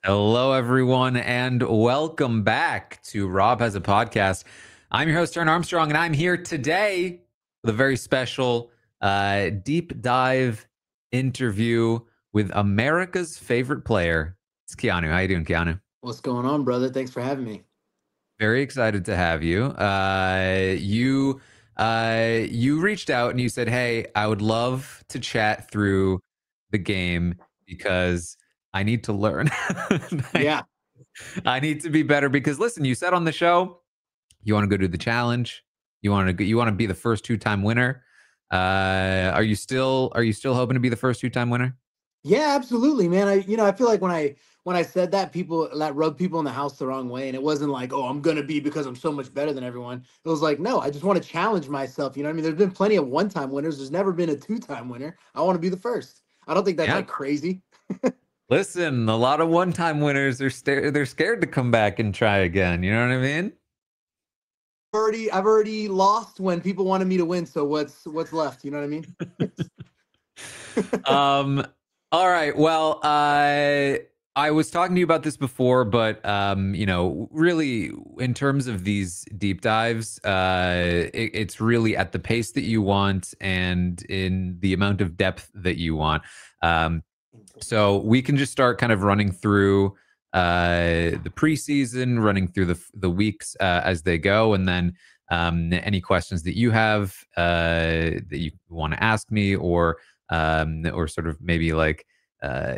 Hello, everyone, and welcome back to Rob Has a Podcast. I'm your host, Taran Armstrong, and I'm here today with a very special deep dive interview with America's favorite player. It's Keanu. How you doing, Keanu? What's going on, brother? Thanks for having me. Very excited to have you. You reached out and you said, "Hey, I would love to chat through the game because I need to learn." Yeah. I need to be better because listen, you said on the show you want to go do the challenge. You want to be the first two-time winner. Are you still hoping to be the first two-time winner? Yeah, absolutely, man. I feel like when I said that, people that rubbed people in the house the wrong way. And it wasn't like, oh, I'm gonna be because I'm so much better than everyone. It was like, no, I just want to challenge myself. You know what I mean? There's been plenty of one-time winners. There's never been a two-time winner. I want to be the first. I don't think that's Yeah. like crazy. Listen, a lot of one-time winners they're scared to come back and try again. You know what I mean? I've already lost when people wanted me to win. So what's left? You know what I mean? Um, all right. Well, I was talking to you about this before, but really, in terms of these deep dives, it's really at the pace that you want and in the amount of depth that you want. Um, so we can just start kind of running through the preseason, running through the weeks as they go, and then any questions that you have that you want to ask me, or sort of maybe like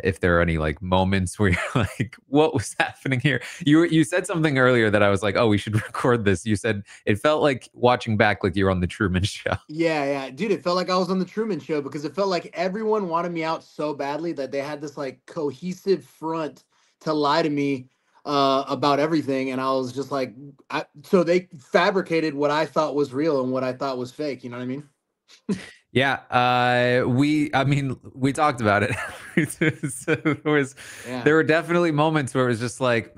if there are any like moments where you're like, what was happening here? You said something earlier that I was like, oh, we should record this. You said it felt like watching back like you're on the Truman Show. Yeah, yeah, dude, it felt like I was on the Truman Show because it felt like everyone wanted me out so badly that they had this like cohesive front to lie to me about everything, and I was just like, so they fabricated what I thought was real and what I thought was fake. You know what I mean? Yeah, I mean, we talked about it. So Yeah, there were definitely moments where it was just like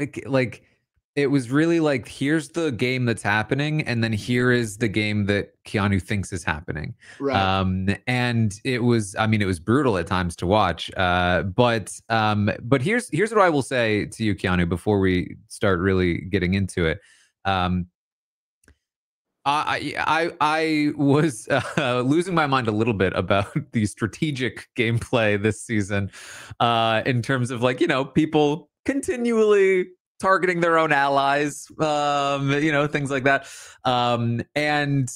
it was really like, here's the game that's happening, and then here is the game that Keanu thinks is happening. right. And I mean, it was brutal at times to watch. But here's what I will say to you, Keanu, before we start really getting into it. Um, I was losing my mind a little bit about the strategic gameplay this season, in terms of like people continually targeting their own allies, things like that, and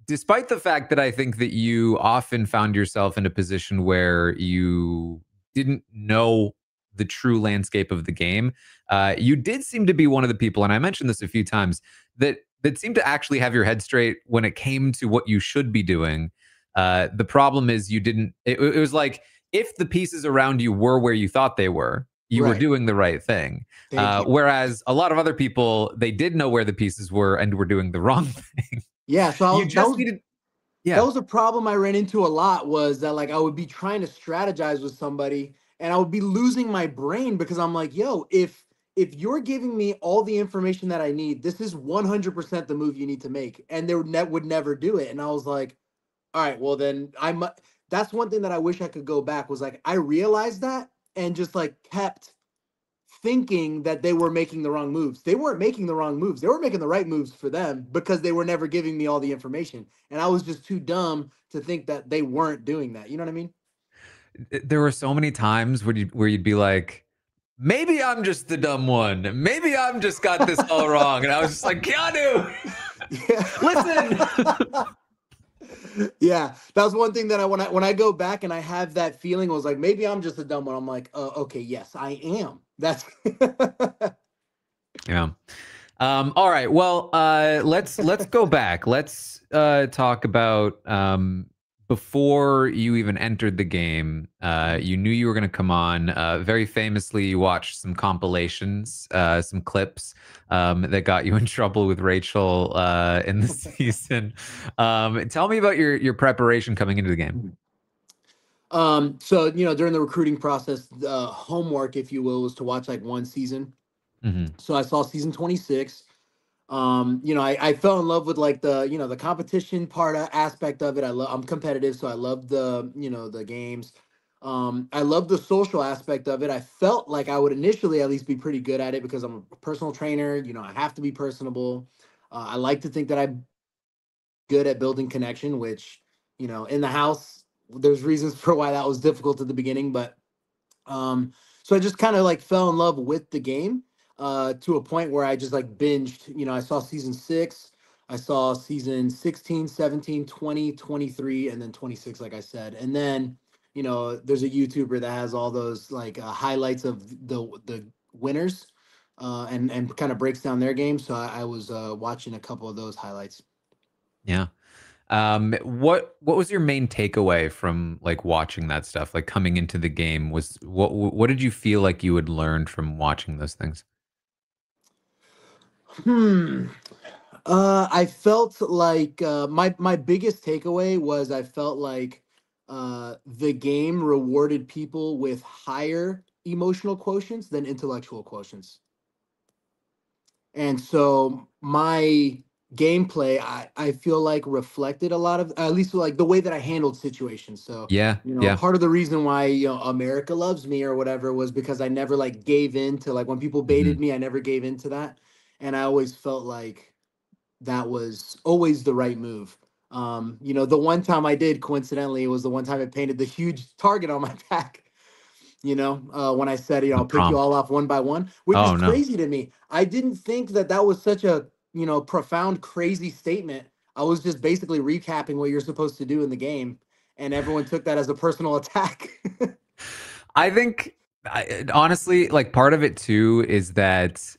despite the fact that I think that you often found yourself in a position where you didn't know the true landscape of the game, you did seem to be one of the people, and I mentioned this a few times, that seemed to actually have your head straight when it came to what you should be doing. The problem is you didn't. It was like if the pieces around you were where you thought they were, you were Right. doing the right thing. Thank you. Whereas a lot of other people, they did know where the pieces were and were doing the wrong thing. Yeah, so You that just was needed, that yeah, was a problem I ran into a lot, was that like I would be trying to strategize with somebody and I would be losing my brain because I'm like, yo, if you're giving me all the information that I need, this is 100% the move you need to make. And they would never do it. And I was like, all right, well then that's one thing that I wish I could go back, was like I realized that and just like kept thinking that they were making the wrong moves. They weren't making the wrong moves. They were making the right moves for them because they were never giving me all the information. And I was just too dumb to think that they weren't doing that. You know what I mean? there were so many times where you'd be like, maybe I'm just the dumb one. Maybe I'm just got this all wrong, and I was just like, Keanu, Yeah. listen. Yeah. That was one thing that when I go back and I have that feeling, was like, maybe I'm just a dumb one. I'm like, okay, yes, I am. That's Yeah. All right. Well, let's go back. Let's talk about before you even entered the game. You knew you were going to come on. Very famously, you watched some compilations, some clips that got you in trouble with Rachel in the season. Tell me about your preparation coming into the game. so during the recruiting process, the homework, if you will, was to watch like one season. Hmm. So I saw season 26. I fell in love with like the competition part aspect of it. I'm competitive, so I love the games. I love the social aspect of it. I felt like I would initially at least be pretty good at it because I'm a personal trainer. You know, I have to be personable. I like to think that I'm good at building connection, which, you know, in the house, there's reasons for why that was difficult at the beginning, but so I just kind of like fell in love with the game to a point where I just like binged. You know, I saw season 6, I saw season 16, 17, 20, 23, and then 26, like I said. And then, you know, there's a YouTuber that has all those like highlights of the winners and kind of breaks down their game. So I was watching a couple of those highlights. Yeah. What was your main takeaway from like watching that stuff? Like coming into the game, was what did you feel like you had learned from watching those things? Hmm. I felt like my biggest takeaway was I felt like the game rewarded people with higher emotional quotients than intellectual quotients. And so my gameplay, I feel like reflected a lot of, at least like the way that I handled situations. So, Yeah, you know, yeah. part of the reason why, you know, America loves me or whatever was because I never like gave in to like when people baited Hmm. me, I never gave in to that. And I always felt like that was always the right move. You know, the one time I did, coincidentally, it was the one time I painted the huge target on my back. You know, when I said, you know, The I'll pick you prompt. all off one by one, which is Oh no. crazy to me. I didn't think that that was such a, you know, profound, crazy statement. I was just basically recapping what you're supposed to do in the game, and everyone took that as a personal attack. I think honestly, like part of it too is that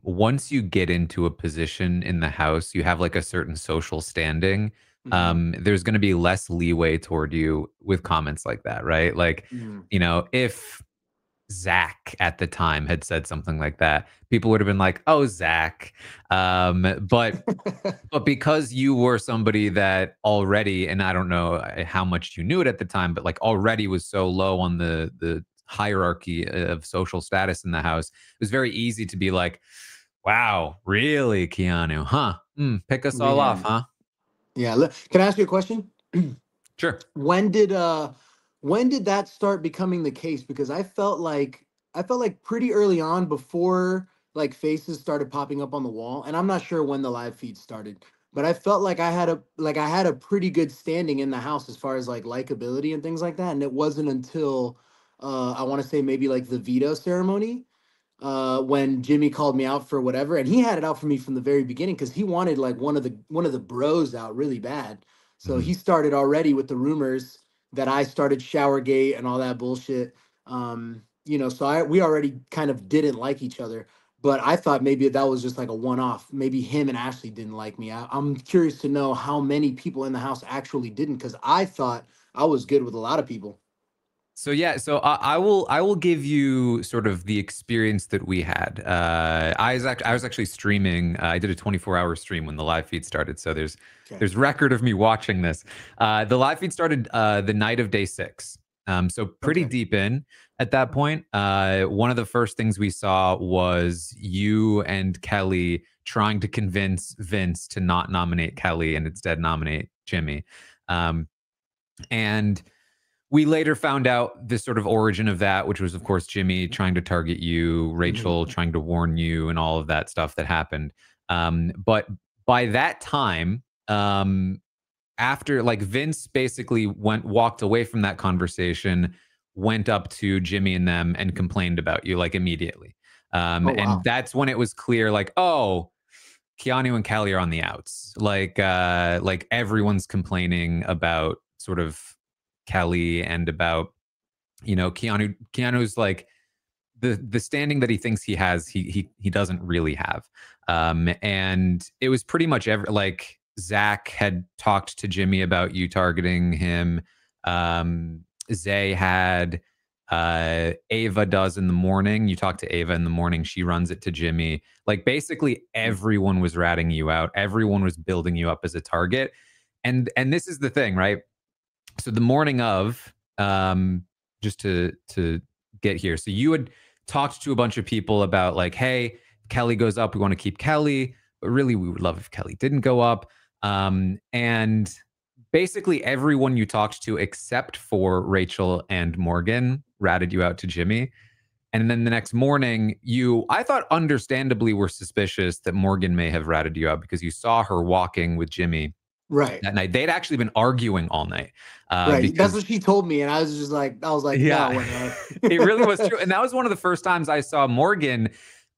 once you get into a position in the house, you have like a certain social standing. Hmm. There's going to be less leeway toward you with comments like that, right? Like, Mm. you know, if Zach at the time had said something like that, people would have been like, "Oh, Zach." But because you were somebody that already, and I don't know how much you knew it at the time, but like already was so low on the hierarchy of social status in the house, it was very easy to be like, "Wow, really, Keanu? Huh? Pick us all off, Yeah, huh?" yeah. Can I ask you a question? Sure. when did uh when did that start becoming the case? Because I felt like pretty early on before like faces started popping up on the wall, and I'm not sure when the live feed started, but I felt like I had a pretty good standing in the house as far as like likability and things like that. And it wasn't until I want to say maybe like the veto ceremony when Jimmy called me out for whatever, and he had it out for me from the very beginning because he wanted like one of the bros out really bad. So Mhm. he started already with the rumors that I started Showergate and all that bullshit. You know, so I we already kind of didn't like each other. But I thought maybe that was just like a one-off. Maybe him and Ashley didn't like me. I'm curious to know how many people in the house actually didn't, because I thought I was good with a lot of people. So yeah, so I will give you sort of the experience that we had. I was actually streaming. I did a 24-hour stream when the live feed started. So Okay. there's record of me watching this. The live feed started the night of day 6. So pretty Okay. deep in at that point. One of the first things we saw was you and Kelly trying to convince Vince to not nominate Kelly and instead nominate Jimmy. Um, and we later found out the sort of origin of that, which was, of course, Jimmy trying to target you, Mhm. Rachel trying to warn you, and all of that stuff that happened. But by that time, after like Vince basically walked away from that conversation, went up to Jimmy and them and complained about you like immediately. Oh And wow. that's when it was clear, like, oh, Keanu and Kelly are on the outs. Like everyone's complaining about sort of Kelly and about, you know, Keanu's like the standing that he thinks he has, he doesn't really have. And it was pretty much like Zach had talked to Jimmy about you targeting him. Zay had Ava does in the morning. You talk to Ava in the morning, she runs it to Jimmy. Like basically everyone was ratting you out. Everyone was building you up as a target. And this is the thing, right? So the morning of, just to get here. So you had talked to a bunch of people about like, hey, Kelly goes up, we want to keep Kelly, but really we would love if Kelly didn't go up. And basically everyone you talked to except for Rachel and Morgan ratted you out to Jimmy. And then the next morning, I thought understandably were suspicious that Morgan may have ratted you out because you saw her walking with Jimmy Right. that night. They'd actually been arguing all night Right. That's because, what she told me. And I was just like, no yeah, way. it really was true. And that was one of the first times I saw Morgan,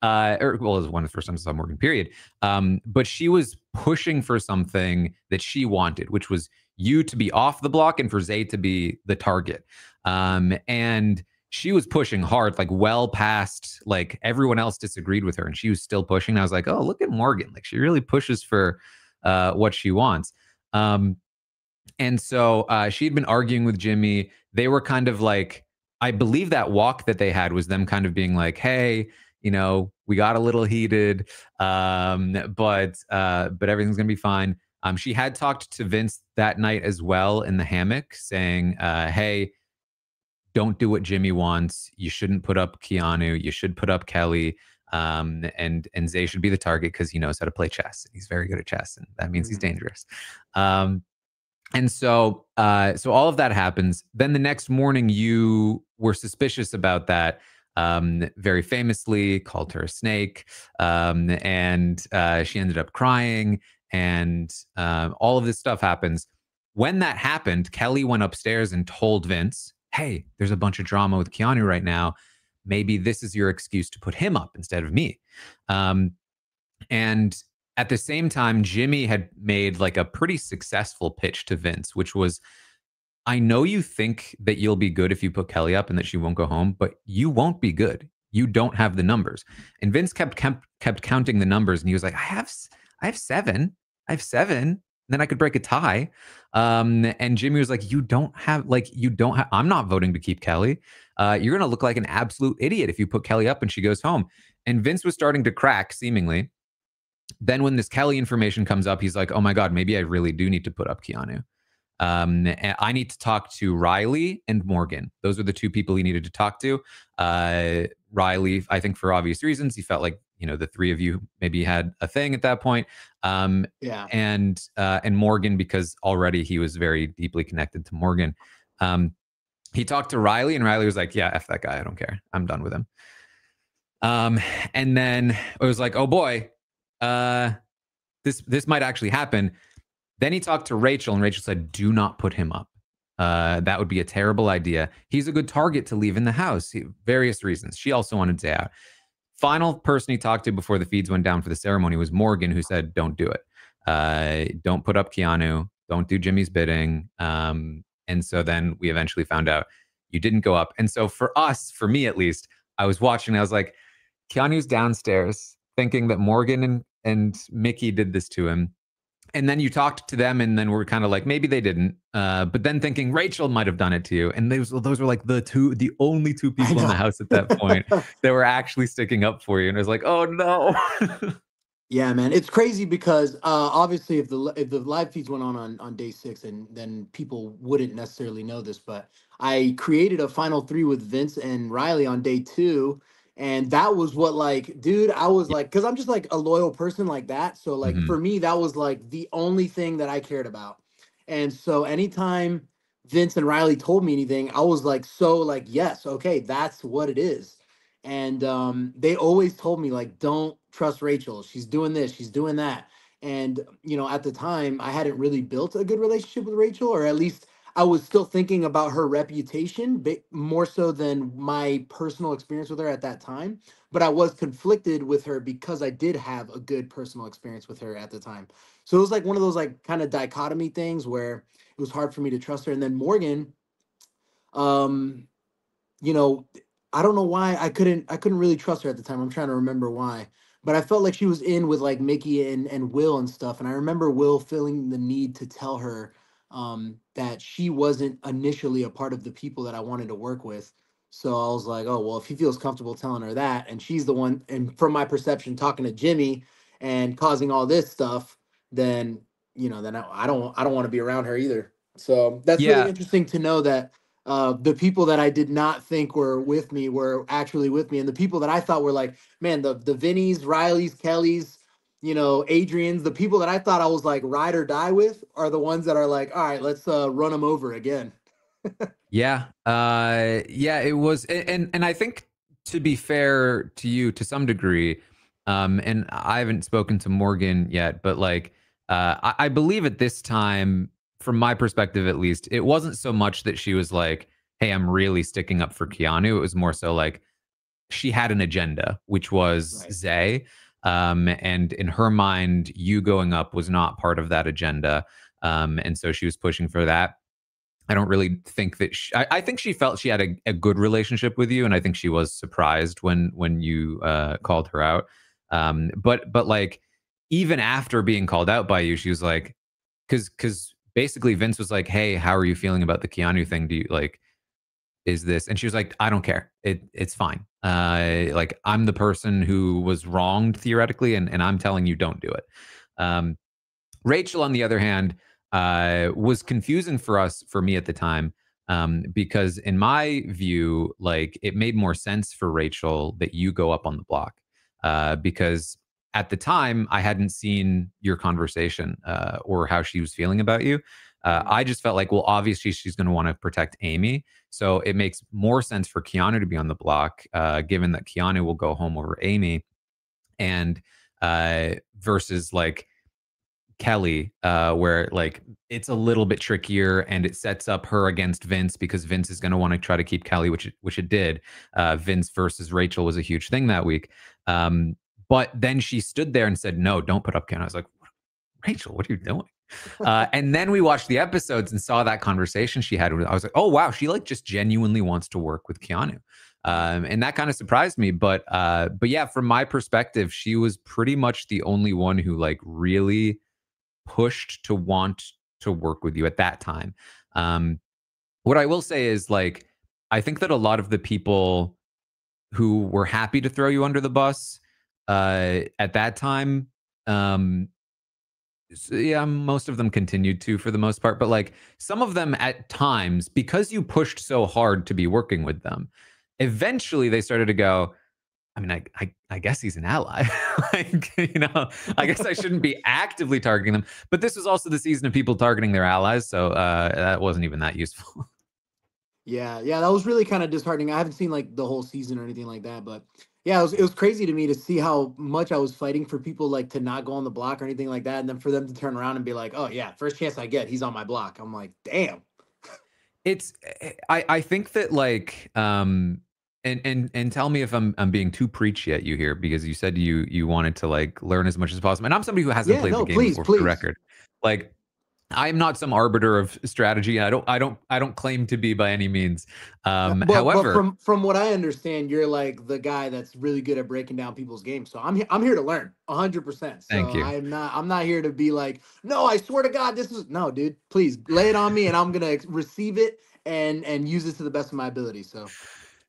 well, it was one of the first times I saw Morgan, period. But she was pushing for something that she wanted, which was you to be off the block and for Zay to be the target. And she was pushing hard, like well past, like everyone else disagreed with her, and she was still pushing. I was like, oh, look at Morgan. Like she really pushes for what she wants. And so she'd been arguing with Jimmy. They were kind of like, I believe that walk that they had was them kind of being like, hey, we got a little heated, but everything's gonna be fine. She had talked to Vince that night as well in the hammock, saying, hey, don't do what Jimmy wants. You shouldn't put up Keanu. You should put up Kelly. And Zay should be the target because he knows how to play chess. He's very good at chess, and that means he's dangerous. And so all of that happens. Then the next morning, you were suspicious about that. Very famously called her a snake, and she ended up crying, and all of this stuff happens. When that happened, Kelly went upstairs and told Vince, "Hey, there's a bunch of drama with Keanu right now. Maybe this is your excuse to put him up instead of me." And at the same time, Jimmy had made like a pretty successful pitch to Vince, which was, I know you think that you'll be good if you put Kelly up and that she won't go home, but you won't be good. You don't have the numbers. And Vince kept counting the numbers, and he was like, I have seven. I have seven. And then I could break a tie. And Jimmy was like, you don't have, I'm not voting to keep Kelly. You're going to look like an absolute idiot if you put Kelly up and she goes home. And Vince was starting to crack, seemingly. Then when this Kelly information comes up, he's like, oh my God, maybe I really do need to put up Keanu. I need to talk to Riley and Morgan. Those are the two people he needed to talk to. Riley, I think for obvious reasons, he felt like, the three of you maybe had a thing at that point. Yeah. And Morgan, because already he was very deeply connected to Morgan. He talked to Riley, and Riley was like, yeah, F that guy. I don't care. I'm done with him. And then it was like, oh boy, this might actually happen. Then he talked to Rachel, and Rachel said, do not put him up. That would be a terrible idea. He's a good target to leave in the house. Various reasons. She also wanted to out. Final person he talked to before the feeds went down for the ceremony was Morgan, who said, don't do it. Don't put up Keanu. Don't do Jimmy's bidding. And so then we eventually found out you didn't go up. And so for us, for me at least, I was watching, I was like, Keanu's downstairs thinking that Morgan and Mickey did this to him. And then you talked to them, and then we're kind of like, maybe they didn't. But then thinking Rachel might have done it to you. And those were like the only two people in the house at that point that were actually sticking up for you. And it was like, oh no. Yeah, man, it's crazy because obviously, if the live feeds went on day 6, and then people wouldn't necessarily know this, but I created a final 3 with Vince and Riley on day 2, and that was what, like, dude, I was like, because I'm just like a loyal person like that, so like Mm-hmm. for me, that was like the only thing that I cared about, and so anytime Vince and Riley told me anything, I was like, so like, yes, okay, that's what it is. And they always told me like, don't trust Rachel, she's doing this, she's doing that. And at the time, I hadn't really built a good relationship with Rachel, or at least I was still thinking about her reputation more so than my personal experience with her at that time. But I was conflicted with her because I did have a good personal experience with her at the time. So it was like one of those like kind of dichotomy things where it was hard for me to trust her. And then Morgan, um you know, I don't know why I couldn't really trust her at the time. I'm trying to remember why. But I felt like she was in with like Mickey and Will and stuff. And I remember Will feeling the need to tell her that she wasn't initially a part of the people that I wanted to work with. So I was like, oh well, if he feels comfortable telling her that, and she's the one, and from my perception, talking to Jimmy and causing all this stuff, then then I don't want to be around her either. So that's really Yeah. interesting to know that the people that I did not think were with me were actually with me, and the people that I thought were like, man, the Vinnies, Rileys, Kellys, Adrian's, the people that I thought I was like ride or die with are the ones that are like, all right, let's run them over again. Yeah. Yeah, it was. And I think, to be fair to you to some degree, and I haven't spoken to Morgan yet, but like, I believe at this time, from my perspective at least, it wasn't so much that she was like, hey, I'm really sticking up for Keanu. It was more so like she had an agenda, which was Right. Zay. And in her mind, you going up was not part of that agenda. And so she was pushing for that. I don't really think that I think she felt she had a good relationship with you, and I think she was surprised when you called her out. But like, even after being called out by you, she was like, because basically Vince was like, "Hey, how are you feeling about the Keanu thing? Do you like, is this?" And she was like, "I don't care. It's fine. Like, I'm the person who was wronged theoretically, and I'm telling you, don't do it." Um, Rachel, on the other hand, was confusing for me at the time, because in my view, like, it made more sense for Rachel that you go up on the block, because at the time I hadn't seen your conversation, or how she was feeling about you. Mhm. I just felt like, well, obviously she's going to want to protect Amy, so it makes more sense for Keanu to be on the block, given that Keanu will go home over Amy, and versus like Kelly, where like it's a little bit trickier and it sets up her against Vince because Vince is going to want to try to keep Kelly, which it did. Vince versus Rachel was a huge thing that week. But then she stood there and said, "No, don't put up Ken." I was like, "Rachel, what are you doing?" And then we watched the episodes and saw that conversation she had. I was like, "Oh wow, she like just genuinely wants to work with Keanu." Right. And that kind of surprised me, but yeah, from my perspective, she was pretty much the only one who like really pushed to want to work with you at that time. Um, what I will say is, like, I think that a lot of the people who were happy to throw you under the bus at that time, um, yeah, most of them continued to for the most part, but like some of them at times, because you pushed so hard to be working with them, eventually they started to go, I mean, I guess he's an ally. Like, I guess I shouldn't be actively targeting them. But this was also the season of people targeting their allies, so that wasn't even that useful. Yeah, yeah, that was really kind of disheartening. I haven't seen like the whole season or anything like that, but yeah, it was crazy to me to see how much I was fighting for people like to not go on the block or anything like that, and then for them to turn around and be like, "Oh yeah, first chance I get, he's on my block." I'm like, "Damn." It's I think that like and tell me if I'm being too preachy at you here, because you said you wanted to like learn as much as possible. And I'm somebody who hasn't Yeah, played the no, game please, before, for the please. record. Like, I'm not some arbiter of strategy. I don't claim to be by any means. But However, from what I understand, you're like the guy that's really good at breaking down people's games. So I'm here to learn 100%. thank So you. I'm not here to be like, no, I swear to God, this is no, dude. Please lay it on me, and I'm gonna receive it and use it to the best of my ability. So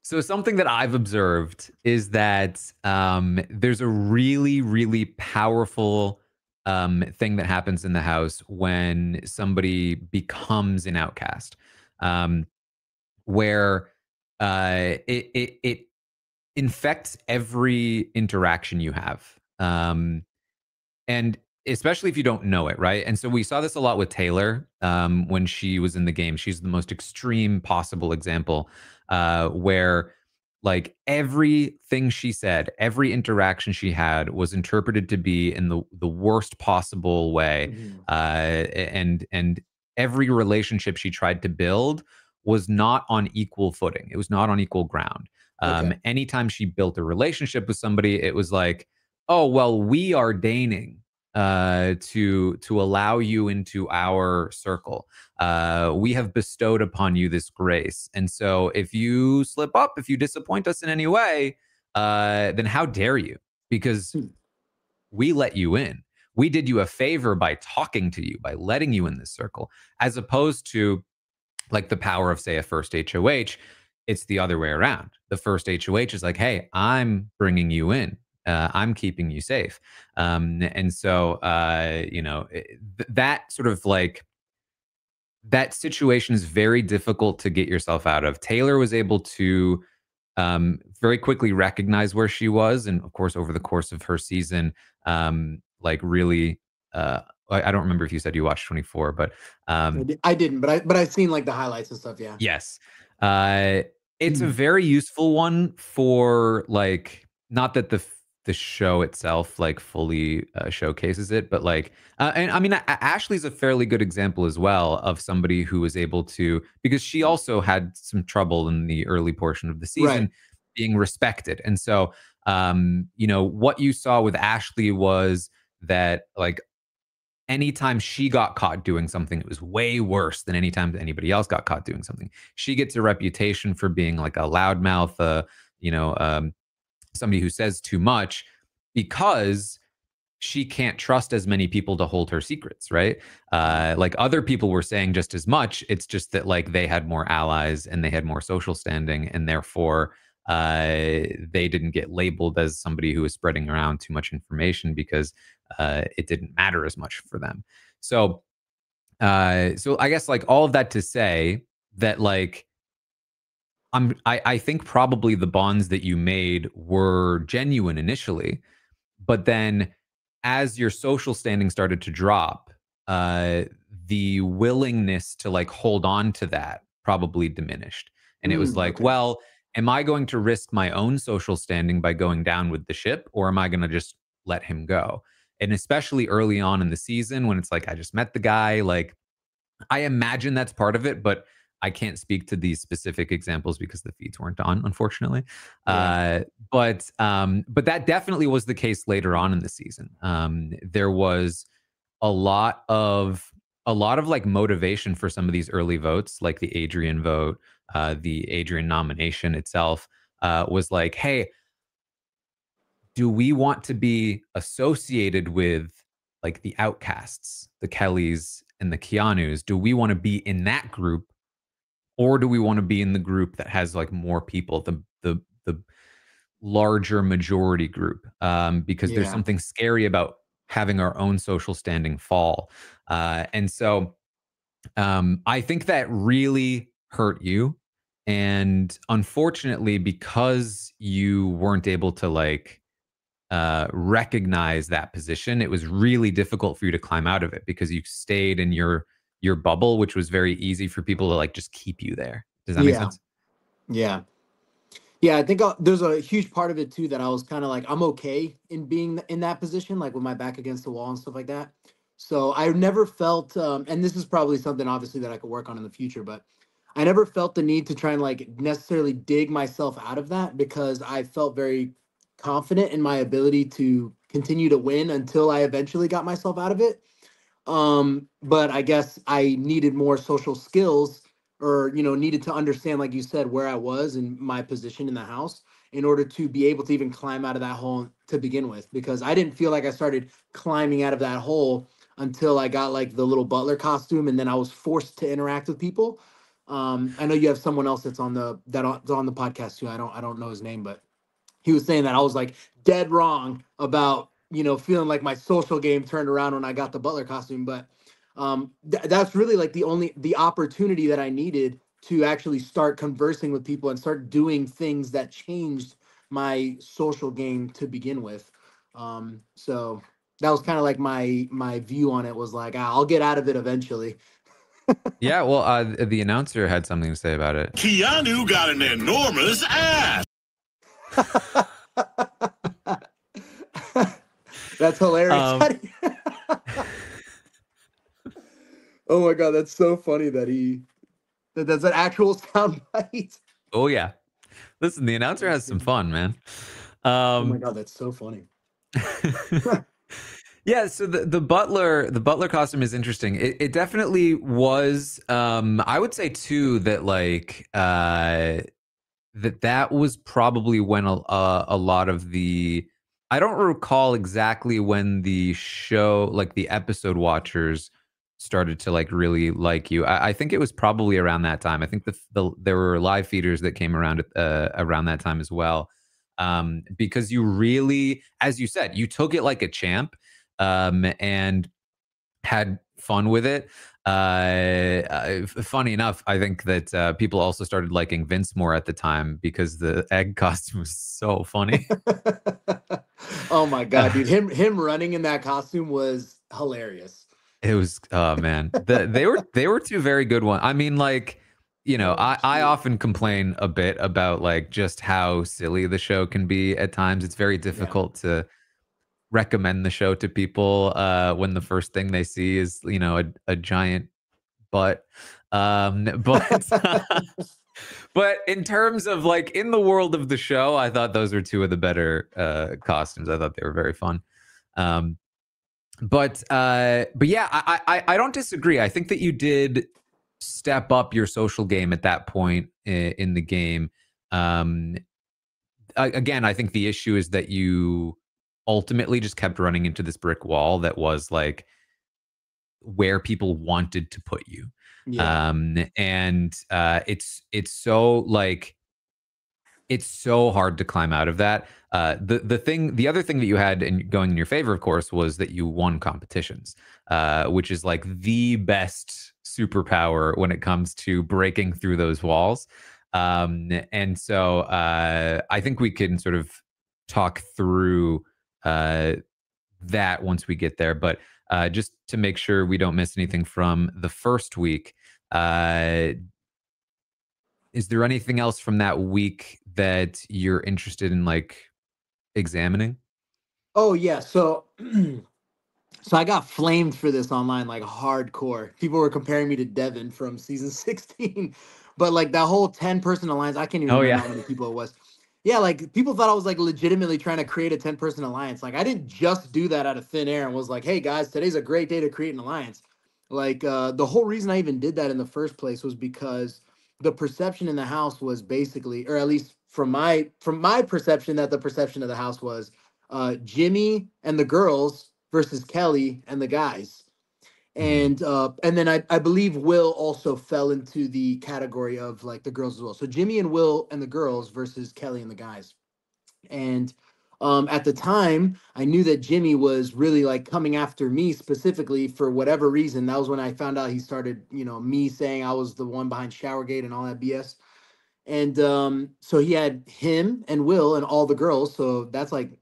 So something that I've observed is that there's a really, really powerful thing that happens in the house when somebody becomes an outcast, um, where it infects every interaction you have. And especially if you don't know it, right? And so we saw this a lot with Taylor, when she was in the game. She's the most extreme possible example, where like everything she said, every interaction she had was interpreted to be in the worst possible way, mhm. and every relationship she tried to build was not on equal footing. It was not on equal ground. Okay. Anytime she built a relationship with somebody, it was like, oh well, we are deigning to allow you into our circle. We have bestowed upon you this grace, and so if you slip up, if you disappoint us in any way, then how dare you? Because Hmm. we let you in. We did you a favor by talking to you, by letting you in this circle, as opposed to like the power of, say, a first HOH. It's the other way around. The first HOH is like, hey, I'm bringing you in. I'm keeping you safe. And so, that sort of like that situation is very difficult to get yourself out of. Taylor was able to very quickly recognize where she was, and of course, over the course of her season, like really. I don't remember if you said you watched 24, but I didn't, but I've seen like the highlights and stuff. Yeah. yes. Uh, it's a very useful one for like not that the show itself like fully showcases it, but like and I mean Ashley's a fairly good example as well of somebody who was able to because she also had some trouble in the early portion of the Right. season being respected. And so you know, what you saw with Ashley was that like anytime she got caught doing something, it was way worse than anytime anybody else got caught doing something. She gets a reputation for being like a loudmouth, you know, somebody who says too much because she can't trust as many people to hold her secrets, right? Like other people were saying just as much. It's just that like they had more allies and they had more social standing, and therefore they didn't get labeled as somebody who was spreading around too much information because it didn't matter as much for them. So, so I guess like all of that to say that like I think probably the bonds that you made were genuine initially, but then as your social standing started to drop, the willingness to like hold on to that probably diminished. And it was like, Okay. well, am I going to risk my own social standing by going down with the ship, or am I going to just let him go? And especially early on in the season when it's like, I just met the guy, like, I imagine that's part of it, but I can't speak to these specific examples because the feeds weren't on, unfortunately. Yeah. But that definitely was the case later on in the season. There was a lot of like motivation for some of these early votes, like the Adrian vote, the Adrian nomination itself was like, hey, do we want to be associated with like the outcasts, the Kellys and the Keanus? Do we want to be in that group, or do we want to be in the group that has like more people, the larger majority group? Because there's Yeah. something scary about having our own social standing fall. And so I think that really hurt you. And unfortunately, because you weren't able to like recognize that position, it was really difficult for you to climb out of it because you stayed in your bubble, which was very easy for people to like just keep you there. Does that make Yeah. sense? Yeah. Yeah, I think there's a huge part of it too that I was kind of like I'm okay in being in that position, like with my back against the wall and stuff like that. So I never felt, and this is probably something obviously that I could work on in the future, but I never felt the need to try and like necessarily dig myself out of that because I felt very confident in my ability to continue to win until I eventually got myself out of it. But I guess I needed more social skills or, needed to understand, like you said, where I was and my position in the house in order to be able to even climb out of that hole to begin with. Because I didn't feel like I started climbing out of that hole until I got like the little butler costume and then I was forced to interact with people. I know you have someone else that's on the podcast too. I don't know his name, but he was saying that I was like dead wrong about feeling like my social game turned around when I got the Butler costume. But that's really like the opportunity that I needed to actually start conversing with people and start doing things that changed my social game to begin with. So that was kind of like my view on it was like, I'll get out of it eventually. Yeah, well, the announcer had something to say about it. Keanu got an enormous ass. That's hilarious. Oh my god, that's so funny that's an actual sound bite. Oh yeah, listen, the announcer has some fun, man. Oh my Um, god, that's so funny. Yeah, so the butler costume is interesting. It definitely was. I would say too that like that was probably when a lot of the I don't recall exactly when the show like the episode watchers started to like really like you. I think it was probably around that time. I think there were live feeders that came around around that time as well. Because you really, as you said, you took it like a champ, and had fun with it. Funny enough, I think that people also started liking Vince more at the time because the egg costume was so funny. Oh my god, dude. Him running in that costume was hilarious. It was, oh man, they were two very good ones. I mean, like, you know, Oh I shoot. often complain a bit about like just how silly the show can be at times. It's very Yeah. difficult to recommend the show to people when the first thing they see is, you know, a giant butt. But but in terms of like in the world of the show, I thought those were two of the better costumes. I thought they were very fun. Um, but yeah, I don't disagree. I think that you did step up your social game at that point in the game. Um, Again, I think the issue is that you ultimately just kept running into this brick wall that was like where people wanted to put you. Yeah. And it's so like it's so hard to climb out of that. The other thing that you had going in your favor, of course, was that you won competitions, which is like the best superpower when it comes to breaking through those walls. And so I think we can sort of talk through uh, that once we get there. But just to make sure we don't miss anything from the first week, uh, is there anything else from that week that you're interested in like examining? Oh yeah. So so I got flamed for this online like hardcore. People were comparing me to Devin from season 16. But like that whole 10-person alliance, I can't even Oh remember yeah. how many people it was. Yeah, like people thought I was like legitimately trying to create a 10-person alliance. Like I didn't just do that out of thin air and was like, "Hey guys, today's a great day to create an alliance." Like the whole reason I even did that in the first place was because the perception in the house was basically, or at least from my perception, that the perception of the house was Jimmy and the girls versus Kelly and the guys. Mhm. And then I believe Will also fell into the category of like the girls as well. So Jimmy and Will and the girls versus Kelly and the guys. And at the time, I knew that Jimmy was really like coming after me specifically for whatever reason. That was when I found out he started, me saying I was the one behind Showergate and all that BS. And so he had him and Will and all the girls. So that's like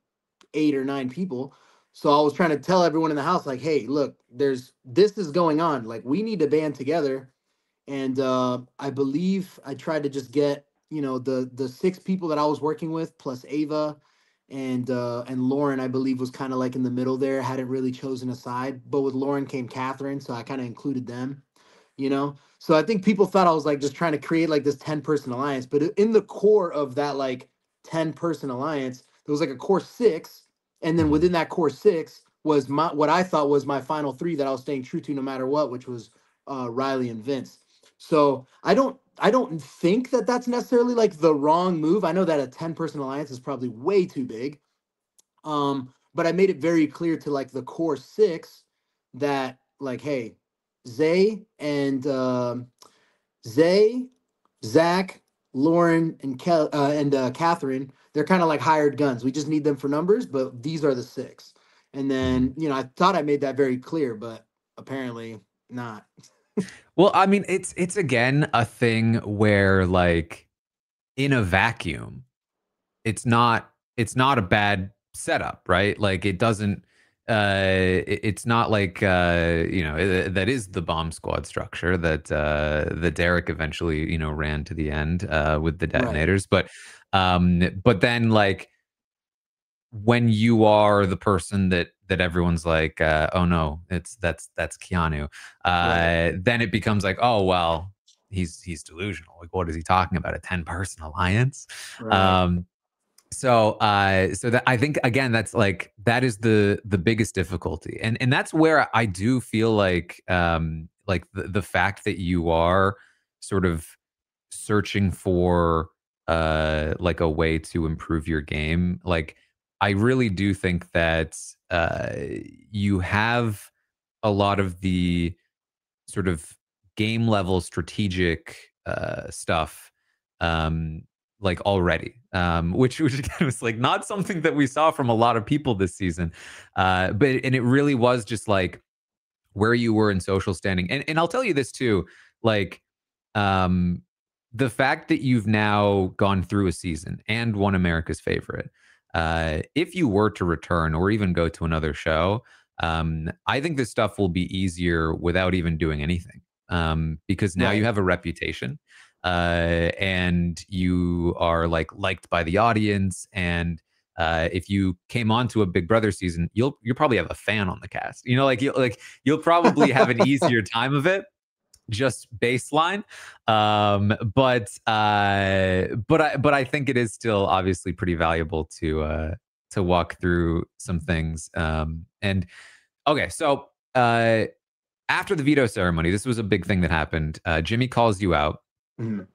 8 or 9 people. So I was trying to tell everyone in the house, like, hey, look, there's this is going on. Like, we need to band together. And I believe I tried to just get, the 6 people that I was working with plus Ava and Lauren, I believe was kind of like in the middle there, hadn't really chosen a side. But with Lauren came Catherine, so I kind of included them, So I think people thought I was like just trying to create like this 10-person alliance. But in the core of that like 10-person alliance, there was like a core six, and then Mhm. within that core six was my what I thought was my final three that I was staying true to no matter what, which was Riley and Vince. So I don't think that that's necessarily like the wrong move. I know that a 10-person alliance is probably way too big. But I made it very clear to like the core six that like, hey, Zay and Zay, Zach, Lauren, and Catherine, they're kind of like hired guns. We just need them for numbers, but these are the six. And Mhm. then, I thought I made that very clear, but apparently not. Well, I mean, it's again a thing where like in a vacuum, it's not a bad setup, right? Like it doesn't it's not like that is the bomb squad structure that Derek eventually, ran to the end with the Right. detonators. But then like when you are the person that everyone's like, oh no, that's Keanu, Right. then it becomes like, oh well, he's delusional. Like, what is he talking about? A 10-person alliance? Right. Um, so that I think again, that's like that is the biggest difficulty, and that's where I do feel like the fact that you are sort of searching for like a way to improve your game, like I really do think that you have a lot of the sort of game level strategic stuff um like already which again was like not something that we saw from a lot of people this season, but and it really was just like where you were in social standing. And I'll tell you this too, like um the fact that you've now gone through a season and won America's favorite, if you were to return or even go to another show, I think this stuff will be easier without even doing anything, because now you Right. have a reputation, and you are like liked by the audience. And if you came onto a Big Brother season, you'll probably have a fan on the cast. You know, you'll probably have an easier time of it, just baseline. But I think it is still obviously pretty valuable to walk through some things. And okay, so after the veto ceremony, this was a big thing that happened. Jimmy calls you out. Mhm.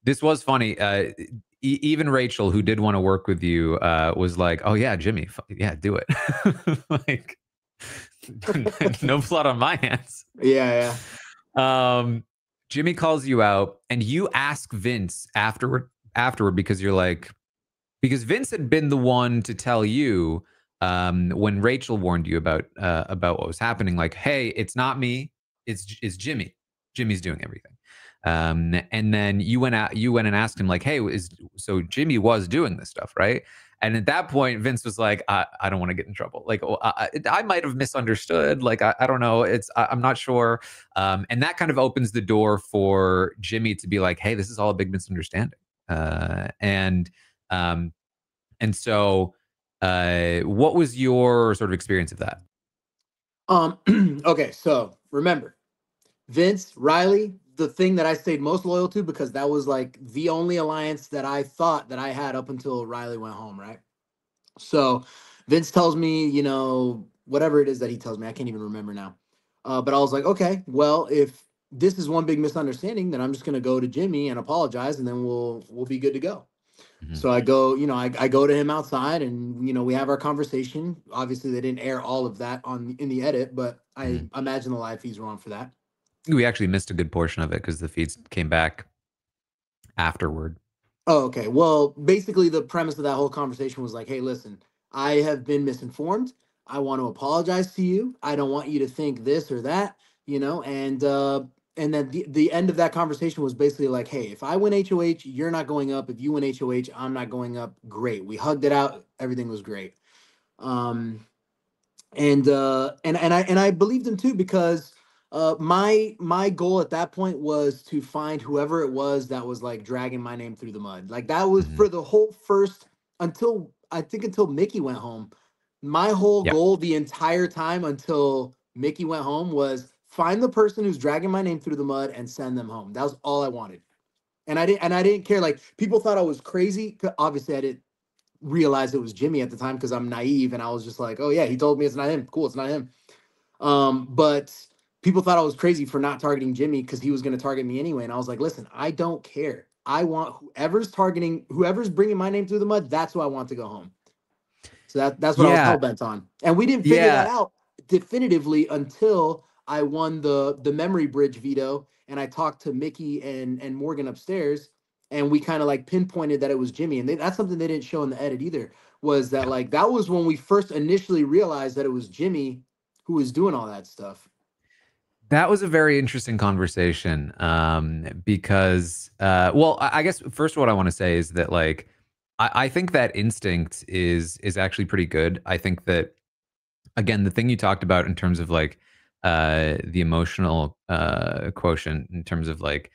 This was funny. Even Rachel, who did want to work with you, was like, "Oh yeah, Jimmy, yeah, do it." Like, no blood on my hands. Yeah, Jimmy calls you out, and you ask Vince afterward because you're like, because Vince had been the one to tell you, when Rachel warned you about what was happening, like, hey, it's not me, it's Jimmy. Jimmy's doing everything. And then you went and asked him, like, hey, so Jimmy was doing this stuff, right? And at that point, Vince was like, I don't want to get in trouble. Like, I might have misunderstood. Like, I don't know. I'm not sure. And that kind of opens the door for Jimmy to be like, hey, this is all a big misunderstanding. Um, and so, what was your sort of experience of that? Okay, so remember, Vince, Riley, the thing that I stayed most loyal to because that was like the only alliance that I thought that I had up until Riley went home, right? So Vince tells me, whatever it is that he tells me, I can't even remember now. But I was like, okay, well, if this is one big misunderstanding, then I'm just gonna go to Jimmy and apologize, and then we'll be good to go. Mhm. So I go, I go to him outside, and we have our conversation. Obviously, they didn't air all of that in the edit, but I Mhm. imagine the live feeds were on for that. We actually missed a good portion of it because the feeds came back afterward. Oh, okay. Well, basically, the premise of that whole conversation was like, hey, listen, I have been misinformed. I want to apologize to you. I don't want you to think this or that, and then the end of that conversation was basically like, hey, if I win HOH, you're not going up. If you win HOH, I'm not going up. Great. We hugged it out. Everything was great. Um, and I believed him too because my goal at that point was to find whoever it was that was like dragging my name through the mud. Like that was Mhm. for the whole first until Mickey went home. My whole Yep. goal the entire time until Mickey went home was find the person who's dragging my name through the mud and send them home. That was all I wanted. And I didn't care. Like people thought I was crazy. Obviously, I didn't realize it was Jimmy at the time because I'm naive and I was just like, oh yeah, he told me it's not him. Cool, it's not him. But people thought I was crazy for not targeting Jimmy because he was going to target me anyway. And I was like, listen, I don't care. I want whoever's bringing my name through the mud. That's who I want to go home. So that's what I was hell Yeah. bent on. And we didn't figure that Yeah. out definitively until I won the memory bridge veto and I talked to Mickey and Morgan upstairs and we kind of like pinpointed that it was Jimmy. And that's something they didn't show in the edit either, was that Yeah. like that was when we first initially realized that it was Jimmy who was doing all that stuff. That was a very interesting conversation, because, well, I guess first what I want to say is that, like, I think that instinct is actually pretty good. I think that, again, the thing you talked about in terms of like the emotional quotient, in terms of like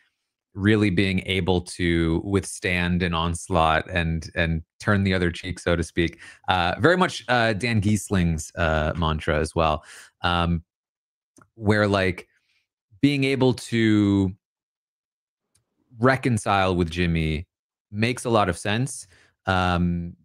really being able to withstand an onslaught and turn the other cheek, so to speak, very much Dan Giesling's mantra as well, where like being able to reconcile with Jimmy makes a lot of sense. Um,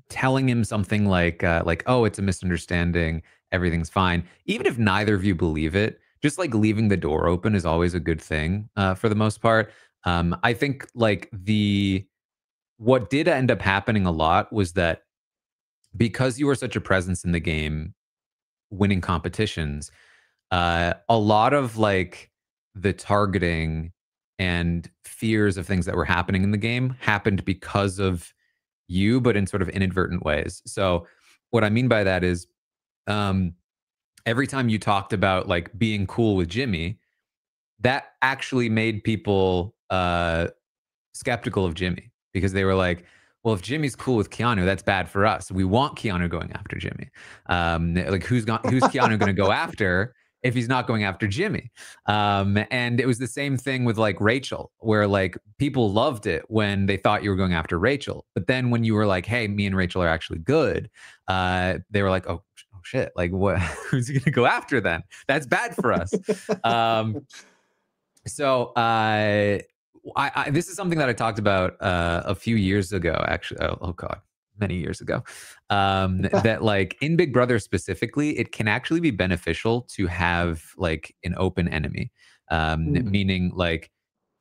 Telling him something like, oh, it's a misunderstanding, everything's fine, even if neither of you believe it, just like leaving the door open is always a good thing, for the most part. I think like the what did end up happening a lot was that because you were such a presence in the game, winning competitions, a lot of like the targeting and fears of things that were happening in the game happened because of you, but in sort of inadvertent ways. So, what I mean by that is, um, every time you talked about like being cool with Jimmy, that actually made people skeptical of Jimmy because they were like, well, if Jimmy's cool with Keanu, that's bad for us. We want Keanu going after Jimmy. Like who's Keanu going to go after if he's not going after Jimmy? And it was the same thing with like Rachel, where like people loved it when they thought you were going after Rachel. But then when you were like, hey, me and Rachel are actually good, they were like, oh shit, like what? Who's he going to go after then? That's bad for us. So this is something that I talked about a few years ago, actually. Oh God, many years ago. That like in Big Brother specifically, it can actually be beneficial to have like an open enemy, meaning like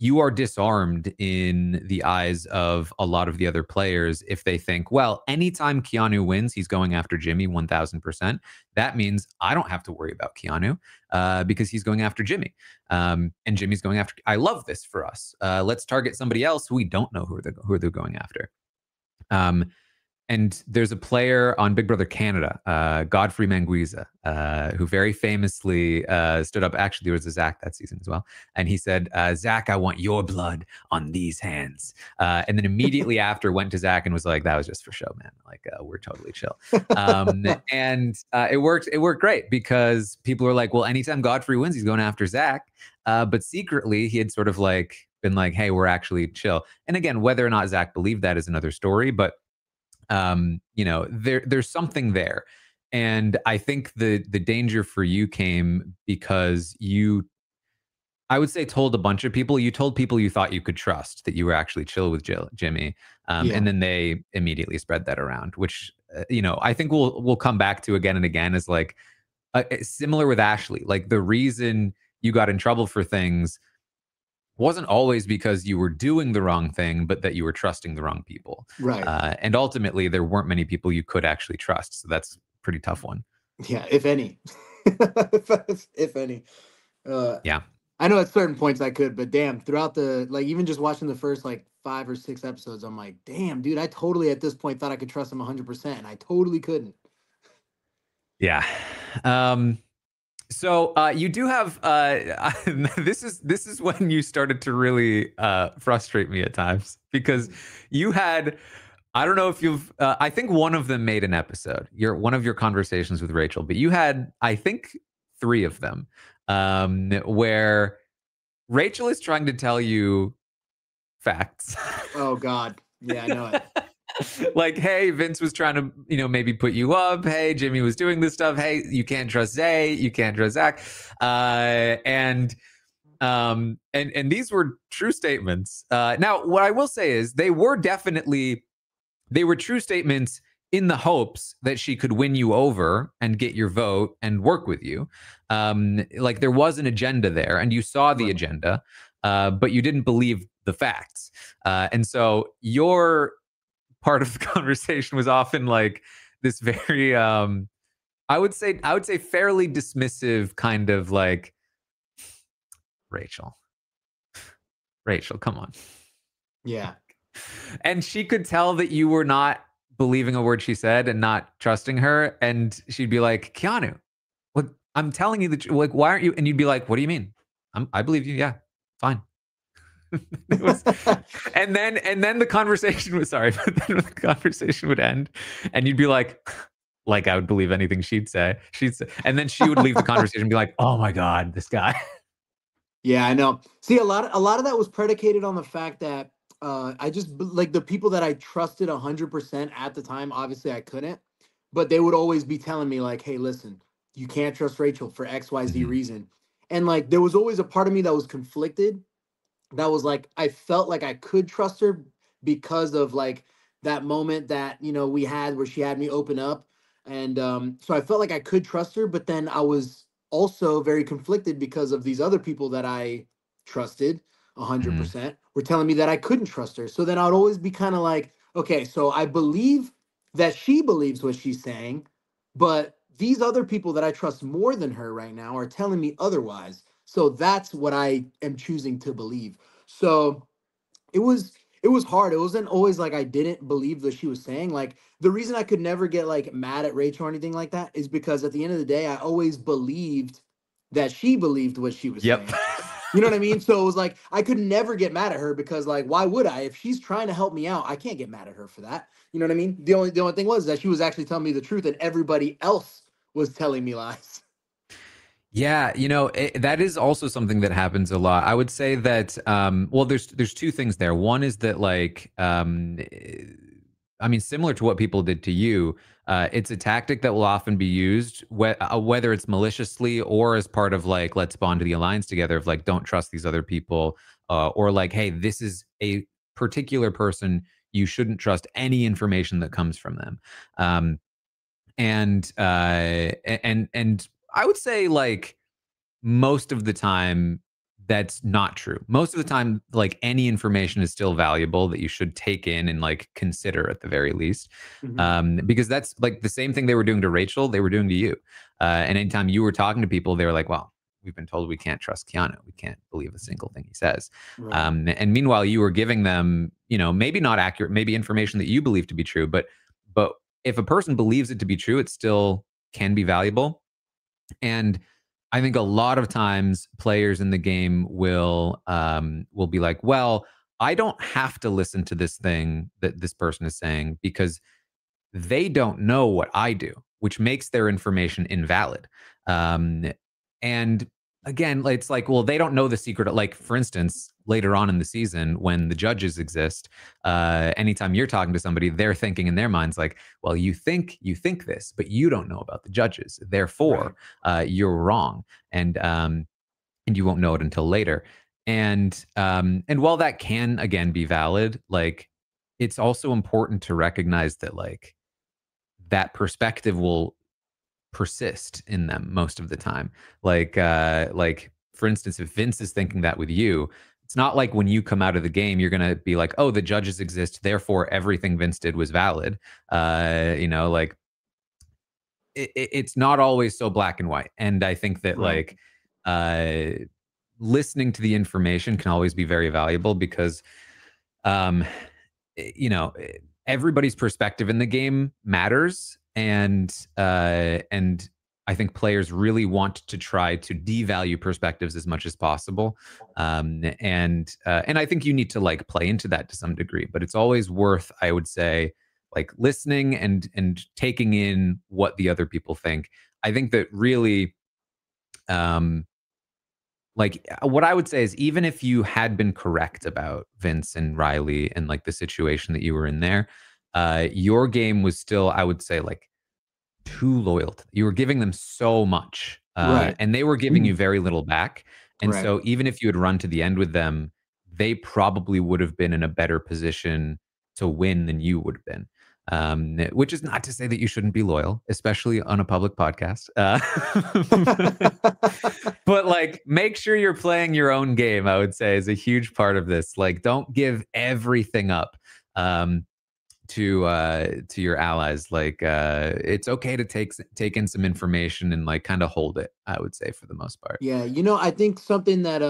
you are disarmed in the eyes of a lot of the other players if they think, well, anytime Keanu wins, he's going after Jimmy 1000%. That means I don't have to worry about Keanu because he's going after Jimmy. And Jimmy's going after. I love this for us. Let's target somebody else who we don't know who they're going after. And there's a player on Big Brother Canada, Godfrey Manguiza, who very famously stood up. Actually, there was a Zach that season as well. And he said, Zach, I want your blood on these hands. And then immediately after went to Zach and was like, that was just for show, man. Like, we're totally chill. And it worked great because people were like, well, anytime Godfrey wins, he's going after Zach. But secretly, he had sort of like been like, hey, we're actually chill. And again, whether or not Zach believed that is another story. But there's something there. And I think the danger for you came because you, I would say, told a bunch of people, you told people you thought you could trust that you were actually chill with Jimmy. And then they immediately spread that around, which, I think we'll come back to again and again is like similar with Ashley. Like the reason you got in trouble for things wasn't always because you were doing the wrong thing, but that you were trusting the wrong people. Right. And ultimately, there weren't many people you could actually trust. So that's a pretty tough one. Yeah, if any. If any. Yeah. I know at certain points I could, but damn, throughout the, like, even just watching the first, like, 5 or 6 episodes, I'm like, damn, dude, I totally at this point thought I could trust him 100%, and I totally couldn't. Yeah. So you do have this is when you started to really frustrate me at times because you had, I don't know if you've I think one of them made an episode. One of your conversations with Rachel, but you had I think 3 of them where Rachel is trying to tell you facts. Oh God. Yeah, I know it. Like, hey, Vince was trying to, maybe put you up. Hey, Jimmy was doing this stuff. Hey, you can't trust Zay. You can't trust Zach. And these were true statements. Now, what I will say is they were true statements in the hopes that she could win you over and get your vote and work with you. Like there was an agenda there and you saw the agenda, but you didn't believe the facts. And so your part of the conversation was often like this very I would say fairly dismissive kind of like, Rachel, come on. Yeah. And she could tell that you were not believing a word she said and not trusting her, and she'd be like, Keanu, what, I'm telling you that, like, why aren't you? And you'd be like, what do you mean? I believe you. Yeah, fine. And then the conversation was but then the conversation would end and you'd be like I would believe anything she'd say, and then she would leave the conversation and be like, oh my God, this guy. Yeah, I know. See, a lot of that was predicated on the fact that I just like the people that I trusted 100% at the time, obviously I couldn't, but they would always be telling me like, hey, listen, you can't trust Rachel for XYZ reason. And like there was always a part of me that was conflicted. That was like, I felt like I could trust her because of like that moment that, we had where she had me open up. And so I felt like I could trust her, but then I was also very conflicted because of these other people that I trusted 100% were telling me that I couldn't trust her. So then I would always be kind of like, okay, so I believe that she believes what she's saying, but these other people that I trust more than her right now are telling me otherwise. So that's what I am choosing to believe. So it was hard. It wasn't always like I didn't believe that she was saying. Like the reason I could never get like mad at Rachel or anything like that is because at the end of the day, I always believed that she believed what she was saying. You know what I mean? So it was like I could never get mad at her because like why would I? If she's trying to help me out, I can't get mad at her for that. You know what I mean? The only thing was that she was actually telling me the truth and everybody else was telling me lies. Yeah, that is also something that happens a lot. I would say that well, there's two things there. One is that like I mean, similar to what people did to you, it's a tactic that will often be used, whether it's maliciously or as part of like, let's bond to the alliance together, of like, don't trust these other people, or like, hey, this is a particular person. You shouldn't trust any information that comes from them. Um, and I would say like most of the time that's not true. Most of the time, like any information is still valuable that you should take in and like consider at the very least. Mhm. Because that's like the same thing they were doing to Rachel, they were doing to you. And anytime you were talking to people, they were like, well, we've been told we can't trust Keanu. We can't believe a single thing he says. Right. And meanwhile, you were giving them, maybe not accurate, maybe information that you believe to be true, but if a person believes it to be true, it still can be valuable. And I think a lot of times players in the game will be like, well, I don't have to listen to this thing that this person is saying because they don't know what I do, which makes their information invalid. Um, and again, it's like, well, they don't know the secret. Like, for instance, later on in the season, when the judges exist, anytime you're talking to somebody, they're thinking in their minds, like, well, you think this, but you don't know about the judges. Right. Therefore, you're wrong. And you won't know it until later. And while that can again be valid, like it's also important to recognize that like that perspective will persist in them most of the time. Like for instance, if Vince is thinking that with you, it's not like when you come out of the game, you're gonna be like, oh, the judges exist, therefore everything Vince did was valid. Like it's not always so black and white. And I think that Right. like uh listening to the information can always be very valuable because um you know, everybody's perspective in the game matters, and I think players really want to try to devalue perspectives as much as possible, and I think you need to like play into that to some degree, but it's always worth, I would say, like listening and taking in what the other people think. I think that really um like what I would say is even if you had been correct about Vince and Riley and like the situation that you were in there, your game was still, I would say, like too loyal. You were giving them so much, Right. and they were giving you very little back. And Right. so even if you had run to the end with them, they probably would have been in a better position to win than you would have been. Which is not to say that you shouldn't be loyal, especially on a public podcast. But like, make sure you're playing your own game, I would say, is a huge part of this. Like, don't give everything up. To your allies, like it's okay to take in some information and like kind of hold it, I would say, for the most part. Yeah, I think something that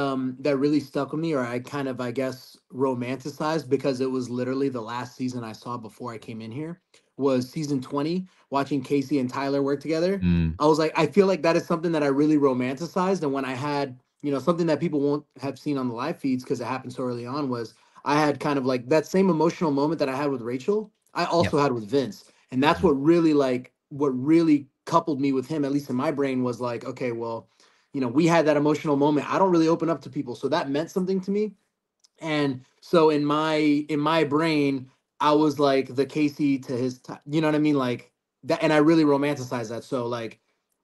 really stuck with me, or I kind of, I guess, romanticized because it was literally the last season I saw before I came in here, was season 20, watching Casey and Tyler work together. Mm, I was like, I feel like that is something that I really romanticized. And when I had, something that people won't have seen on the live feeds because it happened so early on, was I had kind of like that same emotional moment that I had with Rachel, I yep. also had with Vince. And that's Mhm. what really coupled me with him, at least in my brain, was like, okay, well, we had that emotional moment. I don't really open up to people, so that meant something to me. And so in my brain, I was like the Casey to his, you know what I mean, like that. And I really romanticized that. So like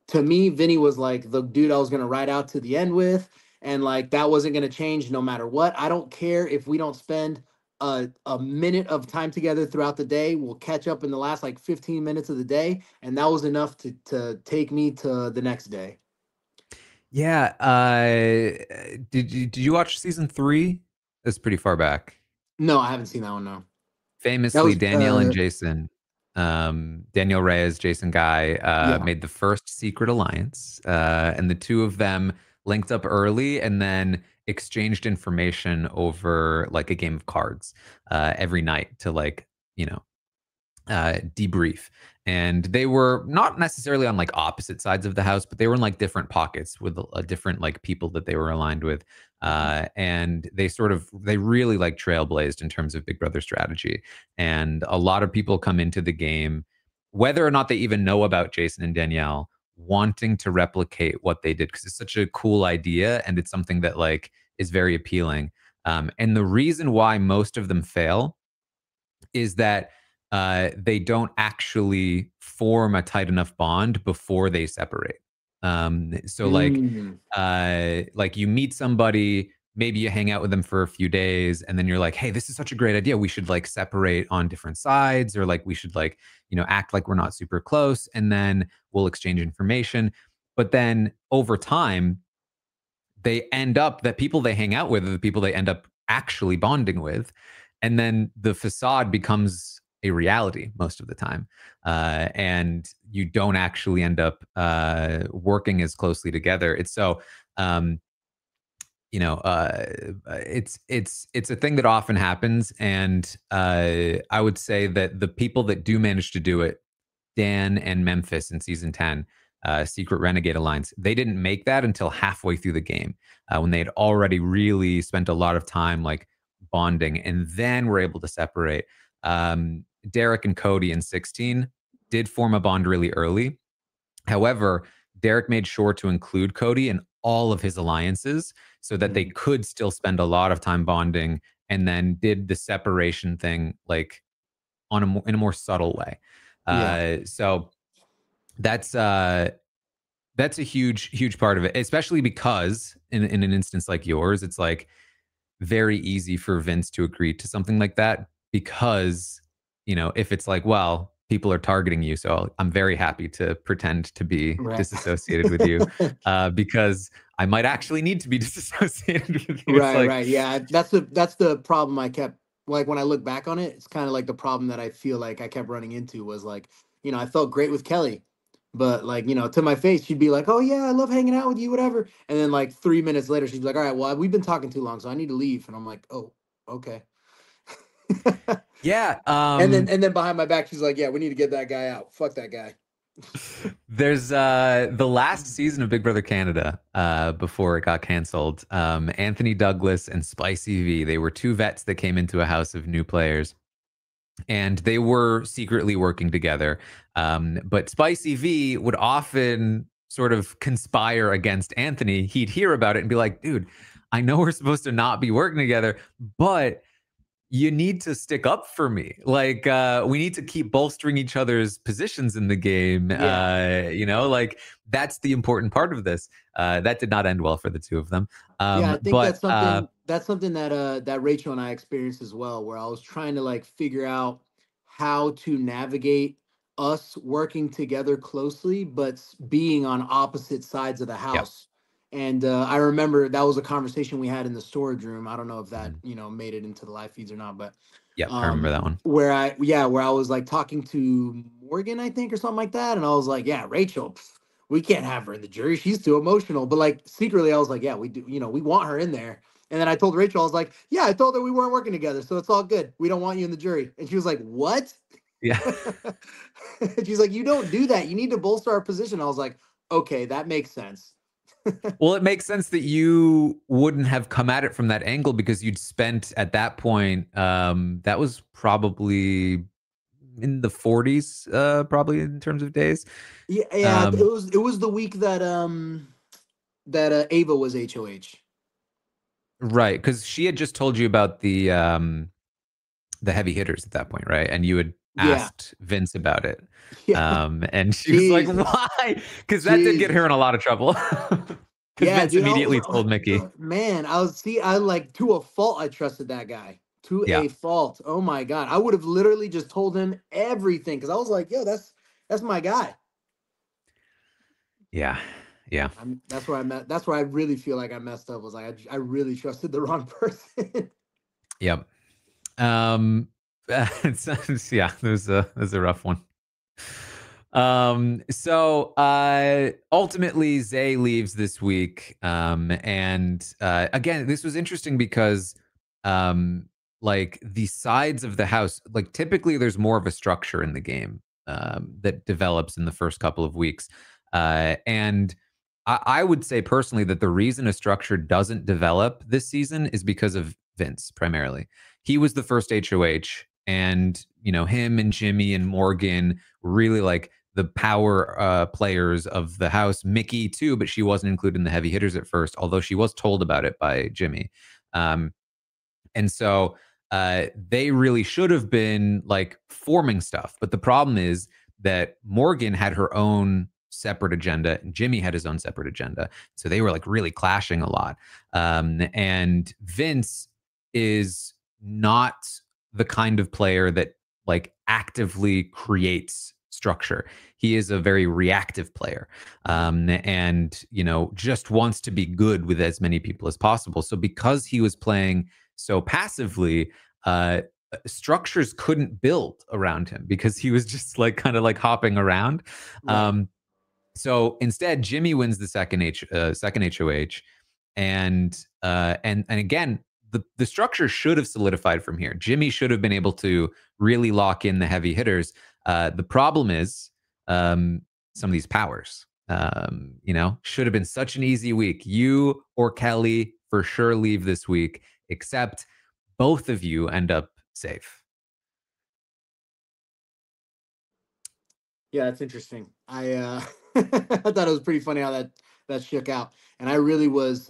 to me, Vinny was like the dude I was gonna ride out to the end with, and like that wasn't gonna change no matter what. I don't care if we don't spend a minute of time together throughout the day. We'll catch up in the last like 15 minutes of the day, and that was enough to take me to the next day. Yeah. Did you watch season 3? That's pretty far back. No, I haven't seen that one. No. That Famously, was Danielle and Jason, Daniel Reyes, Jason Guy, yeah. made the first secret alliance, and the two of them linked up early and then exchanged information over like a game of cards every night to like you know debrief. And they were not necessarily on like opposite sides of the house, but they were in like different pockets with different like people that they were aligned with. And they really like trailblazed in terms of Big Brother strategy. And a lot of people come into the game, whether or not they even know about Jason and Danielle, wanting to replicate what they did because it's such a cool idea and it's something that like is very appealing. And the reason why most of them fail is that they don't actually form a tight enough bond before they separate. So Mm. like you meet somebody, maybe you hang out with them for a few days, and then you're like, hey, this is such a great idea. We should like separate on different sides, or like we should like, act like we're not super close, and then we'll exchange information. But then over time, that people they hang out with are the people they end up actually bonding with. And then the facade becomes a reality most of the time. And you don't actually end up working as closely together. It's so, it's a thing that often happens. And I would say that the people that do manage to do it, Dan and Memphis in season 10, Secret Renegade Alliance, they didn't make that until halfway through the game when they had already really spent a lot of time like bonding and then were able to separate. Derek and Cody in 16 did form a bond really early. However, Derek made sure to include Cody in all of his alliances so that they could still spend a lot of time bonding, and then did the separation thing like in a more subtle way. So that's a huge part of it, especially because in an instance like yours, it's like very easy for Vince to agree to something like that because, if it's like, well, people are targeting you, so I'm very happy to pretend to be Right. disassociated with you because I might actually need to be disassociated with you. Right, right. Yeah, that's the problem I kept, like, when I look back on it, it's kind of like the problem that I feel like I kept running into was like, I felt great with Kelly, but like, to my face, she'd be like, "Oh yeah, I love hanging out with you, whatever." And then like 3 minutes later, she'd be like, "All right, well, we've been talking too long, so I need to leave." And I'm like, "Oh, okay." Yeah. And then behind my back, she's like, "Yeah, we need to get that guy out. Fuck that guy." There's the last season of Big Brother Canada before it got canceled. Anthony Douglas and Spicy V, they were two vets that came into a house of new players, and they were secretly working together. But Spicy V would often sort of conspire against Anthony. He'd hear about it and be like, dude, I know we're supposed to not be working together, but you need to stick up for me. Like, we need to keep bolstering each other's positions in the game. Like that's the important part of this. That did not end well for the two of them. Yeah, I think But that's something that Rachel and I experienced as well, where I was trying to like figure out how to navigate us working together closely, but being on opposite sides of the yeah, house. And I remember that was a conversation we had in the storage room. I don't know if that mhm. made it into the live feeds or not, but Yeah, I remember that one. where I was like talking to Morgan, I think, or something like that, and I was like, "Yeah, Rachel, we can't have her in the jury. She's too emotional." But like secretly, I was like, "Yeah, we do. We want her in there." And then I told Rachel, I was like, "Yeah, I told her we weren't working together, so it's all good. We don't want you in the jury." And she was like, "What?" Yeah. And she's like, "You don't do that. You need to bolster our position." I was like, "Okay, that makes sense." Well, it makes sense that you wouldn't have come at it from that angle because you'd spent at that point, that was probably in the 40s, probably in terms of days. Yeah, yeah. It Um, was the week that Ava was HOH. right, because she had just told you about the heavy hitters at that point, right? And you had Yeah, asked Vince about it. yeah. And she was like, Jesus, why? Because that did get her Jesus. in a lot of trouble. Because Yeah, Vince dude. I was immediately told Mickey. man. I like to a fault. I trusted that guy to Yeah. a fault. Oh my god. I would have literally just told him everything because I was like, "Yo, that's my guy." Yeah. Yeah. That's where I met. That's where I really feel like I messed up. Was like I really trusted the wrong person. Yep. Um, yeah, there's a rough one. So ultimately Zay leaves this week. And again, this was interesting because like the sides of the house, like typically there's more of a structure in the game that develops in the first couple of weeks. And I would say personally that the reason a structure doesn't develop this season is because of Vince primarily. He was the first HOH, and him and Jimmy and Morgan were really like the power players of the house. Mickey too, but she wasn't included in the heavy hitters at first, although she was told about it by Jimmy. And so they really should have been like forming stuff. But the problem is that Morgan had her own separate agenda and Jimmy had his own separate agenda. So they were like really clashing a lot. And Vince is not the kind of player that like actively creates structure. He is a very reactive player, and just wants to be good with as many people as possible. So because he was playing so passively, structures couldn't build around him because he was just like kind of like hopping around. Right. So instead, Jimmy wins the second HOH, and again, the structure should have solidified from here. Jimmy should have been able to really lock in the heavy hitters. The problem is some of these powers. Should have been such an easy week. You or Kelly for sure leave this week, except both of you end up safe. Yeah, that's interesting. I thought it was pretty funny how that shook out, and I really was.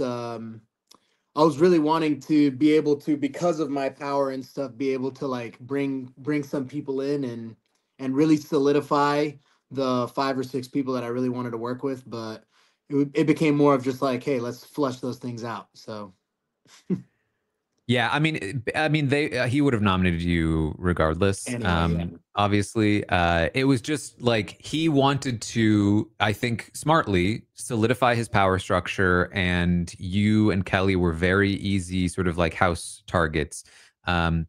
I was really wanting to be able to, because of my power and stuff, be able to like bring some people in and really solidify the 5 or 6 people that I really wanted to work with. But it became more of just like, hey, let's flush those things out. So Yeah, I mean, they he would have nominated you regardless. anyway, yeah. Obviously, it was just like he wanted to, I think, smartly solidify his power structure, and you and Kelly were very easy, sort of like house targets. And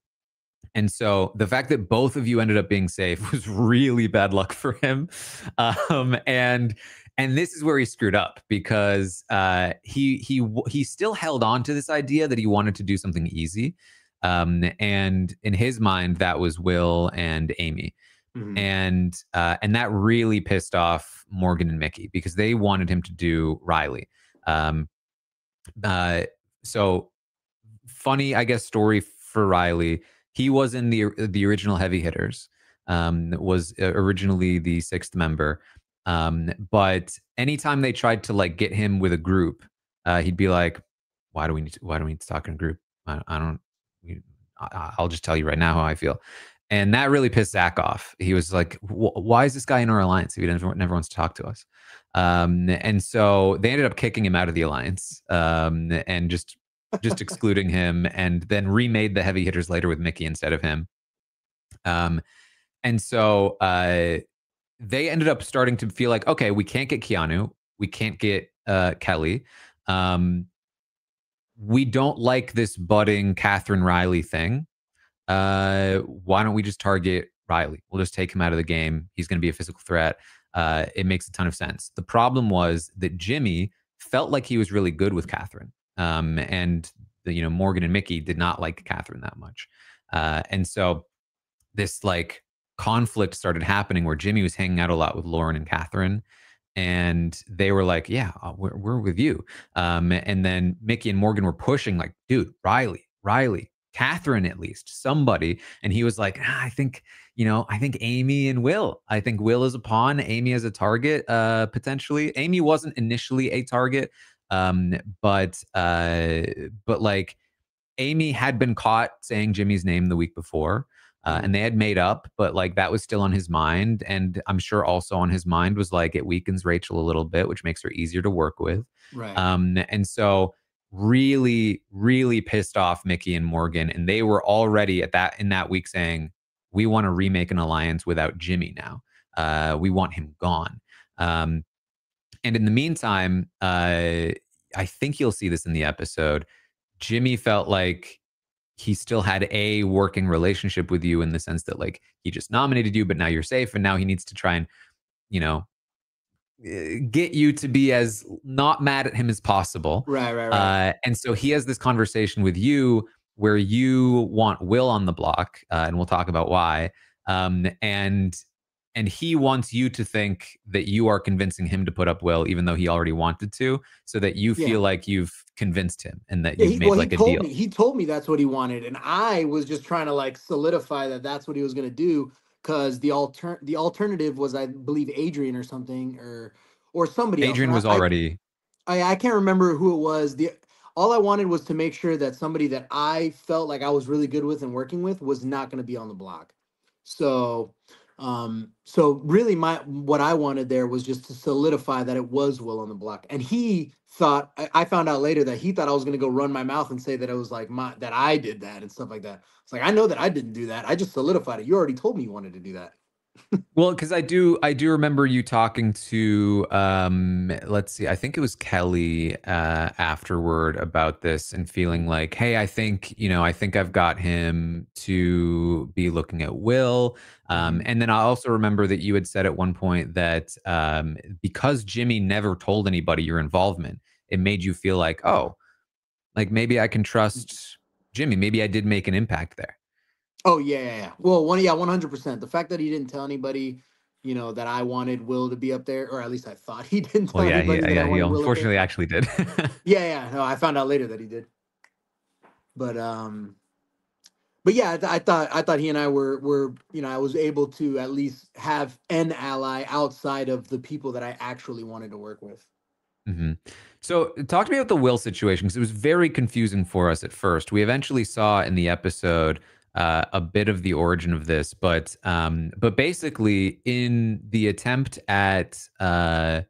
so the fact that both of you ended up being safe was really bad luck for him. And this is where he screwed up because he still held on to this idea that he wanted to do something easy. And in his mind, that was Will and Amy. Mhm. And that really pissed off Morgan and Mickey because they wanted him to do Riley. So funny, I guess, story for Riley. He was in the original Heavy Hitters. Was originally the 6th member. But anytime they tried to like get him with a group, he'd be like, why do we need to talk in a group? I don't. I'll just tell you right now how I feel. And that really pissed Zach off. He was like, why is this guy in our alliance if he never wants to talk to us? And so they ended up kicking him out of the alliance, and just excluding him, and then remade the heavy hitters later with Mickey instead of him. And so they ended up starting to feel like, okay, we can't get Keanu, we can't get Kelly. We don't like this budding Catherine Riley thing. Why don't we just target Riley? We'll just take him out of the game. He's going to be a physical threat. It makes a ton of sense. The problem was that Jimmy felt like he was really good with Catherine. And Morgan and Mickey did not like Catherine that much. And so this like conflict started happening where Jimmy was hanging out a lot with Lauren and Catherine. And they were like, yeah, we're with you. And then Mickey and Morgan were pushing like, dude, Riley, Catherine, at least somebody. And he was like, I think Amy and Will. I think Will is a pawn, Amy as a target, potentially. Amy wasn't initially a target, but like Amy had been caught saying Jimmy's name the week before. And they had made up, but like that was still on his mind. And I'm sure also on his mind was like, it weakens Rachel a little bit, which makes her easier to work with. Right. And so really, really pissed off Mickey and Morgan. And they were already in that week saying, we want to remake an alliance without Jimmy now. We want him gone. And in the meantime, I think you'll see this in the episode. Jimmy felt like he still had a working relationship with you in the sense that like he just nominated you, but now you're safe. And now he needs to try and, get you to be as not mad at him as possible. Right. And so he has this conversation with you where you want Will on the block, and we'll talk about why. And and he wants you to think that you are convincing him to put up Will, even though he already wanted to, so that you Yeah. feel like you've convinced him and that Yeah, you've made he like a told deal. me that's what he wanted, and I was just trying to like solidify that that's what he was gonna do, because the alternative was, I believe, Adrian or something, or somebody else, and Adrian was already. I can't remember who it was. The All I wanted was to make sure that somebody that I felt like I was really good with and working with was not going to be on the block. So, so really, my what I wanted there was just to solidify that it was Will on the block. And he thought, I found out later that he thought I was going to go run my mouth and say that it was like that I did that and stuff like that. It's like, I know that I didn't do that. I just solidified it. You already told me you wanted to do that. Well, because I do remember you talking to let's see, I think it was Kelly afterward about this and feeling like, hey, I think, I think I've got him to be looking at Will. Mhm. And then I also remember that you had said at one point that because Jimmy never told anybody your involvement, it made you feel like, oh, like maybe I can trust Jimmy. Maybe I did make an impact there. Oh yeah. Well, 100%. The fact that he didn't tell anybody, that I wanted Will to be up there, or at least I thought he didn't Well, tell yeah, anybody that I he wanted Will up there. unfortunately actually did. Yeah. No, I found out later that he did. But yeah, I thought he and I were I was able to at least have an ally outside of the people that I actually wanted to work with. hmm So, talk to me about the Will situation because it was very confusing for us at first. We eventually saw in the episode a bit of the origin of this, but basically, in the attempt at uh,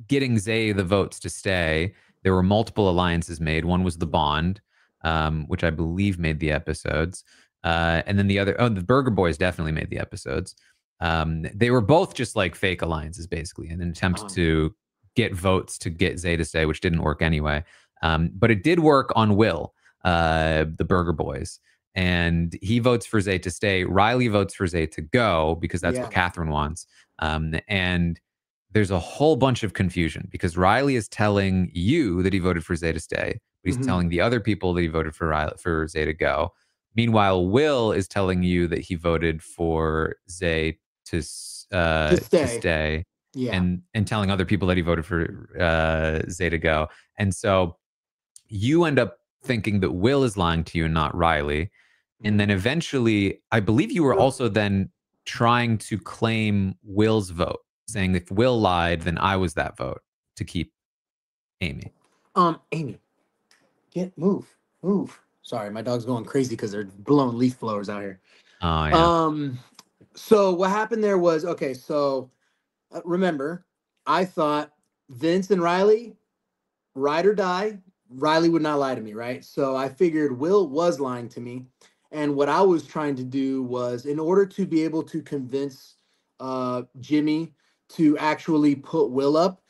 getting Zay the votes to stay, there were multiple alliances made. One was the Bond, which I believe made the episodes, and then the Burger Boys definitely made the episodes. They were both just like fake alliances, basically, in an attempt Um, to get votes to get Zay to stay, which didn't work anyway. But it did work on Will, the Burger Boys. And he votes for Zay to stay. Riley votes for Zay to go because that's what yeah. Catherine wants. And there's a whole bunch of confusion because Riley is telling you that he voted for Zay to stay, but he's Hmm. telling the other people that he voted for Zay to go. Meanwhile, Will is telling you that he voted for Zay to To stay. stay, Yeah. and telling other people that he voted for Zay to go. And so you end up thinking that Will is lying to you and not Riley. And then Mhm. eventually, I believe you were also then trying to claim Will's vote, saying if Will lied, then I was that vote to keep Amy. Amy, move. Sorry, my dog's going crazy because they're blowing leaf blowers out here. Oh yeah. Um, so what happened there was, okay. So remember, I thought Vince and Riley, ride or die. Riley would not lie to me, right? So I figured Will was lying to me, and what I was trying to do was, in order to be able to convince Jimmy to actually put Will up,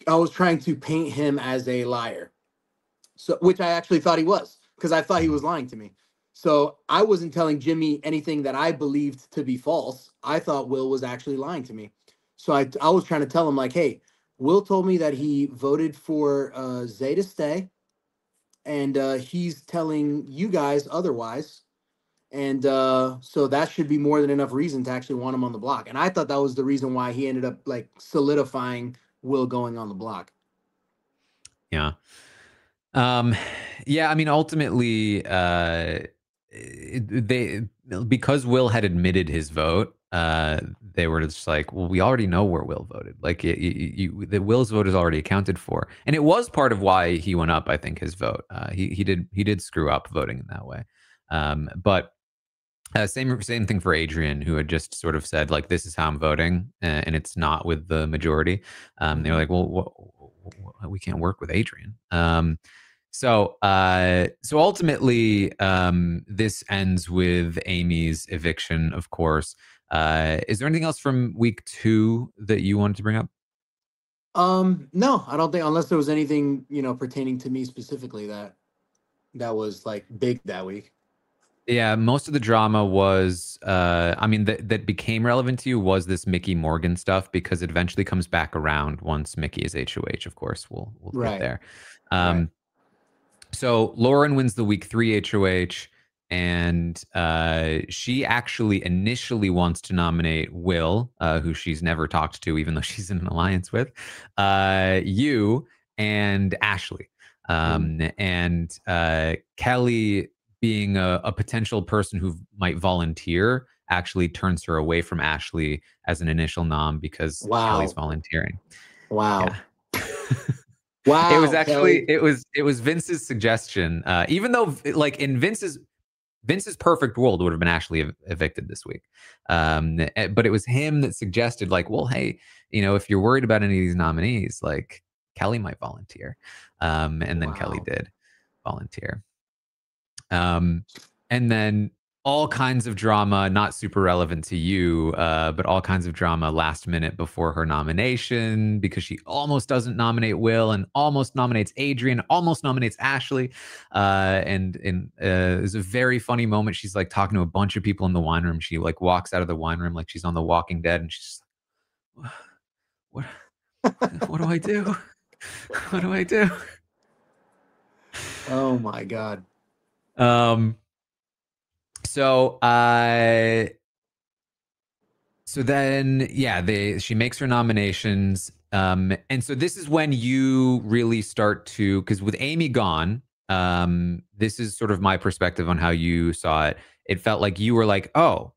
I was trying to paint him as a liar. So, which I actually thought he was, because I thought he was lying to me. So I wasn't telling Jimmy anything that I believed to be false. I thought Will was actually lying to me. So I was trying to tell him like, hey, Will told me that he voted for Zay to stay, and he's telling you guys otherwise. And so that should be more than enough reason to actually want him on the block. And I thought that was the reason why he ended up like solidifying Will going on the block. Yeah. Um, yeah, I mean, ultimately, they because Will had admitted his vote, they were just like, well, we already know where Will voted. Like, the Will's vote is already accounted for, and it was part of why he went up. I think his vote, he did screw up voting in that way, but. Same thing for Adrian, who had just sort of said like, "This is how I'm voting," and it's not with the majority. They're Mhm. like, "Well, we can't work with Adrian." So ultimately, this ends with Amy's eviction, of course. Is there anything else from week 2 that you wanted to bring up? No, I don't think, unless there was anything, pertaining to me specifically that was like big that week. Yeah, most of the drama was, I mean, that became relevant to you was this Mickey Morgan stuff because it eventually comes back around once Mickey is HOH. Of course, we'll get Right. there. Right. So Lauren wins the week 3 HOH, and she actually initially wants to nominate Will, who she's never talked to, even though she's in an alliance with, you and Ashley. And Kelly, being a potential person who might volunteer, actually turns her away from Ashley as an initial nom because Kelly's Wow. volunteering. Wow. Yeah. Wow. It was actually Kelly. it was Vince's suggestion. Even though like in Vince's perfect world would have been Ashley evicted this week. But it was him that suggested, like, well, hey, if you're worried about any of these nominees, like Kelly might volunteer. And then Kelly Wow. did volunteer. And then all kinds of drama, not super relevant to you, but all kinds of drama last minute before her nomination, because she almost doesn't nominate Will and almost nominates Adrian, almost nominates Ashley. And it's a very funny moment. She's like talking to a bunch of people in the wine room. She like walks out of the wine room like she's on The Walking Dead, and she's like, what do I do? What do I do? Oh my God. So then, yeah, she makes her nominations. And so this is when you really start to, because with Amy gone, this is sort of my perspective on how you saw it. It felt like you were like, oh,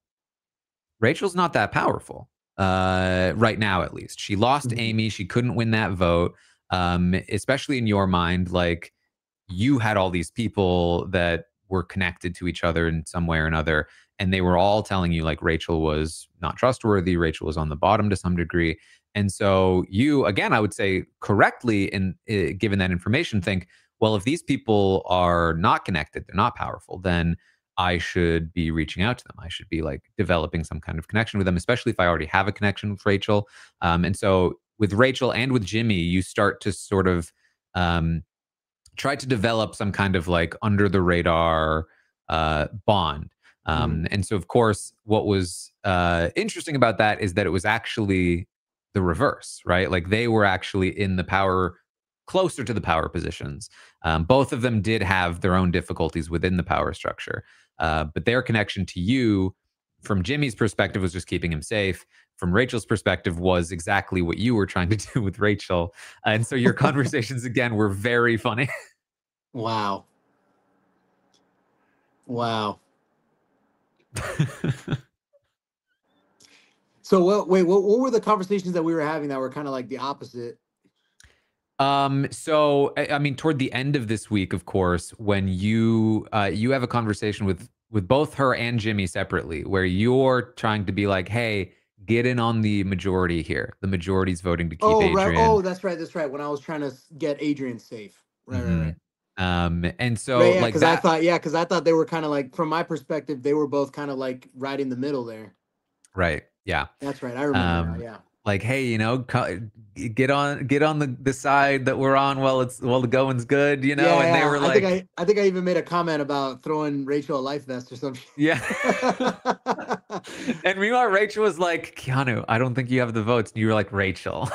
Rachel's not that powerful right now, at least. She lost to Amy. She couldn't win that vote, especially in your mind. Like, you had all these people that were connected to each other in some way or another, and they were all telling you like Rachel was not trustworthy, Rachel was on the bottom to some degree. And so you, again, I would say correctly, in given that information, think, well, if these people are not connected, they're not powerful, then I should be reaching out to them. I should be like developing some kind of connection with them, especially if I already have a connection with Rachel. And so with Rachel and with Jimmy, you start to sort of try to develop some kind of like under the radar bond. And so, of course, what was interesting about that is that it was actually the reverse, right? Like they were actually in the power, closer to the power positions. Both of them did have their own difficulties within the power structure. But their connection to you, from Jimmy's perspective, was just keeping him safe. From Rachel's perspective, was exactly what you were trying to do with Rachel. And so your conversations, again, were very funny. Wow. Wow. So what were the conversations that we were having that were kind of like the opposite? So I mean, toward the end of this week, of course, when you have a conversation with both her and Jimmy separately, where you're trying to be like, hey, get in on the majority here. The majority's voting to keep Adrian. Right. Oh, that's right. That's right. When I was trying to get Adrian safe. Right. And so right, yeah, like because I thought they were kind of like, from my perspective, they were both kind of like right in the middle there. Right. Yeah. That's right. I remember now. Yeah. Like, hey, get on the side that we're on while the going's good, Yeah, and they were like, I think I even made a comment about throwing Rachel a life vest or something. Yeah. And meanwhile, Rachel was like, Keanu, I don't think you have the votes. And you were like, Rachel.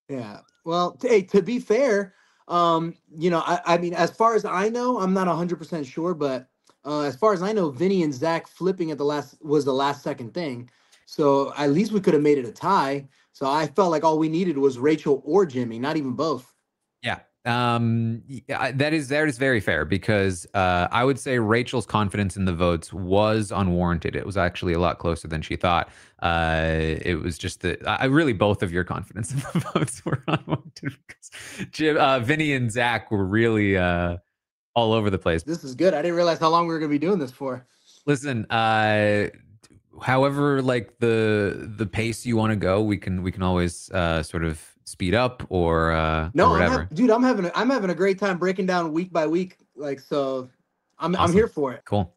Yeah. Well, hey, to be fair, I mean, as far as I know, I'm not 100% sure, but as far as I know, Vinny and Zach flipping at the last second thing. So at least we could have made it a tie. So I felt like all we needed was Rachel or Jimmy, not even both. Yeah. That is very fair, because I would say Rachel's confidence in the votes was unwarranted. It was actually a lot closer than she thought. It was just that really both of your confidence in the votes were unwarranted, because Vinny and Zach were really all over the place. This is good. I didn't realize how long we were going to be doing this for. Listen, however, like the pace you want to go, we can always sort of speed up or whatever. I'm having a great time breaking down week by week. Like, so I'm here for it. Cool.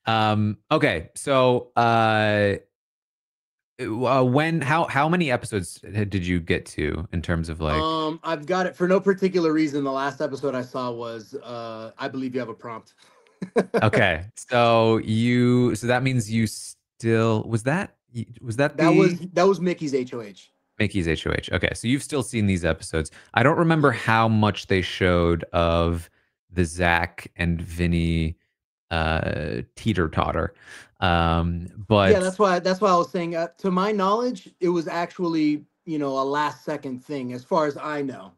Okay. So how many episodes did you get to in terms of like? I've got it for no particular reason. The last episode I saw was I Believe You Have a Prompt. Okay. So that means you still that was Mickey's HOH. Mickey's HOH. Okay, so you've still seen these episodes. I don't remember how much they showed of the Zach and Vinny teeter-totter. Yeah, But that's why I was saying. To my knowledge, it was actually a last second thing, as far as I know.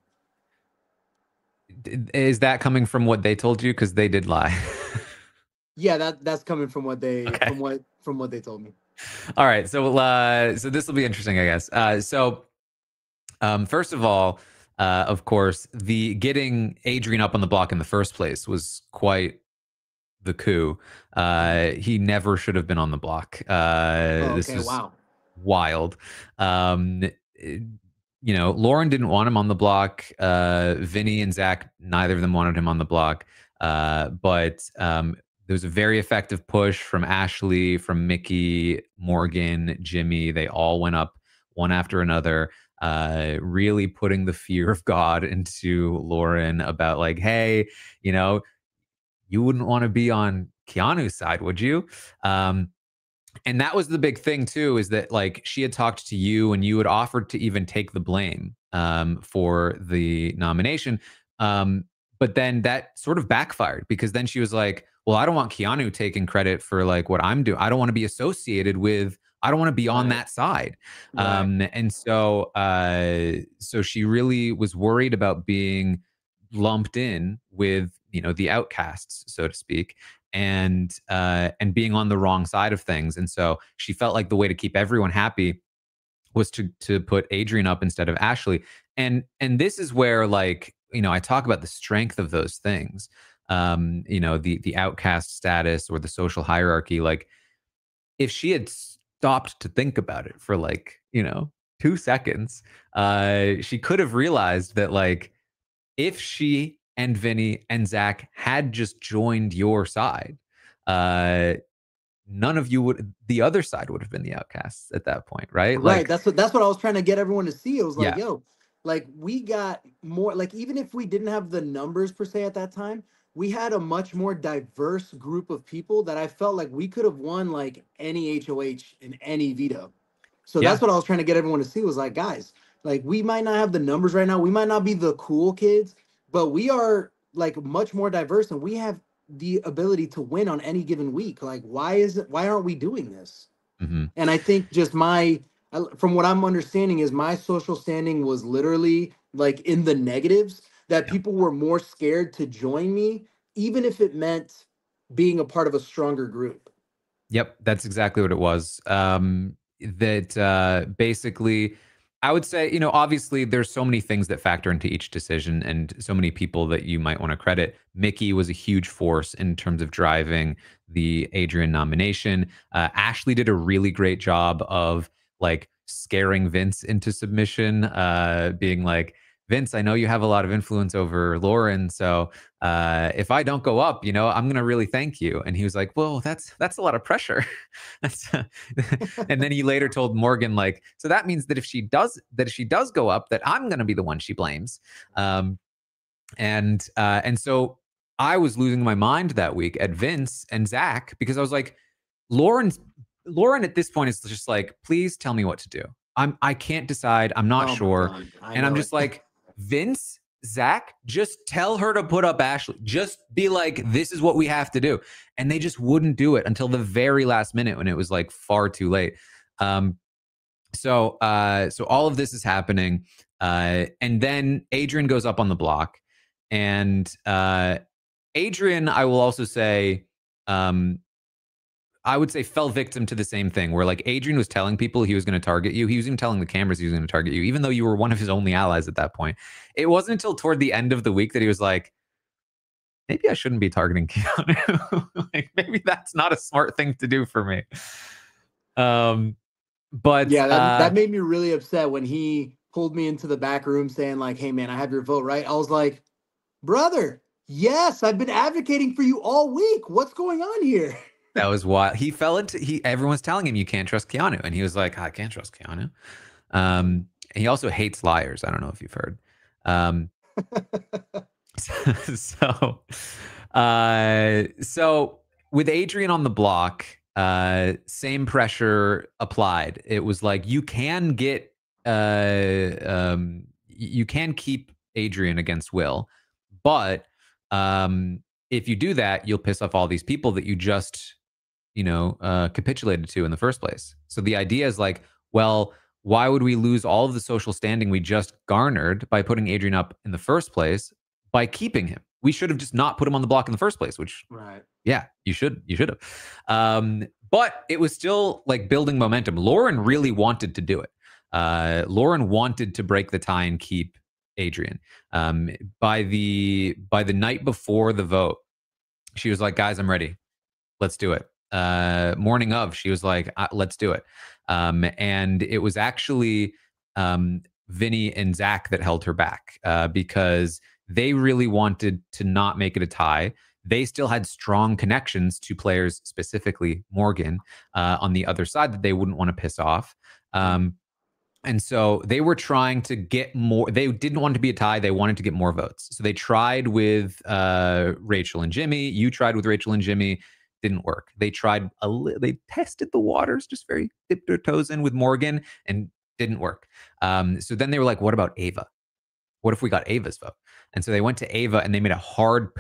is that coming from what they told you? Because they did lie. Yeah, that's coming from what they Okay. from what they told me. All right. So this will be interesting, I guess. First of all, of course, the getting Adrian up on the block in the first place was quite the coup. Mhm. He never should have been on the block. Oh, This okay. was Wow. wild. It- Lauren didn't want him on the block. Vinny and Zach, neither of them wanted him on the block. But there was a very effective push from Ashley, from Mickey, Morgan, Jimmy. They all went up one after another, really putting the fear of God into Lauren about like, hey, you know, you wouldn't want to be on Keanu's side, would you? And that was the big thing too, is that like she had talked to you and you had offered to even take the blame for the nomination. Um, but then that sort of backfired because then she was like, well, I don't want Keanu taking credit for like what I'm doing. I don't want to be associated with, I don't want to be on Right. that side. Right. And so she really was worried about being lumped in with, the outcasts, so to speak, and being on the wrong side of things. And so she felt like the way to keep everyone happy was to put Adrian up instead of Ashley. And this is where, like, I talk about the strength of those things. The outcast status or the social hierarchy. Like, if she had stopped to think about it for like, 2 seconds, she could have realized that, like, if she and Vinny and Zach had just joined your side, uh, none of you would, the other side would have been the outcasts at that point, right? Right. Like, That's what I was trying to get everyone to see. It was like, yeah, yo, like we got more, like even if we didn't have the numbers per se at that time, we had a much more diverse group of people that I felt like we could have won like any HOH in any veto. So that's yeah, what I was trying to get everyone to see was like, guys, like we might not have the numbers right now. We might not be the cool kids, but we are like much more diverse and we have the ability to win on any given week. Like, why aren't we doing this? hmm, And I think just from what I'm understanding is my social standing was literally like in the negatives, that yeah. people were more scared to join me, even if it meant being a part of a stronger group. Yep, that's exactly what it was. That basically, I would say, obviously, there's so many things that factor into each decision, and so many people that you might want to credit. Mickey was a huge force in terms of driving the Adrian nomination. Ashley did a really great job of like scaring Vince into submission, being like, Vince, I know you have a lot of influence over Lauren, so if I don't go up, I'm gonna really thank you. And he was like, well, that's a lot of pressure. And then he later told Morgan, like, so that means that if she does go up, that I'm gonna be the one she blames. And so I was losing my mind that week at Vince and Zach because I was like, Lauren Lauren at this point is just like, please tell me what to do. I can't decide. I'm not Oh my sure. God. I And I'm know it. just like, Vince, Zach, just tell her to put up Ashley. Just be like, this is what we have to do. And they just wouldn't do it until the very last minute when it was like far too late. So all of this is happening. And then Adrian goes up on the block. And Adrian, I will also say, um, I would say fell victim to the same thing where like Adrian was telling people he was going to target you. He was even telling the cameras he was going to target you, even though you were one of his only allies at that point. It wasn't until toward the end of the week that he was like, maybe I shouldn't be targeting Keanu. Like, maybe that's not a smart thing to do for me. Um, but Yeah, that made me really upset when he pulled me into the back room saying, like, hey man, I have your vote, right? I was like, brother, yes, I've been advocating for you all week. What's going on here? that was why he fell into everyone's telling him you can't trust Keanu. And he was like, I can't trust Keanu. Mhm. He also hates liars. I don't know if you've heard. Um, so so with Adrian on the block, same pressure applied. It was like you can keep Adrian against Will, but if you do that, you'll piss off all these people that you just, capitulated to in the first place. So the idea is like, well, why would we lose all of the social standing we just garnered by putting Adrian up in the first place by keeping him? We should have just not put him on the block in the first place, which, Right. yeah, you should have. But it was still like building momentum. Lauren really wanted to do it. Lauren wanted to break the tie and keep Adrian. By the night before the vote, she was like, guys, I'm ready. Let's do it. Morning of, she was like, let's do it. And it was actually Vinny and Zach that held her back because they really wanted to not make it a tie. They still had strong connections to players, specifically Morgan, on the other side that they wouldn't want to piss off. And so they were trying to get more. They didn't want it to be a tie. They wanted to get more votes. So they tried with Rachel and Jimmy. You tried with Rachel and Jimmy. Didn't work. They tried they tested the waters, just very dipped their toes in with Morgan, and didn't work. So then they were like, what about Ava? What if we got Ava's vote? And so they went to Ava and they made a hard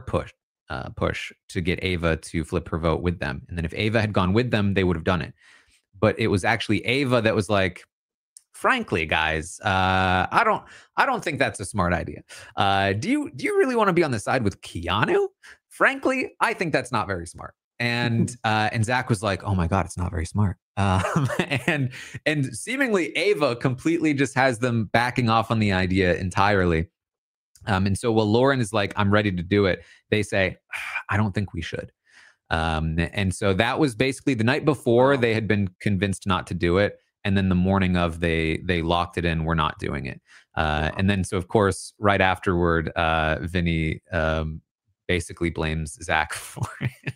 push to get Ava to flip her vote with them. And then if Ava had gone with them, they would have done it. But it was actually Ava that was like, frankly, guys, I don't think that's a smart idea. Do you really want to be on the side with Keanu? Frankly, I think that's not very smart. And Zach was like, oh my God, it's not very smart. And seemingly Ava completely just has them backing off on the idea entirely. And so while Lauren is like, I'm ready to do it, they say, I don't think we should. And so that was basically the night before. They had been convinced not to do it. And then the morning of, they locked it in. We're not doing it. And then, so of course, right afterward, Vinny basically blames Zach for it.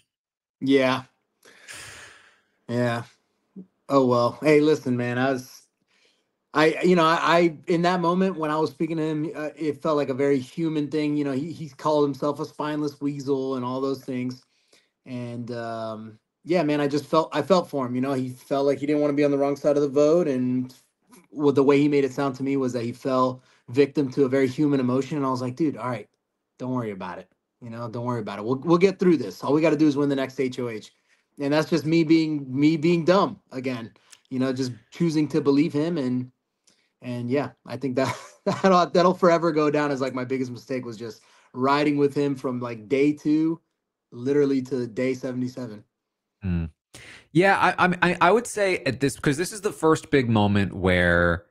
Yeah. Oh, well. Hey, listen, man, I in that moment when I was speaking to him, it felt like a very human thing. He's called himself a spineless weasel and all those things. And yeah, man, I felt for him. He felt like he didn't want to be on the wrong side of the vote. And the way he made it sound to me was that he fell victim to a very human emotion. And I was like, dude, all right, don't worry about it. Don't worry about it. We'll get through this. All we got to do is win the next HOH. And that's just me being dumb again. Just choosing to believe him. And yeah, I think that'll forever go down as like my biggest mistake, was just riding with him from like day 2 literally to day 77. Yeah, I would say at this, because this is the first big moment where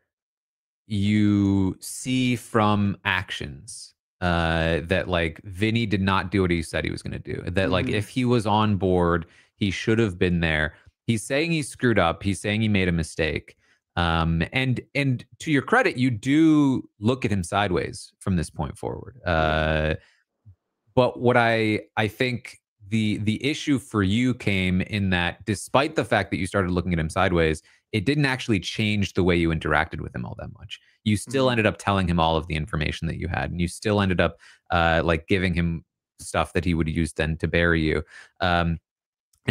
you see from actions that like Vinny did not do what he said he was going to do. That like if he was on board, he should have been there. He's saying he screwed up. He's saying he made a mistake. And to your credit, you do look at him sideways from this point forward. But what I think the issue for you came in that, despite the fact that you started looking at him sideways, it didn't actually change the way you interacted with him all that much. You still ended up telling him all of the information that you had, and you still ended up like giving him stuff that he would use then to bury you. And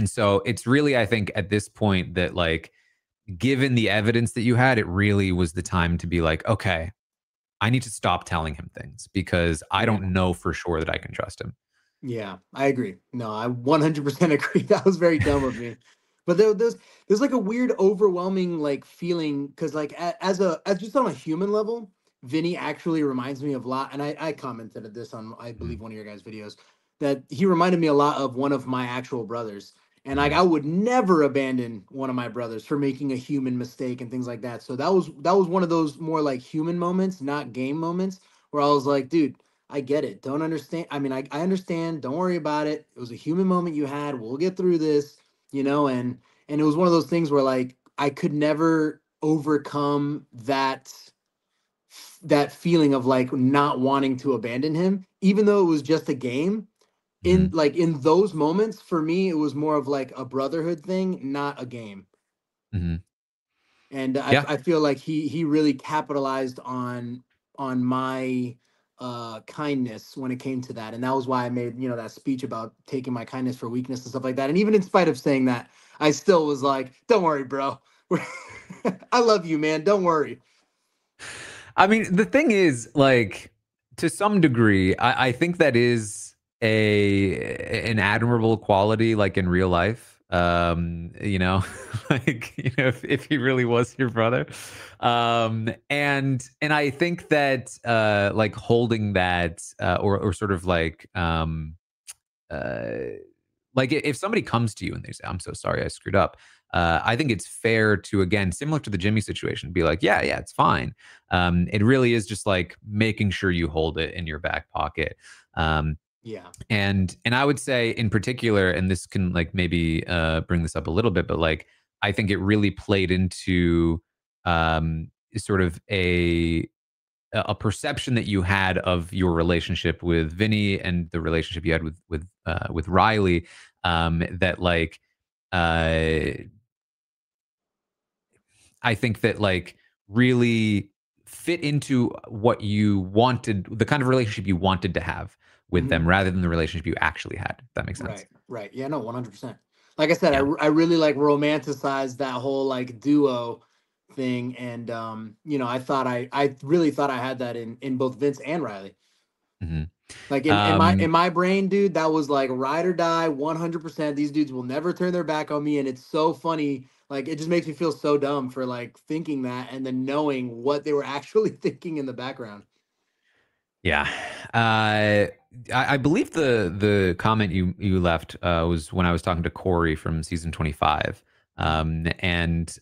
so it's really, I think, at this point that, like, given the evidence that you had, it really was the time to be like, okay, I need to stop telling him things because I don't know for sure that I can trust him. Yeah, I agree. No, I 100% agree. That was very dumb of me. But there's like a weird, overwhelming like feeling, because like as just on a human level, Vinny actually reminds me of a lot. And I commented at this on, I believe, one of your guys' videos, that he reminded me a lot of one of my actual brothers. And like I would never abandon one of my brothers for making a human mistake and things like that. So that was one of those more like human moments, not game moments, where I was like, dude, I get it. Don't understand. I mean, I understand. Don't worry about it. It was a human moment you had. We'll get through this, and it was one of those things where like I could never overcome that feeling of like not wanting to abandon him, even though it was just a game. In those moments, for me, it was more of like a brotherhood thing, not a game. And I feel like he really capitalized on my kindness when it came to that. And that was why I made, that speech about taking my kindness for weakness and stuff like that. And even in spite of saying that, I still was like, don't worry, bro. I love you, man. Don't worry. I mean, the thing is, like, to some degree, I think that is an admirable quality like in real life. You know, like, you know, if he really was your brother. And I think that like holding that or sort of uh like if somebody comes to you and they say, "I'm so sorry, I screwed up." I think it's fair to, again, similar to the Jimmy situation, be like, "Yeah, yeah, it's fine." It really is just like making sure you hold it in your back pocket. Um, Yeah. and I would say in particular, and this can like maybe bring this up a little bit, but like I think it really played into sort of a perception that you had of your relationship with Vinny and the relationship you had with Riley, that like uh I think that like really fit into what you wanted, the kind of relationship you wanted to have with them Mhm. rather than the relationship you actually had, if that makes sense. Right, right. Yeah, no, 100%. Like I said, Yeah. I really like romanticized that whole like duo thing, and I really thought I had that in both Vince and Riley. Mhm. Like in Um, my brain, dude, that was like ride or die, 100%. These dudes will never turn their back on me, and it's so funny. Like it just makes me feel so dumb for like thinking that and then knowing what they were actually thinking in the background. yeah. I believe the comment you left was when I was talking to Corey from season 25. Mhm. And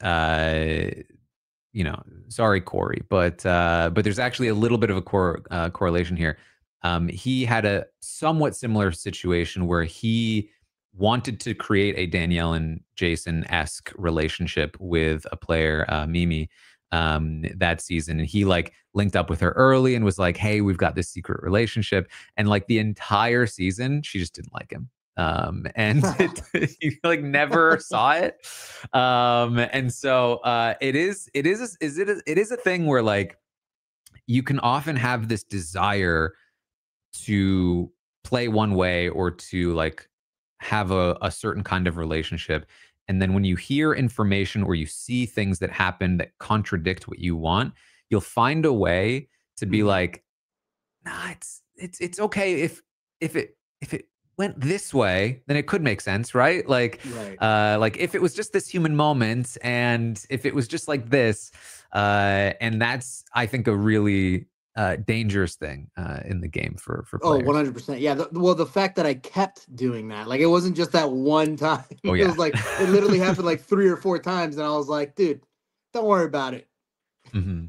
you know, sorry, Corey, but there's actually a little bit of a correlation here. He had a somewhat similar situation where he wanted to create a Danielle and Jason esque relationship with a player, Mimi, that season, and he like linked up with her early and was like, "Hey, we've got this secret relationship," and like the entire season, she just didn't like him. And he like never saw it. And so it is a thing where like you can often have this desire to play one way or to like have a certain kind of relationship. And then when you hear information or you see things that happen that contradict what you want, you'll find a way to be Mhm. like, nah, it's okay if it went this way, then it could make sense, right? Right. Like if it was just this human moment, and if it was just like this, and that's I think a really dangerous thing in the game for Oh, players. 100%. Yeah. Well, the fact that I kept doing that, like, it wasn't just that one time. Oh It yeah. was like, it literally happened like 3 or 4 times. And I was like, dude, don't worry about it. Hmm.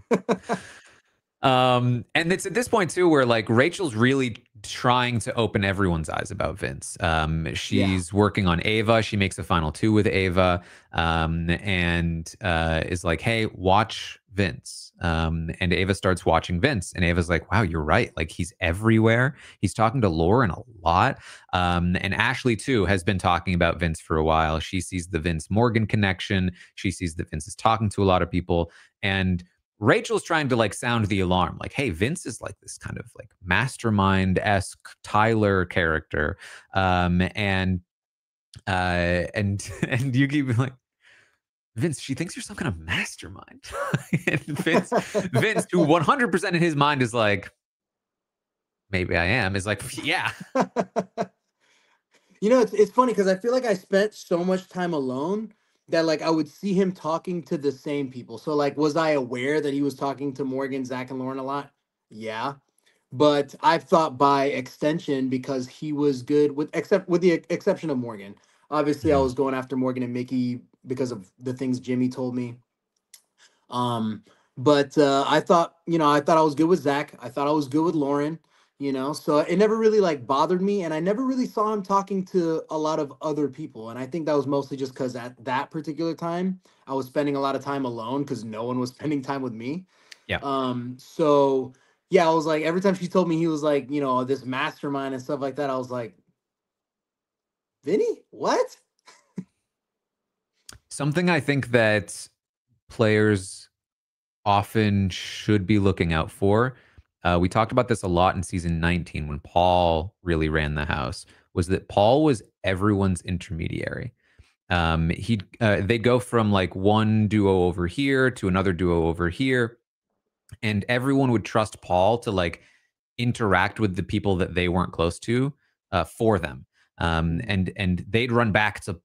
And it's at this point too where like Rachel's really trying to open everyone's eyes about Vince. Yeah. She's working on Ava. She makes the final two with Ava, and is like, "Hey, watch Vince." And Ava starts watching Vince, and Ava's like, "Wow, you're right. Like he's everywhere. He's talking to Lauren a lot." And Ashley too has been talking about Vince for a while. She sees the Vince Morgan connection. She sees that Vince is talking to a lot of people, and Rachel's trying to like sound the alarm, like, "Hey, Vince is like this kind of like mastermind esque Tyler character," and and you keep like, "Vince, she thinks you're some kind of mastermind," and Vince, who 100% in his mind is like, "Maybe I am," is like, "Yeah." It's funny because I feel like I spent so much time alone that like I would see him talking to the same people. So like, was I aware that he was talking to Morgan, Zach, and Lauren a lot? Yeah. But I thought by extension, because he was good with the exception of Morgan. Obviously, I Mhm. was going after Morgan and Mickey because of the things Jimmy told me. Um, but I thought I was good with Zach. I thought I was good with Lauren. So it never really like bothered me, and I never really saw him talking to a lot of other people. And I think that was mostly just because at that particular time I was spending a lot of time alone because no one was spending time with me. Yeah. So yeah, I was like, every time she told me he was like, this mastermind and stuff like that, I was like, Vinny, what? Something I think that players often should be looking out for. We talked about this a lot in season 19 when Paul really ran the house. Was that Paul was everyone's intermediary. They'd go from like one duo over here to another duo over here, and everyone would trust Paul to like interact with the people that they weren't close to for them. And they'd run back to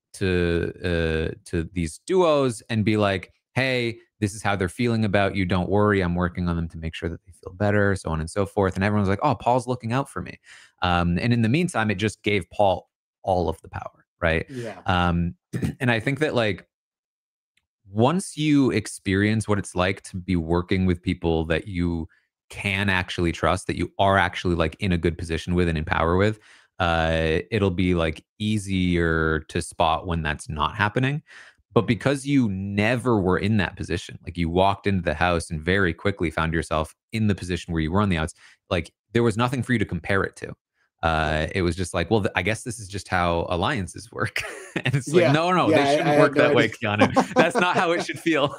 these duos and be like, hey, this is how they're feeling about you. Don't worry. I'm working on them to make sure that they feel better, so on and so forth. And everyone's like, oh, Paul's looking out for me. And in the meantime, it just gave Paul all of the power, right? Yeah. And I think that like once you experience what it's like to be working with people that you can actually trust, that you are actually like in a good position with and in power with, it'll be like easier to spot when that's not happening. But because you never were in that position, like you walked into the house and very quickly found yourself in the position where you were on the outs, like there was nothing for you to compare it to. It was just like, well, I guess this is just how alliances work. And it's like, Yeah. no, Yeah, they I shouldn't had work no that way, idea. Keanu. That's not how it should feel.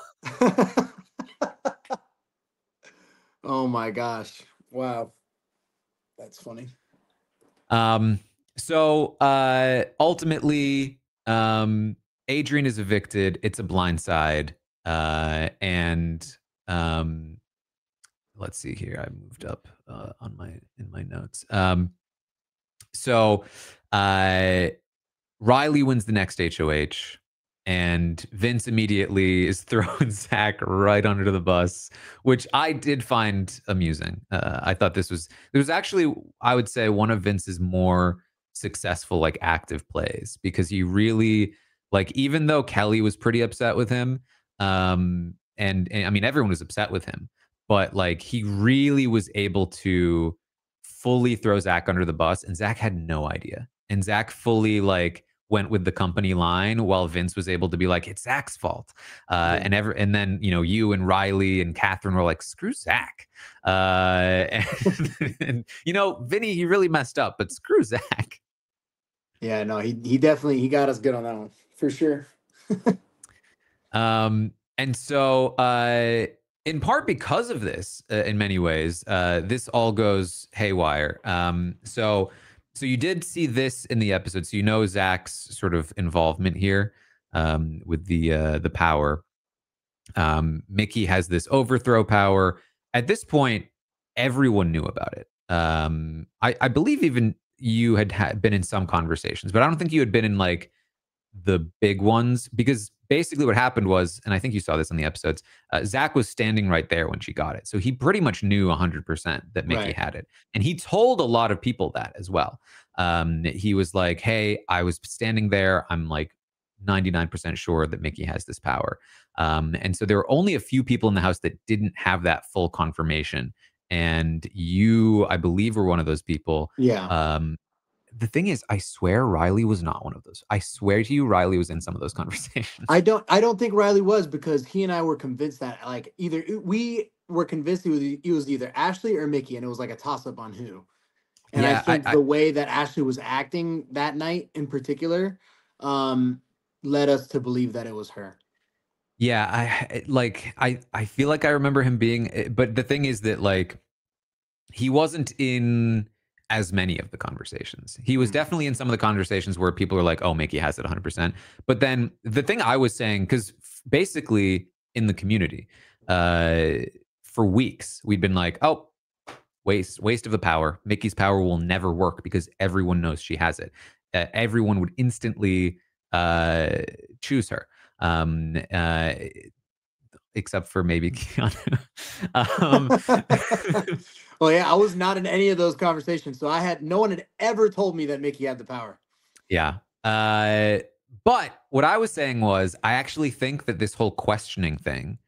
Oh my gosh. Wow. That's funny. So ultimately, Adrian is evicted. It's a blindside. And let's see here. I moved up in my notes. So Riley wins the next HOH, and Vince immediately is throwing Zach right under the bus, which I did find amusing. I thought it was actually, I would say, one of Vince's more successful, like active plays, because he really, like, even though Kelly was pretty upset with him, and I mean, everyone was upset with him, but like, he really was able to fully throw Zach under the bus, and Zach had no idea. And Zach fully like went with the company line, while Vince was able to be like, it's Zach's fault. And then, you know, you and Riley and Catherine were like, screw Zach. And, you know, Vinny, he really messed up, but screw Zach. Yeah, no, he definitely, he got us good on that one for sure. And so in part because of this, in many ways, this all goes haywire. So you did see this in the episode, so you know Zach's sort of involvement here, with the power. Mickey has this overthrow power. At this point, everyone knew about it. I believe even you had been in some conversations, but I don't think you had been in like the big ones, because basically what happened was, and I think you saw this in the episodes, Zach was standing right there when she got it. So he pretty much knew 100% that Mickey Right. had it. And he told a lot of people that as well. He was like, hey, I was standing there. I'm like 99% sure that Mickey has this power. And so there were only a few people in the house that didn't have that full confirmation. And you, I believe, were one of those people. Yeah. The thing is, I swear Riley was not one of those. I swear to you, Riley was in some of those conversations. I don't think Riley was, because he and I were convinced that like either we were convinced it was either Ashley or Mickey, and it was like a toss up on who. And I Yeah, think the way that Ashley was acting that night in particular led us to believe that it was her. yeah, I feel like I remember him being, but the thing is that like he wasn't in as many of the conversations. He was definitely in some of the conversations where people were like, "Oh, Mickey has it 100%." But then the thing I was saying, because basically in the community, for weeks we'd been like, "Oh, waste of the power. Mickey's power will never work because everyone knows she has it. Everyone would instantly choose her." Um, uh, Except for maybe Keanu. Well, yeah, I was not in any of those conversations, so no one had ever told me that Mickey had the power. Yeah. But what I was saying was, I actually think that this whole questioning thing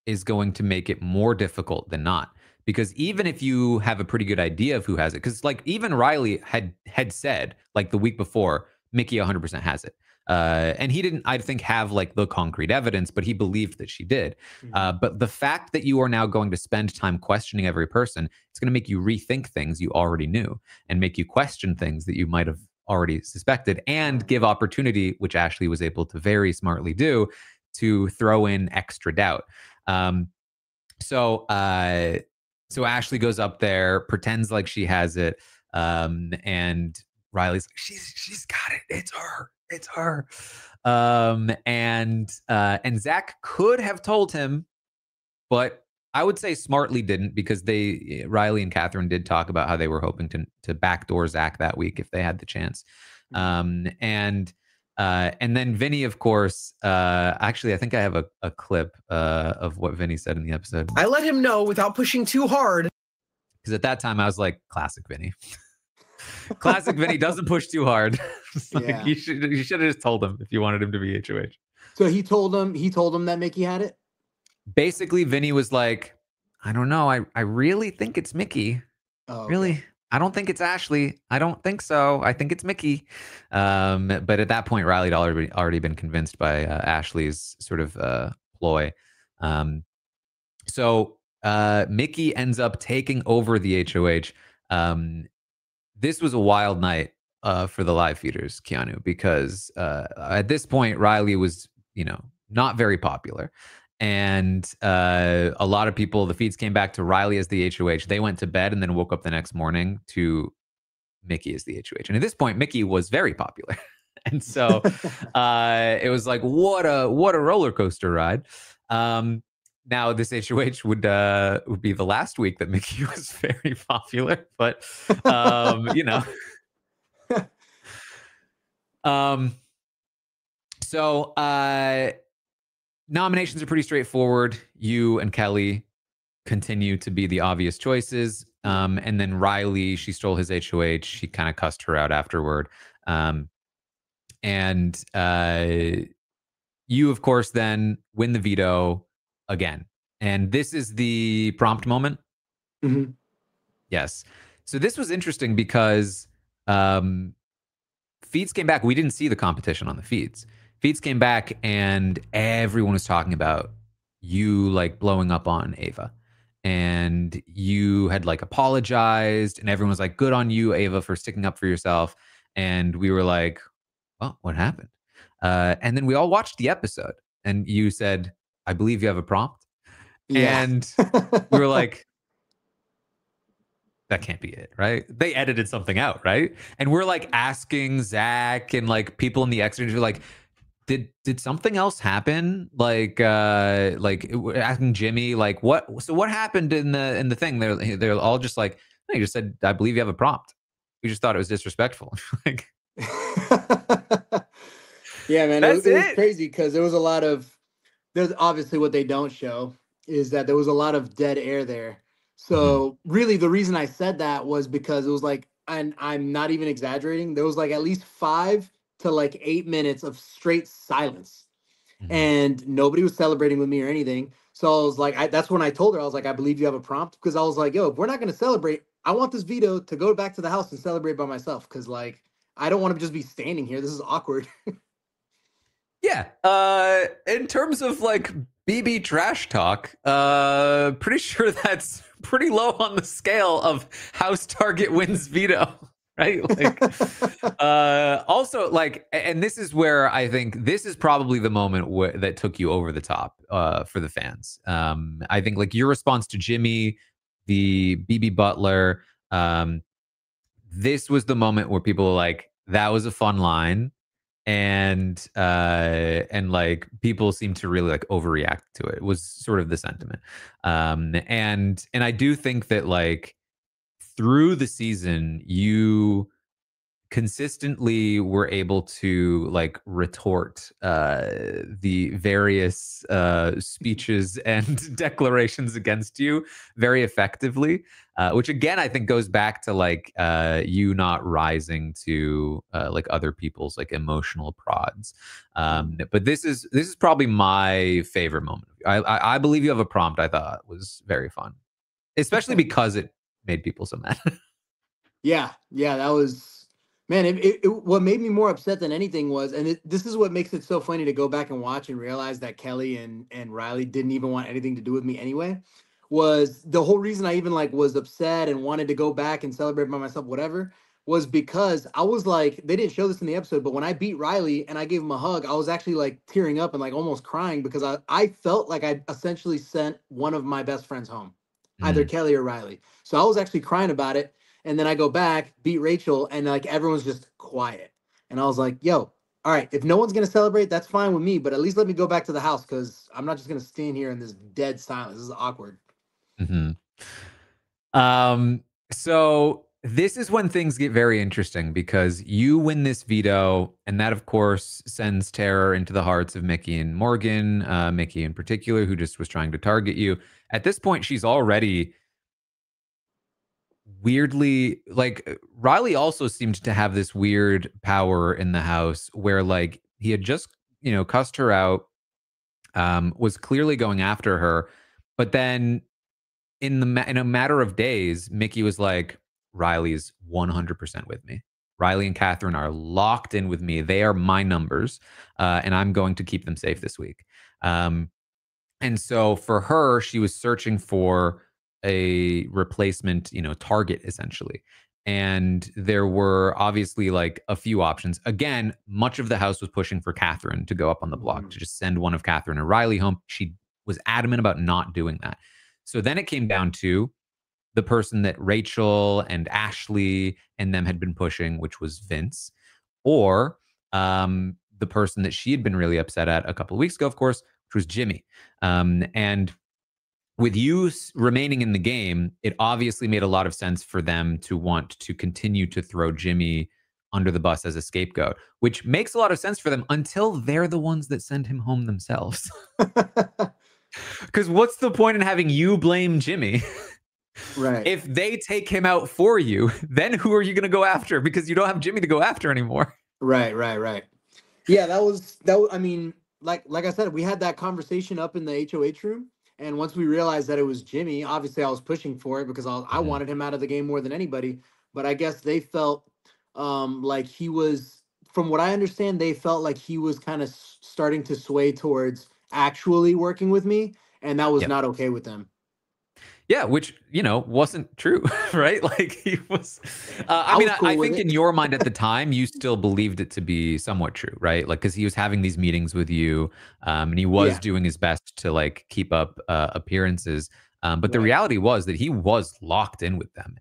is going to make it more difficult than not. Because even if you have a pretty good idea of who has it, because like even Riley had said like the week before, Mickey 100% has it. And he didn't, I think, have like the concrete evidence, but he believed that she did. But the fact that you are now going to spend time questioning every person, it's going to make you rethink things you already knew and make you question things that you might have already suspected, and give opportunity, which Ashley was able to very smartly do, to throw in extra doubt. So Ashley goes up there, pretends like she has it, and Riley's like, she's got it. It's her. And Zach could have told him, but I would say smartly didn't, because Riley and Catherine did talk about how they were hoping to backdoor Zach that week if they had the chance. And then Vinny, of course, actually, I think I have a clip of what Vinny said in the episode. I let him know without pushing too hard. Because at that time I was like, classic Vinny. Classic Vinny doesn't push too hard. Like, Yeah. you should have just told him if you wanted him to be HOH. So he told him that Mickey had it? Basically, Vinny was like, I don't know. I really think it's Mickey. Oh, okay. Really? I don't think it's Ashley. I don't think so. I think it's Mickey. But at that point, Riley had already been convinced by Ashley's sort of ploy. So Mickey ends up taking over the HOH. This was a wild night for the live feeders, Keanu, because at this point, Riley was, not very popular. And a lot of people, the feeds came back to Riley as the HOH. They went to bed and then woke up the next morning to Mickey as the HOH. And at this point, Mickey was very popular. And so it was like, what a roller coaster ride. Now this HOH would be the last week that Mickey was very popular, but So nominations are pretty straightforward. You and Kelly continue to be the obvious choices. And then Riley, she stole his HOH. She kind of cussed her out afterward. And you, of course, then win the veto again. And this is the prompt moment. Mm-hmm. Yes. So this was interesting because feeds came back. We didn't see the competition on the feeds. Feeds came back and everyone was talking about you like blowing up on Ava. And you had like apologized and everyone was like, good on you, Ava, for sticking up for yourself. And we were like, well, what happened? And then we all watched the episode and you said, I believe you have a prompt. Yeah. And we were like, that can't be it, right? They edited something out, right? And we're like asking Zach and like people in the extras were like, did something else happen? Like asking Jimmy, like what happened in the thing? They're all just like, no, you just said, I believe you have a prompt. We just thought it was disrespectful. Like, yeah, man, That's it was it. crazy because there was a lot of, there's obviously what they don't show is that there was a lot of dead air there. So really the reason I said that was because it was like, and I'm not even exaggerating, there was like at least 5 to like 8 minutes of straight silence. And nobody was celebrating with me or anything. So I was like, that's when I told her, I was like, I believe you have a prompt, because I was like, yo, if we're not going to celebrate, I want this veto to go back to the house and celebrate by myself. Cause like, I don't want to just be standing here. This is awkward. Yeah. In terms of like BB trash talk, pretty sure that's pretty low on the scale of house target wins veto. Right. Like, also like, and this is where I think this is probably the moment that took you over the top, for the fans. I think like your response to Jimmy, the BB Butler, this was the moment where people were like, that was a fun line. And like people seem to really like overreact to it. It was sort of the sentiment. And I do think that like through the season, you consistently were able to like retort the various speeches and declarations against you very effectively, which again I think goes back to like you not rising to like other people's like emotional prods. But this is probably my favorite moment. I believe you have a prompt. I thought was very fun, especially because it made people so mad. Yeah, that was, man. What made me more upset than anything was, and this is what makes it so funny to go back and watch and realize that Kelly and Riley didn't even want anything to do with me anyway. Was the whole reason I even like was upset and wanted to go back and celebrate by myself, whatever, was because I was like, they didn't show this in the episode, but when I beat Riley and I gave him a hug, I was actually like tearing up and like almost crying because I felt like I essentially sent one of my best friends home, either Kelly or Riley. So I was actually crying about it. And then I go back, beat Rachel, and like everyone's just quiet. And I was like, yo, all right, if no one's gonna celebrate, that's fine with me, but at least let me go back to the house because I'm not just gonna stand here in this dead silence. This is awkward. Mm-hmm. So this is when things get very interesting because you win this veto, and that, of course, sends terror into the hearts of Mickey and Morgan, Mickey in particular, who just was trying to target you. At this point, she's already weirdly like Riley also seemed to have this weird power in the house where like he had just, cussed her out, was clearly going after her, but then in a matter of days, Mickey was like, Riley's 100% with me. Riley and Catherine are locked in with me. They are my numbers, and I'm going to keep them safe this week. And so for her, she was searching for a replacement, target essentially. And there were obviously like a few options. Again, much of the house was pushing for Catherine to go up on the block, to just send one of Catherine and Riley home. She was adamant about not doing that. So then it came down to the person that Rachel and Ashley and them had been pushing, which was Vince, or the person that she had been really upset at a couple of weeks ago, of course, which was Jimmy. And with you remaining in the game, it obviously made a lot of sense for them to want to continue to throw Jimmy under the bus as a scapegoat, which makes a lot of sense for them until they're the ones that send him home themselves. Because what's the point in having you blame Jimmy? Right. If they take him out for you, then who are you going to go after? Because you don't have Jimmy to go after anymore. Right. Yeah, that was. I mean, like I said, we had that conversation up in the HOH room, and once we realized that it was Jimmy, obviously I was pushing for it because I wanted him out of the game more than anybody. But I guess they felt like he was, from what I understand, they felt like he was kind of starting to sway towards actually working with me, and that was Yep. not okay with them. Yeah, which, wasn't true, right? Like he was, I mean, cool I with think it. in your mind at the time, you still believed it to be somewhat true, right? Like, cause he was having these meetings with you, and he was Yeah. doing his best to like keep up appearances. But the Right. reality was that he was locked in with them.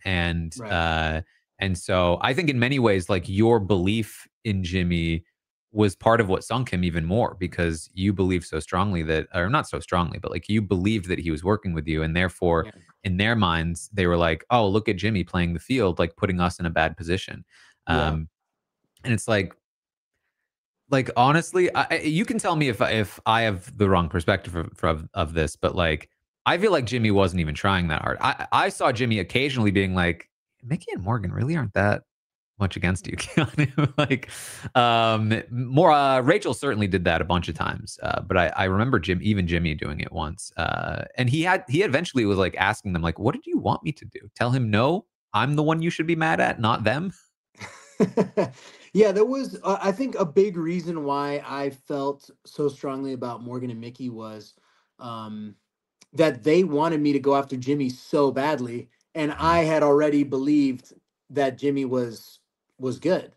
Right. And so I think in many ways, like your belief in Jimmy was part of what sunk him even more because you believed so strongly that, or not so strongly, but like you believed that he was working with you. And therefore, Yeah. in their minds, they were like, oh, look at Jimmy playing the field, like putting us in a bad position. Yeah. And it's like honestly, you can tell me if I have the wrong perspective of this, but like, I feel like Jimmy wasn't even trying that hard. I saw Jimmy occasionally being like, Mickey and Morgan really aren't that much against you, Keanu. Like, more, Rachel certainly did that a bunch of times. But I remember Jimmy doing it once. And he eventually was like asking them, like, what did you want me to do? Tell him, no, I'm the one you should be mad at, not them. Yeah, there was, I think, a big reason why I felt so strongly about Morgan and Mickey was um, that they wanted me to go after Jimmy so badly, and Mhm. I had already believed that Jimmy was good,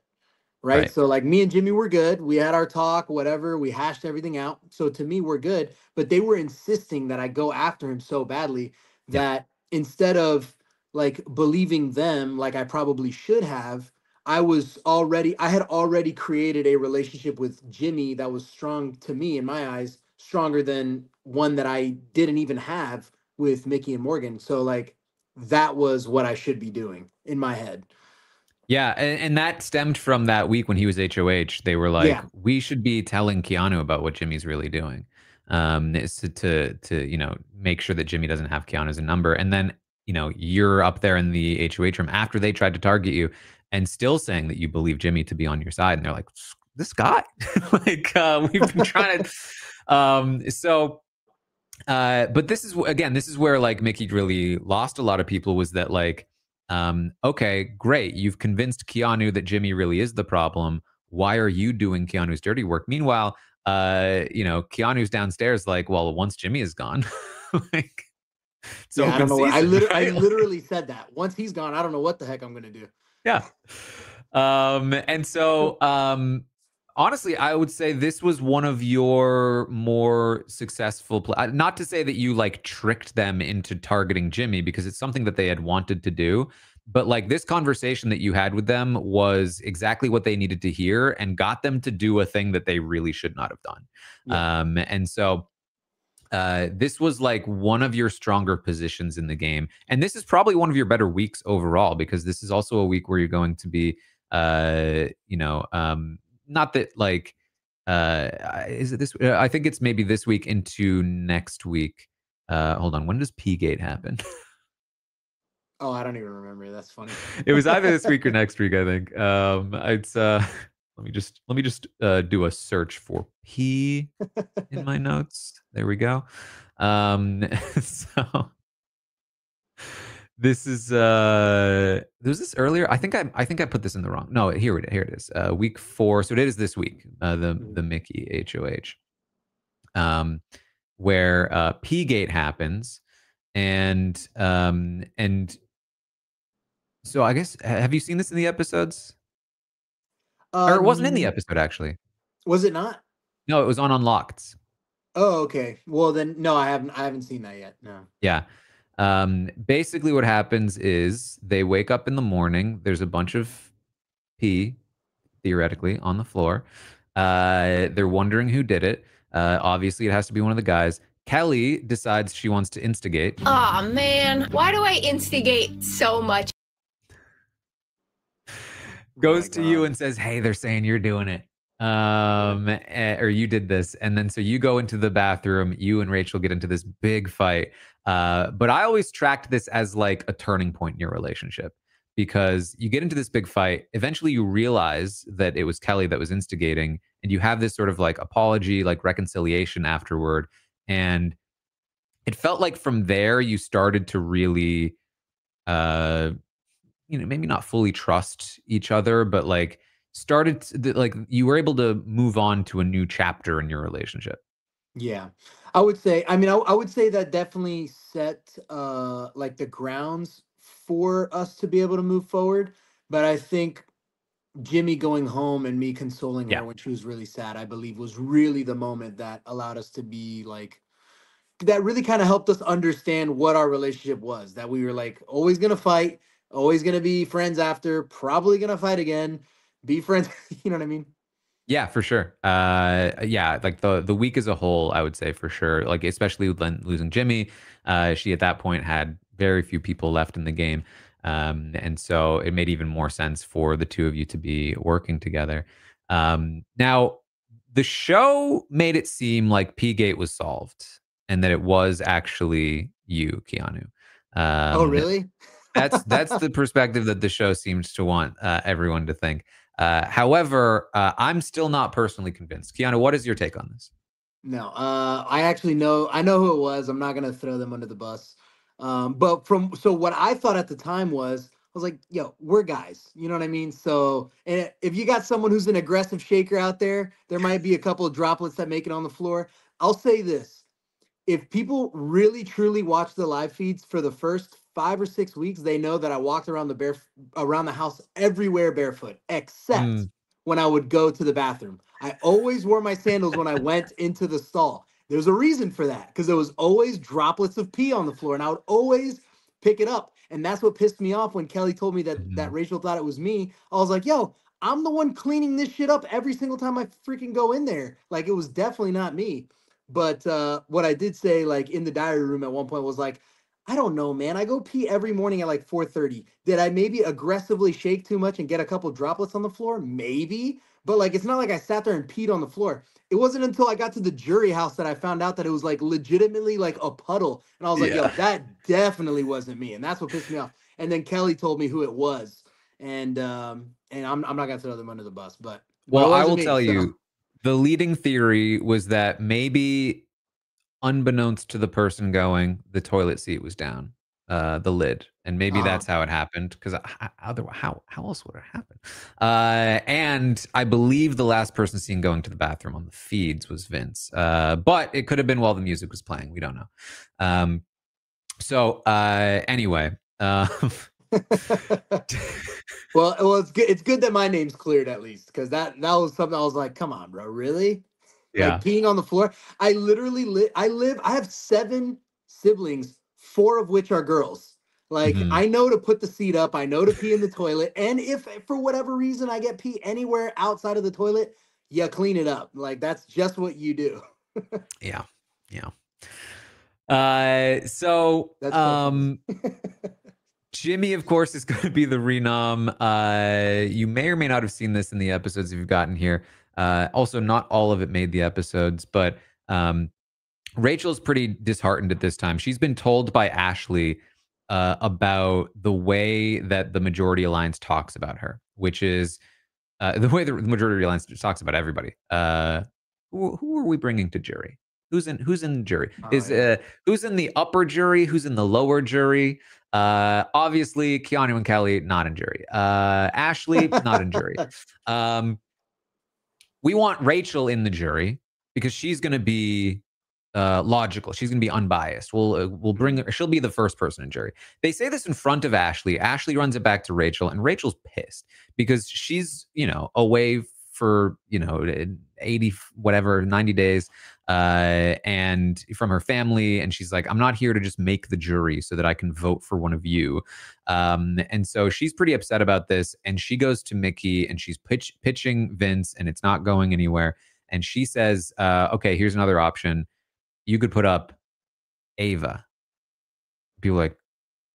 right? Right. So like me and Jimmy were good. We had our talk, whatever. We hashed everything out. So to me, we're good. But they were insisting that I go after him so badly Yep. that instead of like believing them like I probably should have, I had already created a relationship with Jimmy that was strong to me in my eyes, stronger than one that I didn't even have with Mickey and Morgan. So like that was what I should be doing in my head. Yeah, and that stemmed from that week when he was HOH. They were like, Yeah. we should be telling Keanu about what Jimmy's really doing, is to make sure that Jimmy doesn't have Keanu as a number. And then you're up there in the HOH room after they tried to target you, and still saying that you believe Jimmy to be on your side. And they're like, this guy, like we've been trying to, but this is where like Mickey really lost a lot of people, was that like, okay, great, you've convinced Keanu that Jimmy really is the problem. Why are you doing Keanu's dirty work? Meanwhile, Keanu's downstairs like, well, once Jimmy is gone, like it's Yeah, I don't open know what season, I right? literally said that. Once he's gone, I don't know what the heck I'm gonna do. Yeah. And so honestly, I would say this was one of your more successful not to say that you like tricked them into targeting Jimmy, because it's something that they had wanted to do, but like this conversation that you had with them was exactly what they needed to hear and got them to do a thing that they really should not have done. Yeah. And so this was like one of your stronger positions in the game. And this is probably one of your better weeks overall, because this is also a week where you're going to be, not that like, is it this? I think it's maybe this week into next week. Hold on. When does P-Gate happen? Oh, I don't even remember. That's funny. It was either this week or next week, I think. It's let me just do a search for P in my notes. There we go. So this is was this earlier? I think I put this in the wrong. No, here it is. Week 4. So it is this week. The Mickey HOH. Where P-Gate happens, and so I guess, have you seen this in the episodes? Or it wasn't in the episode, actually. Was it not? No, it was on Unlocked. Oh, okay. Well, then no, I haven't seen that yet. No. Yeah. Basically what happens is they wake up in the morning. There's a bunch of pee, theoretically, on the floor. They're wondering who did it. Obviously, it has to be one of the guys. Kelly decides she wants to instigate. Aw, man. Why do I instigate so much? Goes to you and says, hey, they're saying you're doing it. Or you did this. And then so you go into the bathroom, you and Rachel get into this big fight. But I always tracked this as like a turning point in your relationship, because you get into this big fight. Eventually you realize that it was Kelly that was instigating, and you have this sort of like apology, like reconciliation afterward. And it felt like from there you started to really, maybe not fully trust each other, but like started to, like you were able to move on to a new chapter in your relationship. Yeah, I would say. I mean, I would say that definitely set like the grounds for us to be able to move forward. But I think Jimmy going home and me consoling her when she was really sad, I believe, was really the moment that allowed us to be like, that really kind of helped us understand what our relationship was. That we were like always gonna fight, always gonna be friends after, probably gonna fight again, be friends. You know what I mean? Yeah, for sure. Yeah, like the week as a whole, I would say for sure. Like especially when losing Jimmy, she at that point had very few people left in the game, and so it made even more sense for the two of you to be working together. Now, the show made it seem like P-Gate was solved, and that it was actually you, Keanu. Oh, really? That's the perspective that the show seems to want everyone to think. However, I'm still not personally convinced. Keanu, what is your take on this? No, I actually know. I know who it was. I'm not gonna throw them under the bus. But so what I thought at the time was, I was like, yo, we're guys. You know what I mean? So, and if you got someone who's an aggressive shaker out there, there might be a couple of droplets that make it on the floor. I'll say this: if people really truly watch the live feeds for the first 5 or 6 weeks, they know that I walked around around the house everywhere barefoot, except when I would go to the bathroom. I always wore my sandals when I went into the stall. There's a reason for that, because there was always droplets of pee on the floor, and I would always pick it up. And that's what pissed me off when Kelly told me that Rachel thought it was me. I was like, yo, I'm the one cleaning this shit up every single time I freaking go in there. Like, it was definitely not me. But what I did say, like in the diary room at one point, was like, I don't know, man. I go pee every morning at like 4:30. Did I maybe aggressively shake too much and get a couple droplets on the floor? Maybe. But like, it's not like I sat there and peed on the floor. It wasn't until I got to the jury house that I found out that it was like legitimately like a puddle. And I was like, yo, that definitely wasn't me. And that's what pissed me off. And then Kelly told me who it was. And I'm not gonna throw them under the bus, but well, I will tell you, the leading theory was that maybe, unbeknownst to the person going, the toilet seat was down, the lid, and maybe that's how it happened. Because how else would it happen? And I believe the last person seen going to the bathroom on the feeds was Vince, but it could have been while the music was playing. We don't know. So anyway. Well, it's good. It's good that my name's cleared at least, because that was something I was like, come on, bro, really? Yeah. Like peeing on the floor. I literally I have 7 siblings, 4 of which are girls. Like, I know to put the seat up. I know to pee in the toilet. And if for whatever reason I get pee anywhere outside of the toilet, you clean it up. Like, that's just what you do. Yeah. So That's so funny. Jimmy, of course, is going to be the renom. You may or may not have seen this in the episodes if you've gotten here. Also, not all of it made the episodes, but Rachel's pretty disheartened at this time. She's been told by Ashley about the way that the Majority Alliance talks about her, which is the way the Majority Alliance talks about everybody. Who are we bringing to jury? Who's in jury? Who's in the upper jury? Who's in the lower jury? Obviously, Keanu and Kelly not in jury. Ashley not in jury. We want Rachel in the jury because she's going to be logical. She's going to be unbiased. We'll bring her. She'll be the first person in jury. They say this in front of Ashley. Ashley runs it back to Rachel, and Rachel's pissed because she's away for 80 whatever 90 days and from her family, and she's like, I'm not here to just make the jury so that I can vote for one of you. And so she's pretty upset about this, and she goes to Mickey and she's pitching Vince, and it's not going anywhere. And she says, okay, here's another option. You could put up Ava. People are like,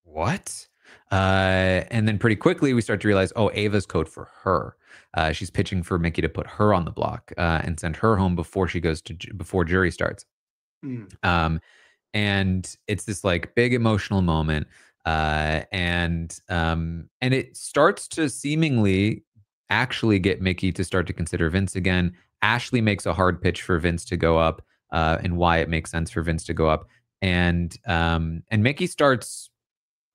what? And then pretty quickly we start to realize, oh, Ava's code for her. She's pitching for Mickey to put her on the block and send her home before she goes to before jury starts. And it's this like big emotional moment, and it starts to seemingly actually get Mickey to start to consider Vince again. Ashley makes a hard pitch for Vince to go up, and why it makes sense for Vince to go up, and Mickey starts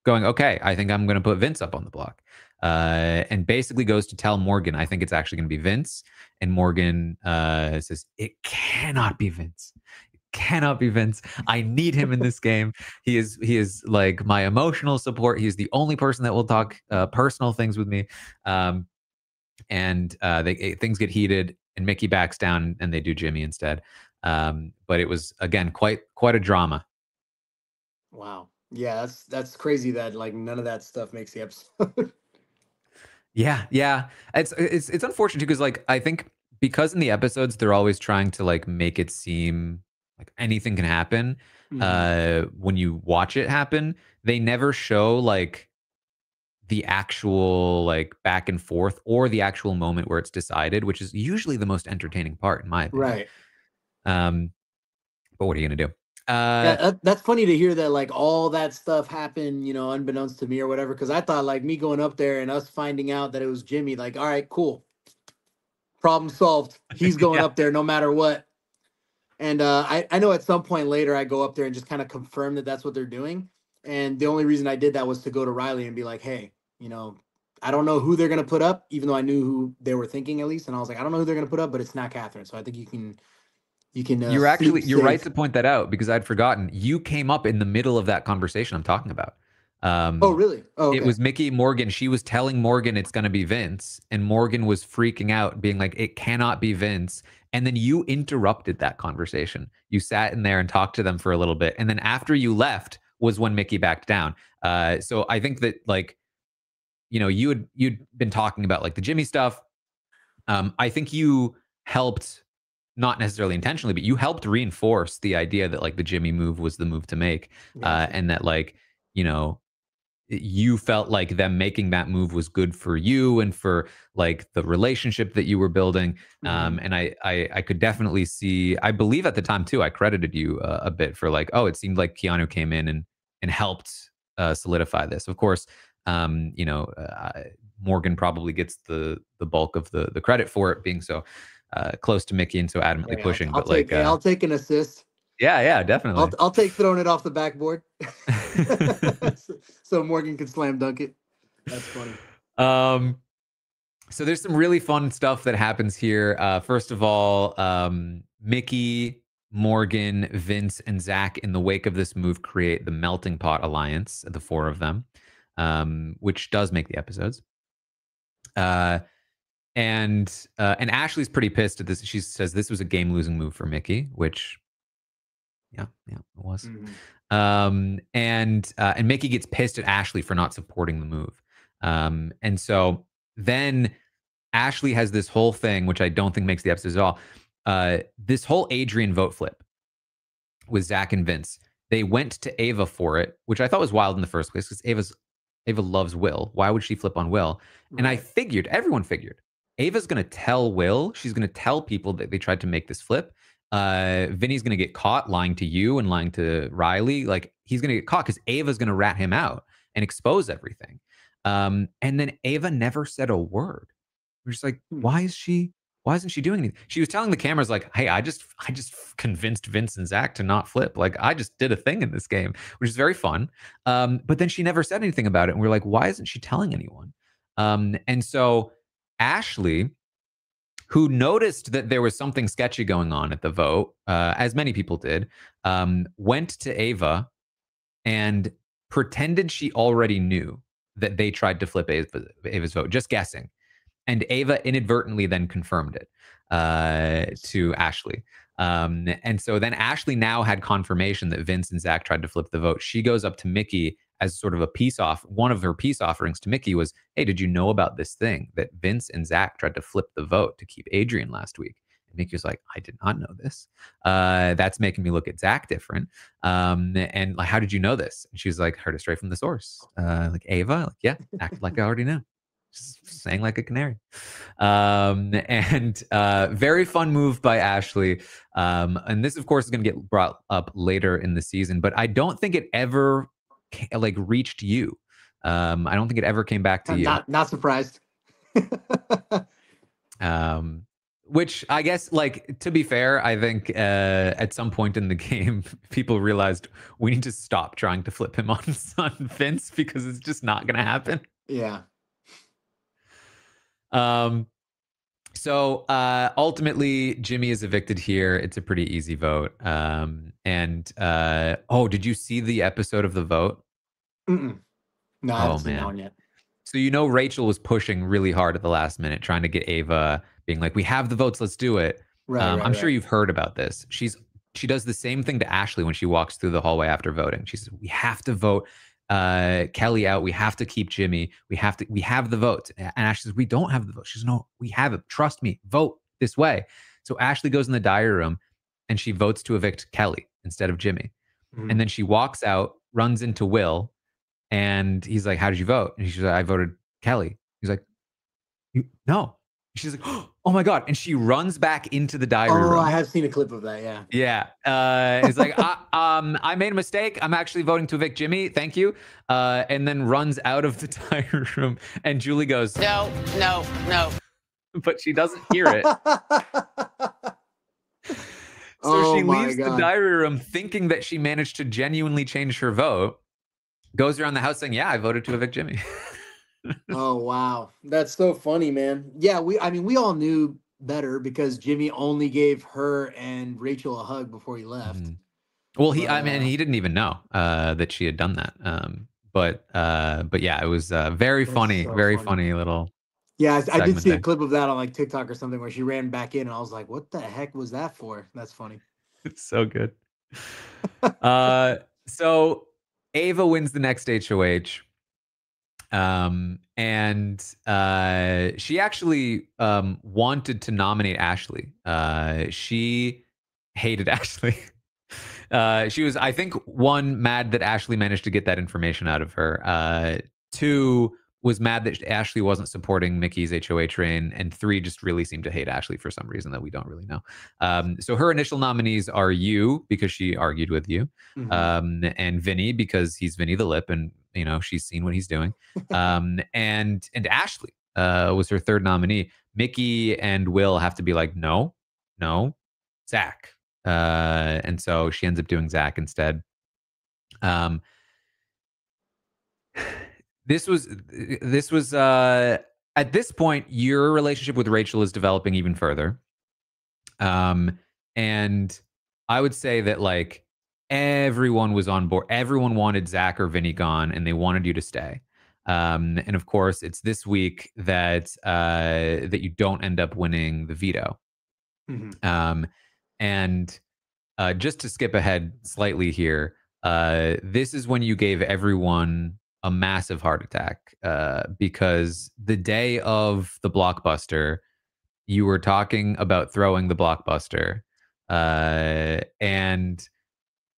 going, okay, I think I'm going to put Vince up on the block. And basically goes to tell Morgan, I think it's actually going to be Vince. And Morgan says, it cannot be Vince. It cannot be Vince. I need him in this game. He is like my emotional support. He's the only person that will talk personal things with me. And things get heated, and Mickey backs down, and they do Jimmy instead. But it was, again, quite a drama. Wow. Yeah, that's crazy that like none of that stuff makes the episode. Yeah. It's unfortunate too, because like I think because in the episodes they're always trying to like make it seem like anything can happen. When you watch it happen, they never show like the actual like back and forth or the actual moment where it's decided, which is usually the most entertaining part in my opinion. Right. But what are you gonna do? Yeah, that's funny to hear that like all that stuff happened, unbeknownst to me or whatever. Because I thought like me going up there and us finding out that it was Jimmy, like, all right, cool, problem solved. He's going up there no matter what. And I know at some point later I go up there and just kind of confirm that that's what they're doing. And the only reason I did that was to go to Riley and be like, hey, I don't know who they're gonna put up, even though I knew who they were thinking at least. And I was like, I don't know who they're gonna put up, but it's not Catherine. So I think you can. You're right to point that out because I'd forgotten. You came up in the middle of that conversation I'm talking about. Oh, really? Oh, okay. It was Mickey Morgan. She was telling Morgan it's going to be Vince, and Morgan was freaking out, being like, it cannot be Vince. And then you interrupted that conversation. You sat in there and talked to them for a little bit. And then after you left was when Mickey backed down. So I think that like, you'd been talking about like the Jimmy stuff. I think you helped, not necessarily intentionally, but you helped reinforce the idea that like the Jimmy move was the move to make. And that like, you felt like them making that move was good for you and for like the relationship that you were building. And I could definitely see, I believe at the time too, I credited you a bit for like, oh, it seemed like Keanu came in and helped solidify this. Of course, Morgan probably gets the bulk of the credit for it being so close to Mickey and so adamantly pushing. I'll take an assist. Yeah, definitely. I'll take throwing it off the backboard, so Morgan can slam dunk it. That's funny. So there's some really fun stuff that happens here. First of all, Mickey, Morgan, Vince, and Zach in the wake of this move create the Melting Pot Alliance, the four of them, which does make the episodes. And Ashley's pretty pissed at this. She says this was a game-losing move for Mickey, which, yeah, it was. And Mickey gets pissed at Ashley for not supporting the move. And so then Ashley has this whole thing, which I don't think makes the episode at all. This whole Adrian vote flip. with Zach and Vince. They went to Ava for it, which I thought was wild in the first place because Ava loves Will. Why would she flip on Will? And I figured, everyone figured, Ava's going to tell Will. She's going to tell people that they tried to make this flip. Vinny's going to get caught lying to you and lying to Riley. Like, he's going to get caught because Ava's going to rat him out and expose everything. And then Ava never said a word. We're just like, why isn't she doing anything? She was telling the cameras like, hey, I just convinced Vince and Zach to not flip. Like, I just did a thing in this game, which is very fun. But then she never said anything about it. And we're like, why isn't she telling anyone? And so Ashley, who noticed that there was something sketchy going on at the vote, as many people did, went to Ava and pretended she already knew that they tried to flip Ava's vote, just guessing. And Ava inadvertently then confirmed it to Ashley. And so then Ashley now had confirmation that Vince and Zach tried to flip the vote. She goes up to Mickey as sort of a one of her peace offerings to Mickey was, hey, did you know about this thing that Vince and Zach tried to flip the vote to keep Adrian last week? And Mickey was like, I did not know this. That's making me look at Zach different. And like, how did you know this? And she was like, heard it straight from the source. Like, Ava, like, yeah, acted like I already knew. Just sang like a canary. And very fun move by Ashley. And this, of course, is going to get brought up later in the season, but I don't think it ever like reached you. I don't think it ever came back to you. Not surprised. Which I guess, like, to be fair, I think at some point in the game, people realized we need to stop trying to flip him on Vince because it's just not going to happen. Yeah. So ultimately, Jimmy is evicted here. It's a pretty easy vote. Did you see the episode of the vote? No, I haven't seen that one yet. So Rachel was pushing really hard at the last minute, trying to get Ava, being like, "We have the votes, let's do it." I'm sure you've heard about this. She does the same thing to Ashley when she walks through the hallway after voting. She says, "We have to vote Kelly out. We have to keep Jimmy. We have the votes." And Ashley says, "We don't have the vote." She says, "No, we have it. Trust me. Vote this way." So Ashley goes in the diary room and she votes to evict Kelly instead of Jimmy. And then she walks out, runs into Will, and he's like, "How did you vote?" And she's like, "I voted Kelly." He's like, "No." She's like, "Oh my God." And she runs back into the diary room. Oh, I have seen a clip of that. Yeah. Yeah. It's like, I made a mistake. I'm actually voting to evict Jimmy. Thank you. And then runs out of the diary room. And Julie goes, "No." But she doesn't hear it. So she leaves the diary room thinking that she managed to genuinely change her vote, goes around the house saying, "Yeah, I voted to evict Jimmy." Oh, wow. That's so funny, man. Yeah, we all knew better because Jimmy only gave her and Rachel a hug before he left. Well, he didn't even know that she had done that. But yeah, it was very funny, so funny little. Yeah, I did see a clip of that on like TikTok or something where she ran back in and I was like, what the heck was that for? That's funny. It's so good. So Ava wins the next HOH. And she actually wanted to nominate Ashley. She hated Ashley. She was, I think, one, mad that Ashley managed to get that information out of her. Two, was mad that Ashley wasn't supporting Mickey's HOH reign, and three, just really seemed to hate Ashley for some reason that we don't really know. So her initial nominees are you, because she argued with you, and Vinny, because he's Vinny the Lip, and she's seen what he's doing, and Ashley was her third nominee. Mickey and Will have to be like, no, Zach, and so she ends up doing Zach instead. This was at this point, your relationship with Rachel is developing even further. And I would say that like everyone was on board. Everyone wanted Zach or Vinny gone, and they wanted you to stay. And of course, it's this week that that you don't end up winning the veto. And just to skip ahead slightly here, this is when you gave everyone a massive heart attack, because the day of the blockbuster, you were talking about throwing the blockbuster, and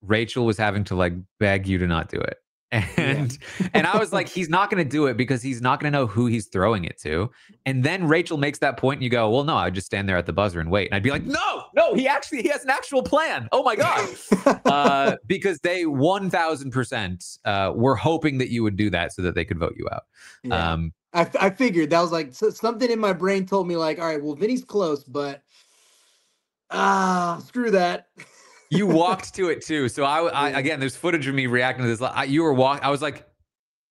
Rachel was having to like beg you to not do it. And I was like, he's not going to do it because he's not going to know who he's throwing it to. And then Rachel makes that point and you go, well, no, I just stand there at the buzzer and wait. And I'd be like, no, he has an actual plan. Oh my God. Because they 1000% were hoping that you would do that so that they could vote you out. Yeah. I figured that was like something in my brain told me like, all right, well, Vinny's close, but screw that. You walked to it too. So I again, there's footage of me reacting to this. You were walking. I was like,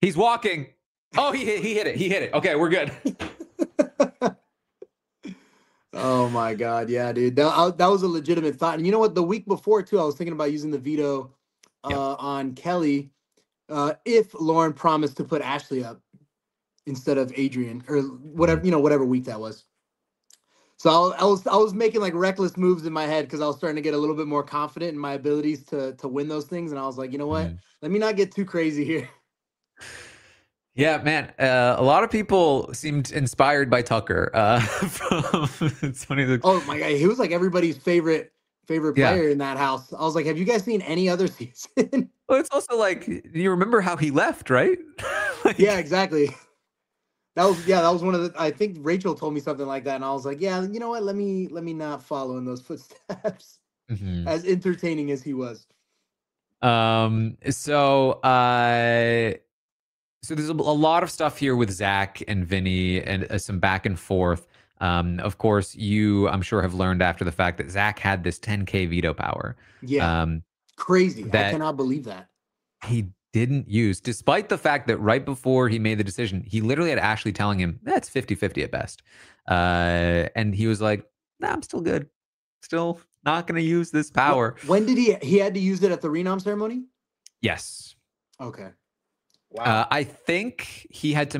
he's walking. Oh, he hit it. Okay, we're good. Oh my God. Yeah, dude. That was a legitimate thought. And you know what? The week before too, I was thinking about using the veto on Kelly if Lauren promised to put Ashley up instead of Adrian or whatever, whatever week that was. So I was making like reckless moves in my head because I was starting to get a little bit more confident in my abilities to win those things. And I was like, you know what? Let me not get too crazy here. Yeah, man. A lot of people seemed inspired by Tucker. It's funny. Oh my God, he was like everybody's favorite player in that house. I was like, have you guys seen any other season? Well, it's also like, you remember how he left, right? Yeah, exactly. That was one of the. I think Rachel told me something like that, and I was like, yeah, you know what? Let me not follow in those footsteps. As entertaining as he was. So there's a lot of stuff here with Zach and Vinny and some back and forth. Of course, you, I'm sure, have learned after the fact that Zach had this 10K veto power. Yeah, crazy. I cannot believe that. He didn't use, despite the fact that right before he made the decision, he literally had Ashley telling him, that's 50-50 at best. And he was like, nah, I'm still good. Still not going to use this power. When did he had to use it at the renom ceremony? Yes. Okay. Wow. I think he had to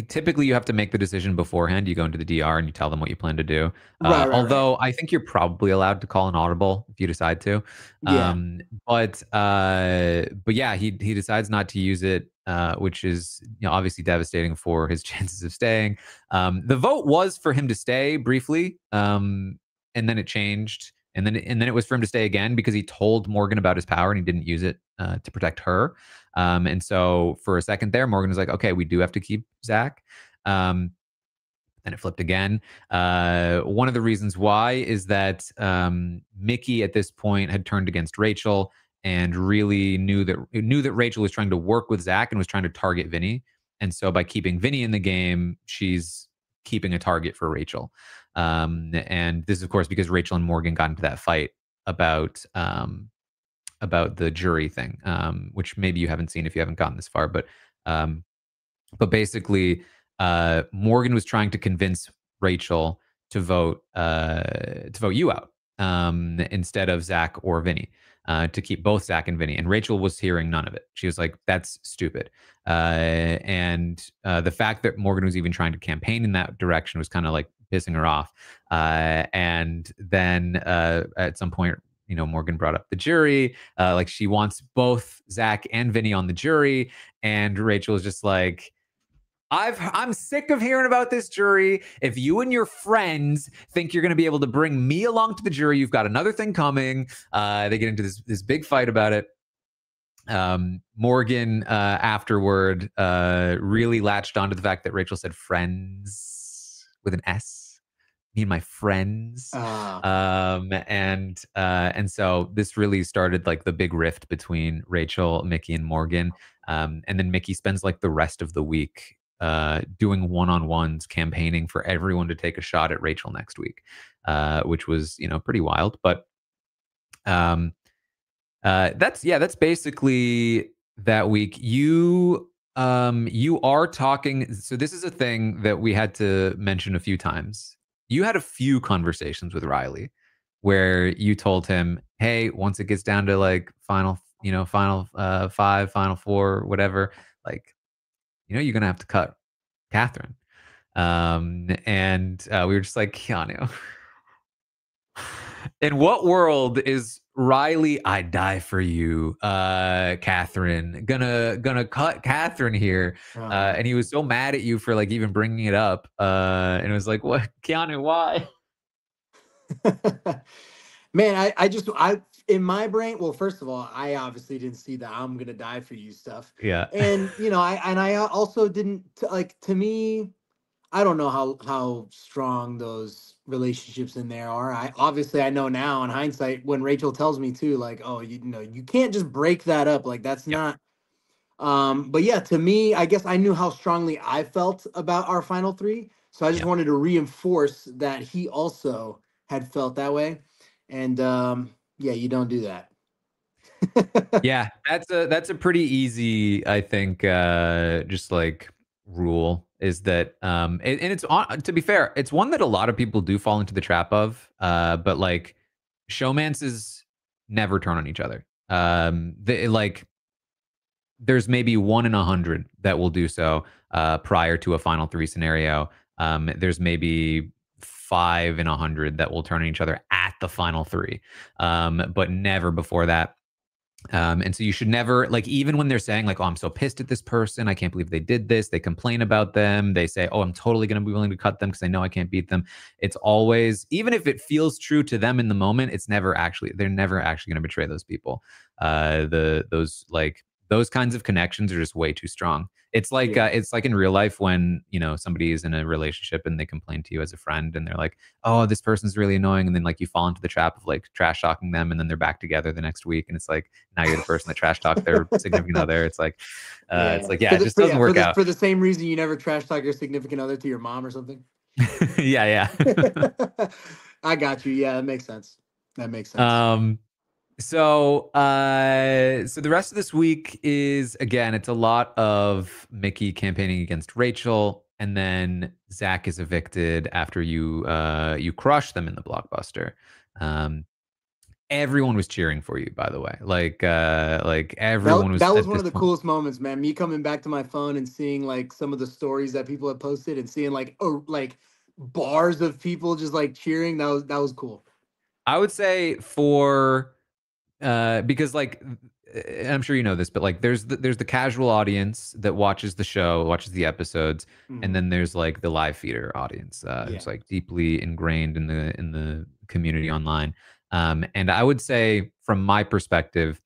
typically you have to make the decision beforehand. You go into the DR and you tell them what you plan to do. Although I think you're probably allowed to call an audible if you decide to. Yeah. But yeah, he decides not to use it, which is obviously devastating for his chances of staying. The vote was for him to stay briefly, and then it changed. And then it was for him to stay again because he told Morgan about his power and he didn't use it to protect her. And so for a second there, Morgan was like, okay, we do have to keep Zach. Then it flipped again. One of the reasons why is that Mickey at this point had turned against Rachel and really knew that Rachel was trying to work with Zach and was trying to target Vinny. And so by keeping Vinny in the game, she's keeping a target for Rachel. And this is, of course, because Rachel and Morgan got into that fight about the jury thing, which maybe you haven't seen if you haven't gotten this far. But basically, Morgan was trying to convince Rachel to vote you out instead of Zach or Vinny, to keep both Zach and Vinny. And Rachel was hearing none of it. She was like, "That's stupid." And the fact that Morgan was even trying to campaign in that direction was kind of like pissing her off. And then at some point, Morgan brought up the jury. Like she wants both Zach and Vinny on the jury. And Rachel is just like, I'm sick of hearing about this jury. If you and your friends think you're going to be able to bring me along to the jury, you've got another thing coming. They get into this big fight about it. Morgan afterward really latched onto the fact that Rachel said friends with an S. Me and my friends. And so this really started like the big rift between Rachel, Mickey, and Morgan. And then Mickey spends like the rest of the week doing one-on-ones, campaigning for everyone to take a shot at Rachel next week, which was pretty wild. But that's basically that week. You are talking. So this is a thing that we had to mention a few times. You had a few conversations with Riley where you told him, hey, once it gets down to like final 5, final 4, whatever, like, you're going to have to cut Catherine. And we were just like, Keanu, in what world is Riley, I die for you, Catherine, gonna cut Catherine here? And he was so mad at you for like even bringing it up. And it was like, what, Keanu, why? Man, in my brain, well, first of all, I obviously didn't see the "I'm gonna die for you" stuff, Yeah. and I also didn't like. To me, I don't know how strong those relationships in there are. I know now in hindsight when Rachel tells me too, like, oh, you can't just break that up. Like that's Yeah. not. But yeah, to me, I guess I knew how strongly I felt about our final three, so I just Yeah. wanted to reinforce that he also had felt that way, and yeah, you don't do that. Yeah, that's a pretty easy, I think, just like rule is that, and it's on. To be fair, it's one that a lot of people do fall into the trap of. But like, showmances never turn on each other. Like, there's maybe 1 in 100 that will do so prior to a final three scenario. There's maybe 5 in 100 that will turn on each other at the final three, but never before that. And so you should never, like, even when they're saying like, oh, I'm so pissed at this person, I can't believe they did this, they complain about them, they say, oh, I'm totally going to be willing to cut them because I know I can't beat them. It's always, even if it feels true to them in the moment, they're never actually going to betray those people. Those kinds of connections are just way too strong. Yeah. It's like in real life when, somebody is in a relationship and they complain to you as a friend and they're like, oh, this person's really annoying, and then like you fall into the trap of like trash talking them, and then they're back together the next week, and it's like now you're the person that trash talked their significant other. Yeah. Yeah, it just doesn't work out. For the same reason you never trash talk your significant other to your mom or something. Yeah. I got you. Yeah, that makes sense. That makes sense. So the rest of this week is, again, it's a lot of Mickey campaigning against Rachel, and then Zach is evicted after you crush them in the blockbuster. Everyone was cheering for you, by the way. Like everyone was. That was at one this of the point. coolest moments, man. Me coming back to my phone and seeing like some of the stories that people had posted and seeing like bars of people just like cheering. That was cool. I would say because like, I'm sure you know this, but like there's the casual audience that watches the show, watches the episodes, and Mhm. then there's like the live feeder audience Yeah. who's like deeply ingrained in the community online. And I would say from my perspective,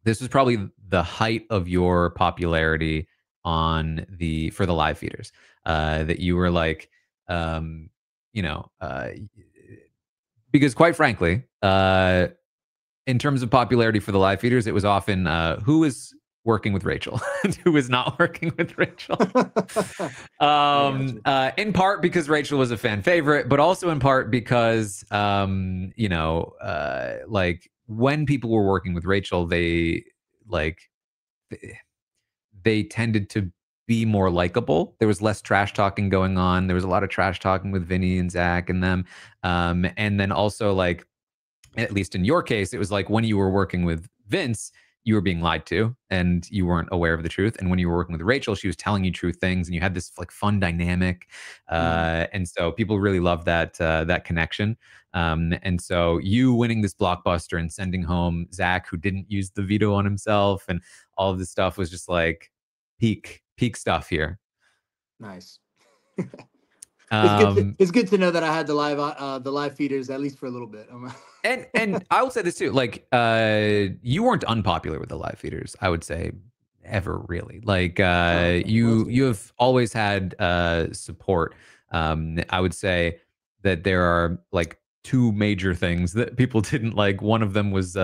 this was probably the height of your popularity for the live feeders. That you were like, um, you know, uh, because quite frankly, in terms of popularity for the live feeders, it was often who is working with Rachel and who is not working with Rachel. In part because Rachel was a fan favorite, but also in part because, like when people were working with Rachel, like they tended to be more likable. There was less trash talking going on. There was a lot of trash talking with Vinny and Zach and them. And then also, like, at least in your case, it was like when you were working with Vince, you were being lied to and you weren't aware of the truth. And when you were working with Rachel, she was telling you true things, and you had this like fun dynamic. And so people really loved that connection. And so you winning this blockbuster and sending home Zach, who didn't use the veto on himself, and all of this stuff was just like peak stuff here. Nice. Um, It's good to know that I had the live feeders at least for a little bit. and I will say this too, like you weren't unpopular with the live feeders, I would say, ever really. Like you have always had support. I would say that there are like two major things that people didn't like. One of them was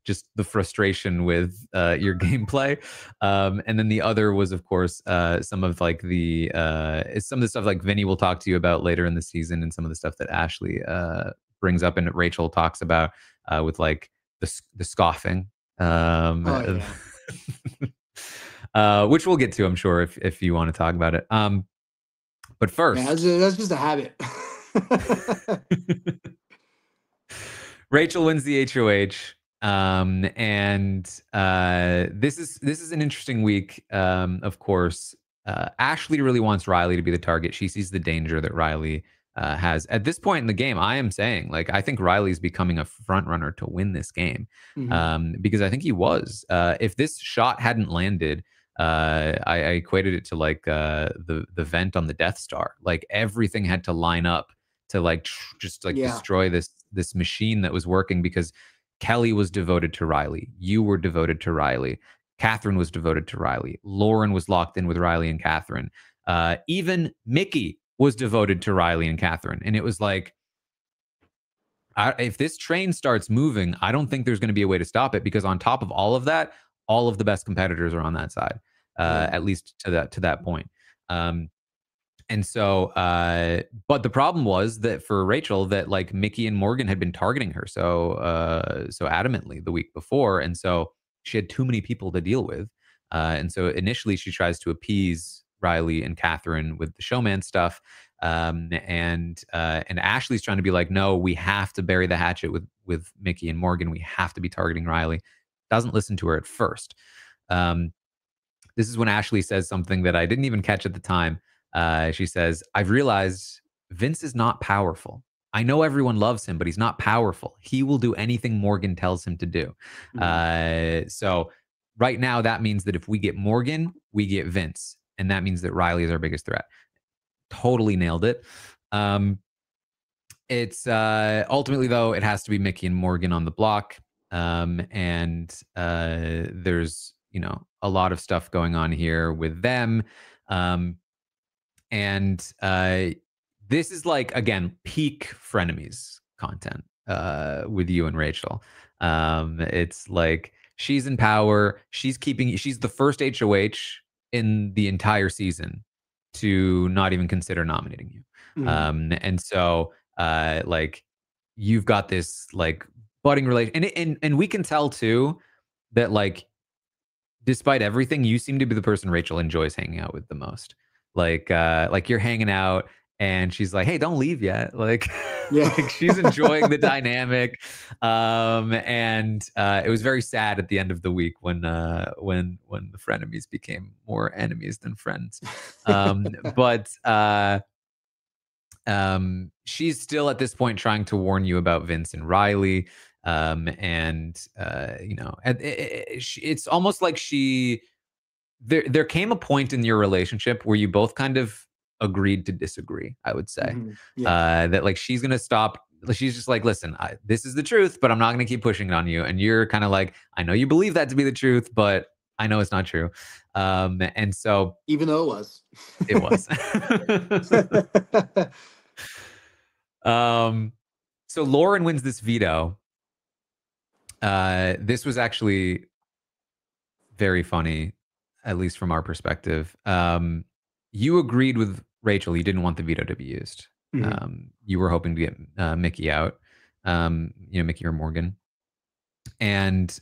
just the frustration with your gameplay, and then the other was, of course, some of the stuff like Vinny will talk to you about later in the season, and some of the stuff that Ashley brings up and Rachel talks about with like the scoffing, Oh yeah. Which we'll get to, I'm sure, if you want to talk about it. But first, that's just a habit. Rachel wins the HOH. And this is an interesting week. Of course, Ashley really wants Riley to be the target. She sees the danger that Riley has at this point in the game. I am saying, like, I think Riley's becoming a front runner to win this game, because I think he was. If this shot hadn't landed, I equated it to like the vent on the Death Star. Like everything had to line up to like just like destroy this machine that was working, because Kelly was devoted to Riley. You were devoted to Riley. Catherine was devoted to Riley. Lauren was locked in with Riley and Catherine. Even Mickey was devoted to Riley and Catherine. And it was like, if this train starts moving, I don't think there's going to be a way to stop it, because on top of all of that, all of the best competitors are on that side, at least to that point. And so, but the problem was that for Rachel, that like Mickey and Morgan had been targeting her so adamantly the week before, and so she had too many people to deal with. And so initially, she tries to appease Riley and Catherine with the showman stuff, and Ashley's trying to be like, no, we have to bury the hatchet with Mickey and Morgan. We have to be targeting Riley. Doesn't listen to her at first. This is when Ashley says something that I didn't even catch at the time. She says, I've realized Vince is not powerful. I know everyone loves him, but he's not powerful. He will do anything Morgan tells him to do. So right now, that means that if we get Morgan, we get Vince. And that means that Riley is our biggest threat. Totally nailed it. It's ultimately, though, it has to be Mickey and Morgan on the block. And there's, a lot of stuff going on here with them. And this is like, again, peak frenemies content with you and Rachel. It's like she's in power. She's the first HOH in the entire season to not even consider nominating you. And so like you've got this like budding relation, and we can tell too that like despite everything, you seem to be the person Rachel enjoys hanging out with the most. Like you're hanging out and she's like, hey, don't leave yet. Like, like she's enjoying the dynamic. And it was very sad at the end of the week when the frenemies became more enemies than friends. But she's still at this point trying to warn you about Vince and Riley. It's almost like there came a point in your relationship where you both kind of agreed to disagree, I would say. That like she's going to stop. She's just like, listen, this is the truth, but I'm not going to keep pushing it on you. And you're kind of like, I know you believe that to be the truth, but I know it's not true. And so even though it was. So Lauren wins this veto. This was actually very funny, at least from our perspective. You agreed with Rachel. You didn't want the veto to be used. You were hoping to get Mickey out, Mickey or Morgan. And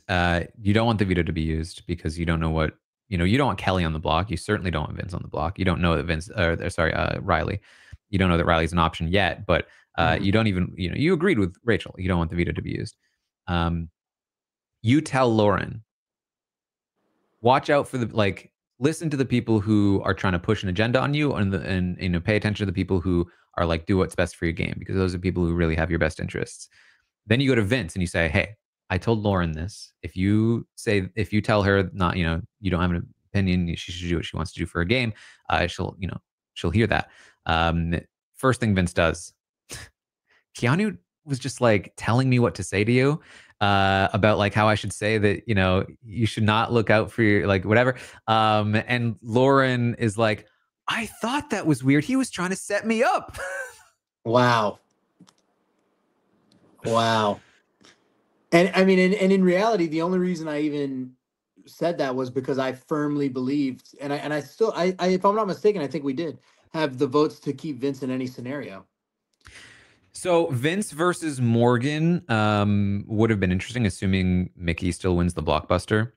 you don't want the veto to be used because you don't know what, you don't want Kelly on the block. You certainly don't want Vince on the block. You don't know that Riley. You don't know that Riley's an option yet, but you don't even, you agreed with Rachel. You don't want the veto to be used. You tell Lauren, watch out for listen to the people who are trying to push an agenda on you, and pay attention to the people who are like, do what's best for your game, because those are people who really have your best interests. Then you go to Vince and you say, hey, I told Lauren this. If you tell her not, you don't have an opinion, she should do what she wants to do for a game, she'll hear that. First thing Vince does, Keanu was just like telling me what to say to you about like how I should say that, you should not look out for your like whatever. And Lauren is like, I thought that was weird. He was trying to set me up. Wow. And I mean, and in reality, the only reason I even said that was because I firmly believed, and I still, if I'm not mistaken, I think we did have the votes to keep Vince in any scenario. So Vince versus Morgan would have been interesting, assuming Mickey still wins the blockbuster.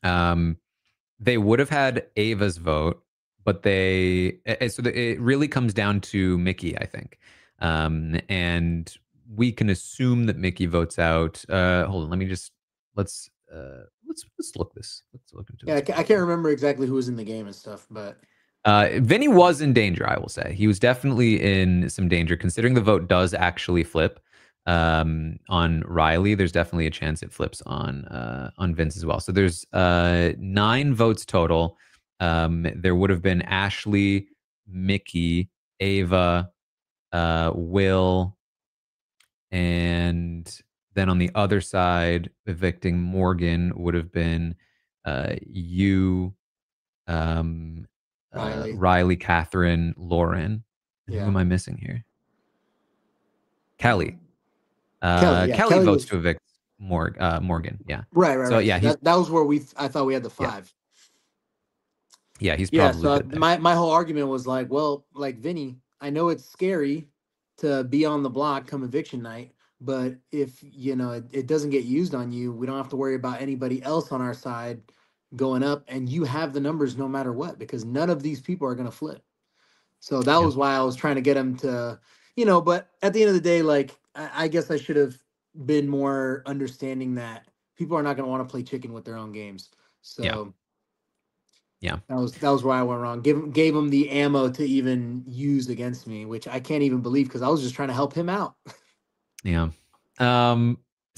They would have had Ava's vote, but it really comes down to Mickey, I think. And we can assume that Mickey votes out. Hold on, let's look this. Let's look into this. I can't remember exactly who was in the game and stuff, but Vinny was in danger, I will say. He was definitely in some danger, considering the vote does actually flip on Riley. There's definitely a chance it flips on Vince as well. So there's 9 votes total. There would have been Ashley, Mickey, Ava, Will, and Then on the other side, evicting Morgan would have been you, Riley, Catherine, Lauren. And who am I missing here? Kelly. Kelly, yeah. Kelly votes was... to evict Morgan. Yeah. Right. So yeah, so that was where I thought we had the 5. Yeah, he's probably so good there. my whole argument was like, well, like Vinny, I know it's scary to be on the block come eviction night, but if it doesn't get used on you, we don't have to worry about anybody else on our side going up, and you have the numbers no matter what, because none of these people are going to flip. So that was why I was trying to get him to, but at the end of the day, like, I guess I should have been more understanding that people are not going to want to play chicken with their own games. So yeah, that was where I went wrong. Gave him the ammo to even use against me, which I can't even believe, because I was just trying to help him out. Yeah.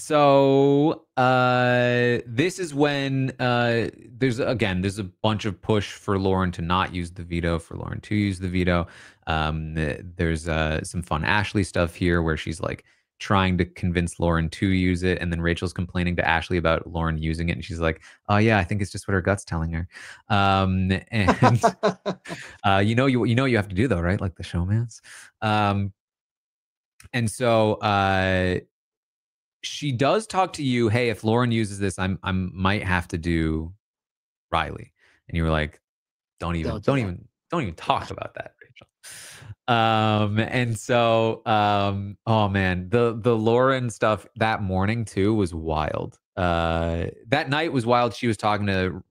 So this is when there's a bunch of push for Lauren to not use the veto, for Lauren to use the veto. There's some fun Ashley stuff here where she's like trying to convince Lauren to use it, and then Rachel's complaining to Ashley about Lauren using it, and she's like, "Oh yeah, I think it's just what her gut's telling her." And you have to do though, right? Like the showmans. And so she does talk to you, hey, if Lauren uses this, I might have to do Riley. And you were like, don't even talk about that, Rachel. And so oh man, the Lauren stuff that morning too was wild. That night was wild. She was talking to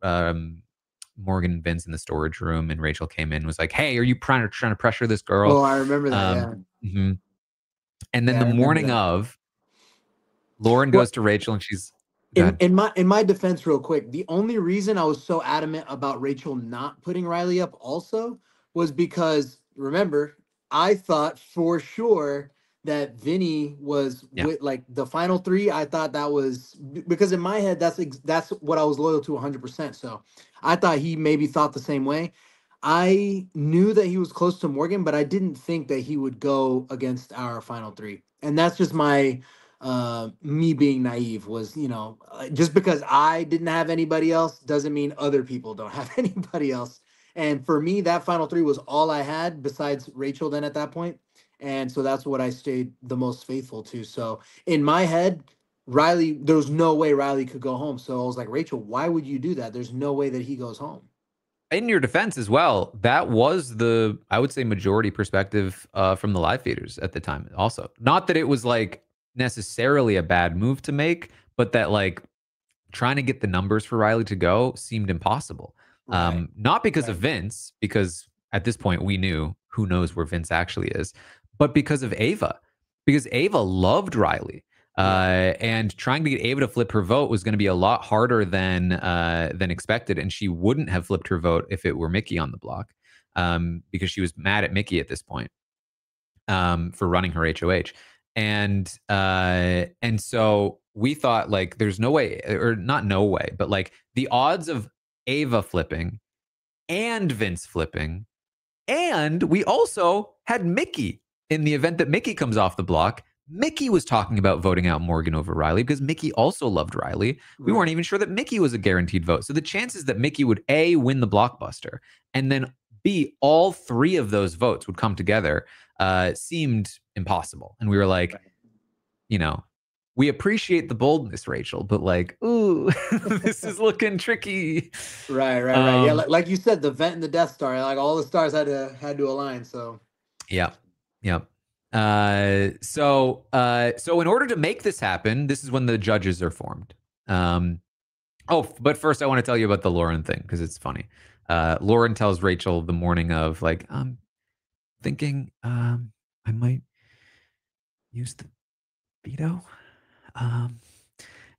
Morgan and Vince in the storage room, and Rachel came in and was like, hey, are you trying to pressure this girl? Oh, I remember that. Mm-hmm. And then the morning of, Lauren goes to Rachel, and she's in my defense, real quick. The only reason I was so adamant about Rachel not putting Riley up also was because, remember, I thought for sure that Vinny was with, like, the final 3. I thought that was because in my head that's what I was loyal to 100%. So I thought he maybe thought the same way. I knew that he was close to Morgan, but I didn't think that he would go against our final 3. And that's just my me being naive. Was, just because I didn't have anybody else doesn't mean other people don't have anybody else. And for me, that final 3 was all I had besides Rachel then at that point. And so that's what I stayed the most faithful to. So in my head, Riley, there was no way Riley could go home. So I was like, Rachel, why would you do that? There's no way that he goes home. In your defense as well, that was the, I would say, majority perspective from the live feeders at the time. Also, not that it was like necessarily a bad move to make, but that like trying to get the numbers for Riley to go seemed impossible. Right. Not because of Vince, because at this point we knew who knows where Vince actually is, but because of Ava, because Ava loved Riley. And trying to get Ava to flip her vote was going to be a lot harder than expected, and she wouldn't have flipped her vote if it were Mickey on the block, because she was mad at Mickey at this point for running her HOH, and so we thought, like, there's no way, or not no way, but like the odds of Ava flipping and Vince flipping, and we also had Mickey in the event that Mickey comes off the block. Mickey was talking about voting out Morgan over Riley because Mickey also loved Riley. We weren't even sure that Mickey was a guaranteed vote. So the chances that Mickey would A, win the blockbuster, and then B, all 3 of those votes would come together seemed impossible. And we were like, we appreciate the boldness, Rachel, but like, ooh, this is looking tricky. Right. Yeah, like you said, the vent and the Death Star, like all the stars had to align. So yeah. So in order to make this happen, this is when the judges are formed. But first I want to tell you about the Lauren thing, because it's funny. Lauren tells Rachel the morning of, like, I'm thinking I might use the veto.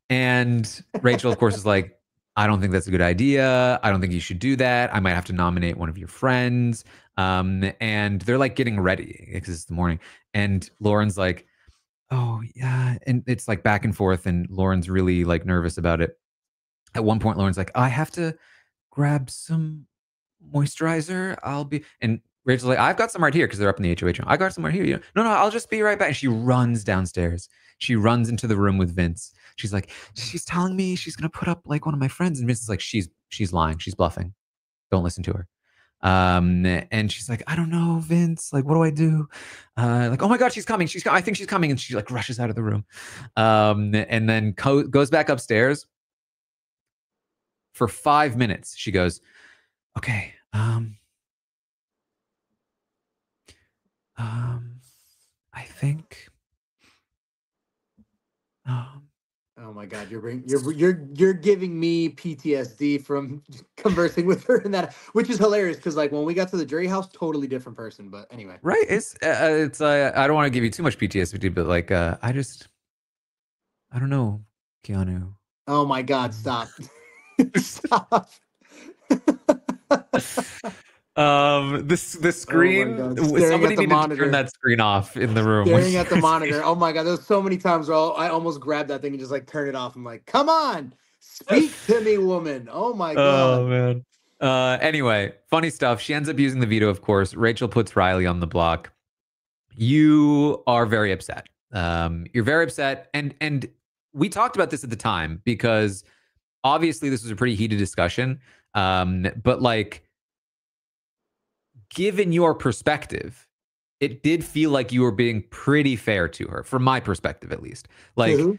And Rachel, of course, is like, I don't think that's a good idea. I don't think you should do that. I might have to nominate one of your friends. And they're like getting ready because it's the morning. And Lauren's like, oh yeah. And it's like back and forth. And Lauren's really like nervous about it. At one point, Lauren's like, I have to grab some moisturizer. And Rachel's like, I've got some right here because they're up in the HOH room. I got some right here. You know, no, I'll just be right back. And she runs downstairs. She runs into the room with Vince. She's like, she's telling me she's gonna put up like one of my friends. And Vince is like, she's lying. She's bluffing. Don't listen to her. And she's like, I don't know, Vince. Like, what do I do? Like, oh my God, she's coming. I think she's coming. And she like rushes out of the room. And then goes back upstairs. For 5 minutes, she goes, okay. I think. Oh my God, you're giving me PTSD from conversing with her in that, which is hilarious because like when we got to the jury house, totally different person. But anyway, right? It's I don't want to give you too much PTSD, but like I don't know, Keanu. Oh my God, stop, stop. The screen. Oh somebody needed to turn that screen off in the room. Staring at the monitor. Oh my God, there's so many times where I almost grabbed that thing and just like turn it off. I'm like, come on, speak to me, woman. Oh my God. Oh man. Anyway, funny stuff. She ends up using the veto, of course. Rachel puts Riley on the block. You are very upset. You're very upset, and we talked about this at the time because obviously this was a pretty heated discussion. But like, given your perspective, it did feel like you were being pretty fair to her, from my perspective at least. Like to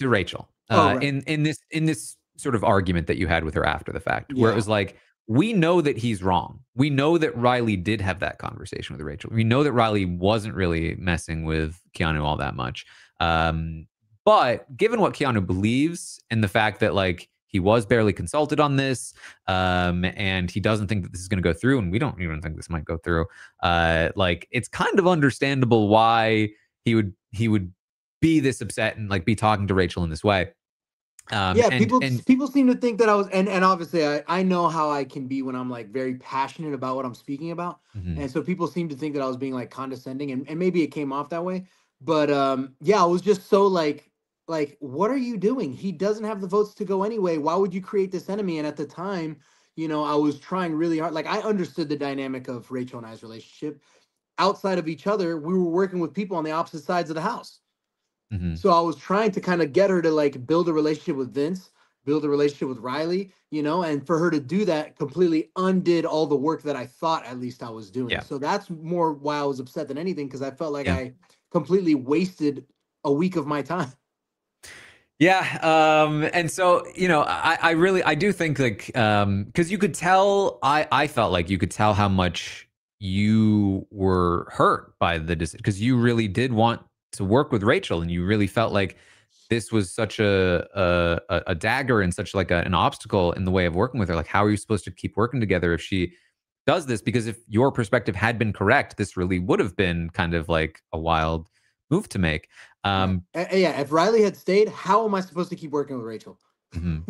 Rachel, right. in this sort of argument that you had with her after the fact, where it was like, we know that he's wrong. We know that Riley did have that conversation with Rachel. We know that Riley wasn't really messing with Keanu all that much. But given what Keanu believes and the fact that like he was barely consulted on this, and he doesn't think that this is going to go through, and we don't even think this might go through, like it's kind of understandable why he would be this upset and like be talking to Rachel in this way. People seem to think that I was, and obviously I know how I can be when I'm like very passionate about what I'm speaking about. And so people seem to think that I was being like condescending, and maybe it came off that way. But I was just so like, what are you doing? He doesn't have the votes to go anyway. Why would you create this enemy? And at the time, I was trying really hard. Like I understood the dynamic of Rachel and I's relationship. Outside of each other, we were working with people on the opposite sides of the house. So I was trying to kind of get her to like build a relationship with Vince, build a relationship with Riley, and for her to do that completely undid all the work that I thought at least I was doing. Yeah. So that's more why I was upset than anything, because I felt like I completely wasted a week of my time. Yeah. And so, I do think like, because you could tell, I felt like you could tell how much you were hurt by the decision, because you really did want to work with Rachel, and you really felt like this was such a dagger and such like an obstacle in the way of working with her. Like, how are you supposed to keep working together if she does this? Because if your perspective had been correct, this really would have been kind of like a wild move to make. If Riley had stayed, how am I supposed to keep working with Rachel? And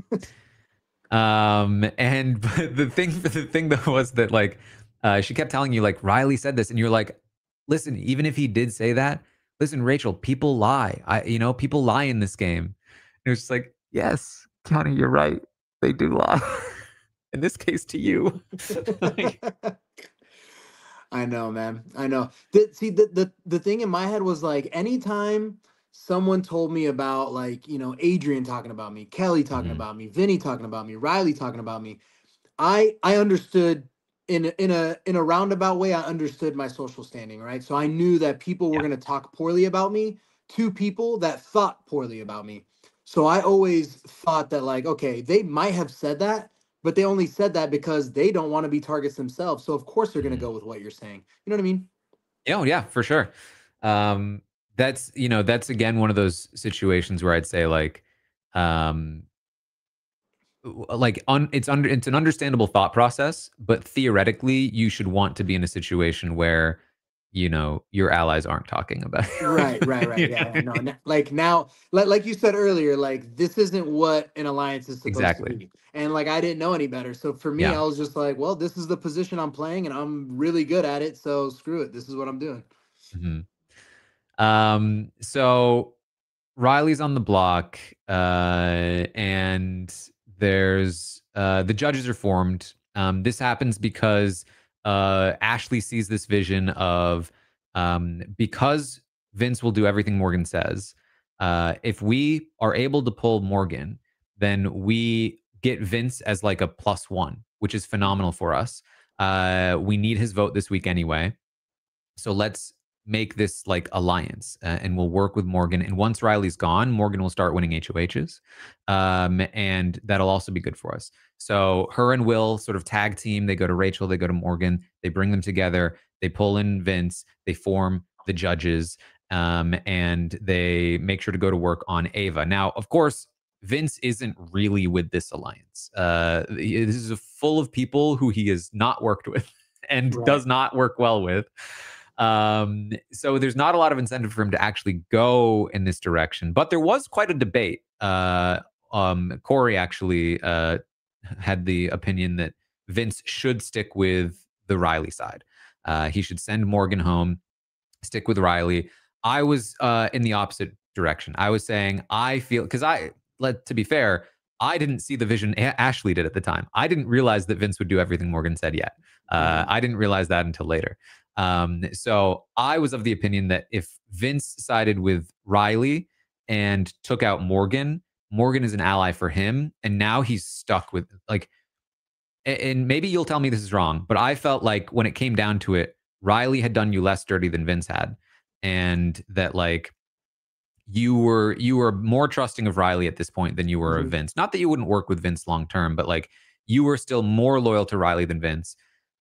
the thing though was that like she kept telling you like Riley said this, and you're like, listen, even if he did say that, listen, Rachel, people lie. People lie in this game. And it was just like, yes, Keanu, you're right. They do lie. In this case, to you. I know, man. I know. The thing in my head was like, anytime someone told me about like, Adrian talking about me, Kelly talking about me, Vinny talking about me, Riley talking about me, I understood in a roundabout way. I understood my social standing, right? So I knew that people were going to talk poorly about me to people that thought poorly about me. So I always thought that like, okay, they might have said that, but they only said that because they don't want to be targets themselves. So of course they're going to go with what you're saying. You know what I mean? Oh yeah, for sure. That's again one of those situations where I'd say like, it's an understandable thought process, but theoretically you should want to be in a situation where your allies aren't talking about it. Right. Yeah. No, like now, like you said earlier, like this isn't what an alliance is supposed to be. And like I didn't know any better. So for me, I was just like, well, this is the position I'm playing and I'm really good at it. So screw it. This is what I'm doing. So Riley's on the block, and there's the judges are formed. This happens because Ashley sees this vision of because Vince will do everything Morgan says. If we are able to pull Morgan, then we get Vince as like a +1, which is phenomenal for us. We need his vote this week anyway. So let's make this like alliance and we'll work with Morgan. And once Riley's gone, Morgan will start winning HOHs. And that'll also be good for us. So her and Will sort of tag team. They go to Rachel, they go to Morgan, they bring them together, they pull in Vince, they form the judges, and they make sure to go to work on Ava. Now, of course, Vince isn't really with this alliance. This is full of people who he has not worked with and does not work well with. So there's not a lot of incentive for him to actually go in this direction. But there was quite a debate. Corey actually had the opinion that Vince should stick with the Riley side. He should send Morgan home, stick with Riley. I was in the opposite direction. I was saying I feel, because to be fair, I didn't see the vision Ashley did at the time. I didn't realize that Vince would do everything Morgan said yet. I didn't realize that until later. So I was of the opinion that if Vince sided with Riley and took out Morgan, Morgan is an ally for him. And now he's stuck with like, and maybe you'll tell me this is wrong, but I felt like when it came down to it, Riley had done you less dirty than Vince had. And that like, you were more trusting of Riley at this point than you were of Vince. Not that you wouldn't work with Vince long term, but like you were still more loyal to Riley than Vince.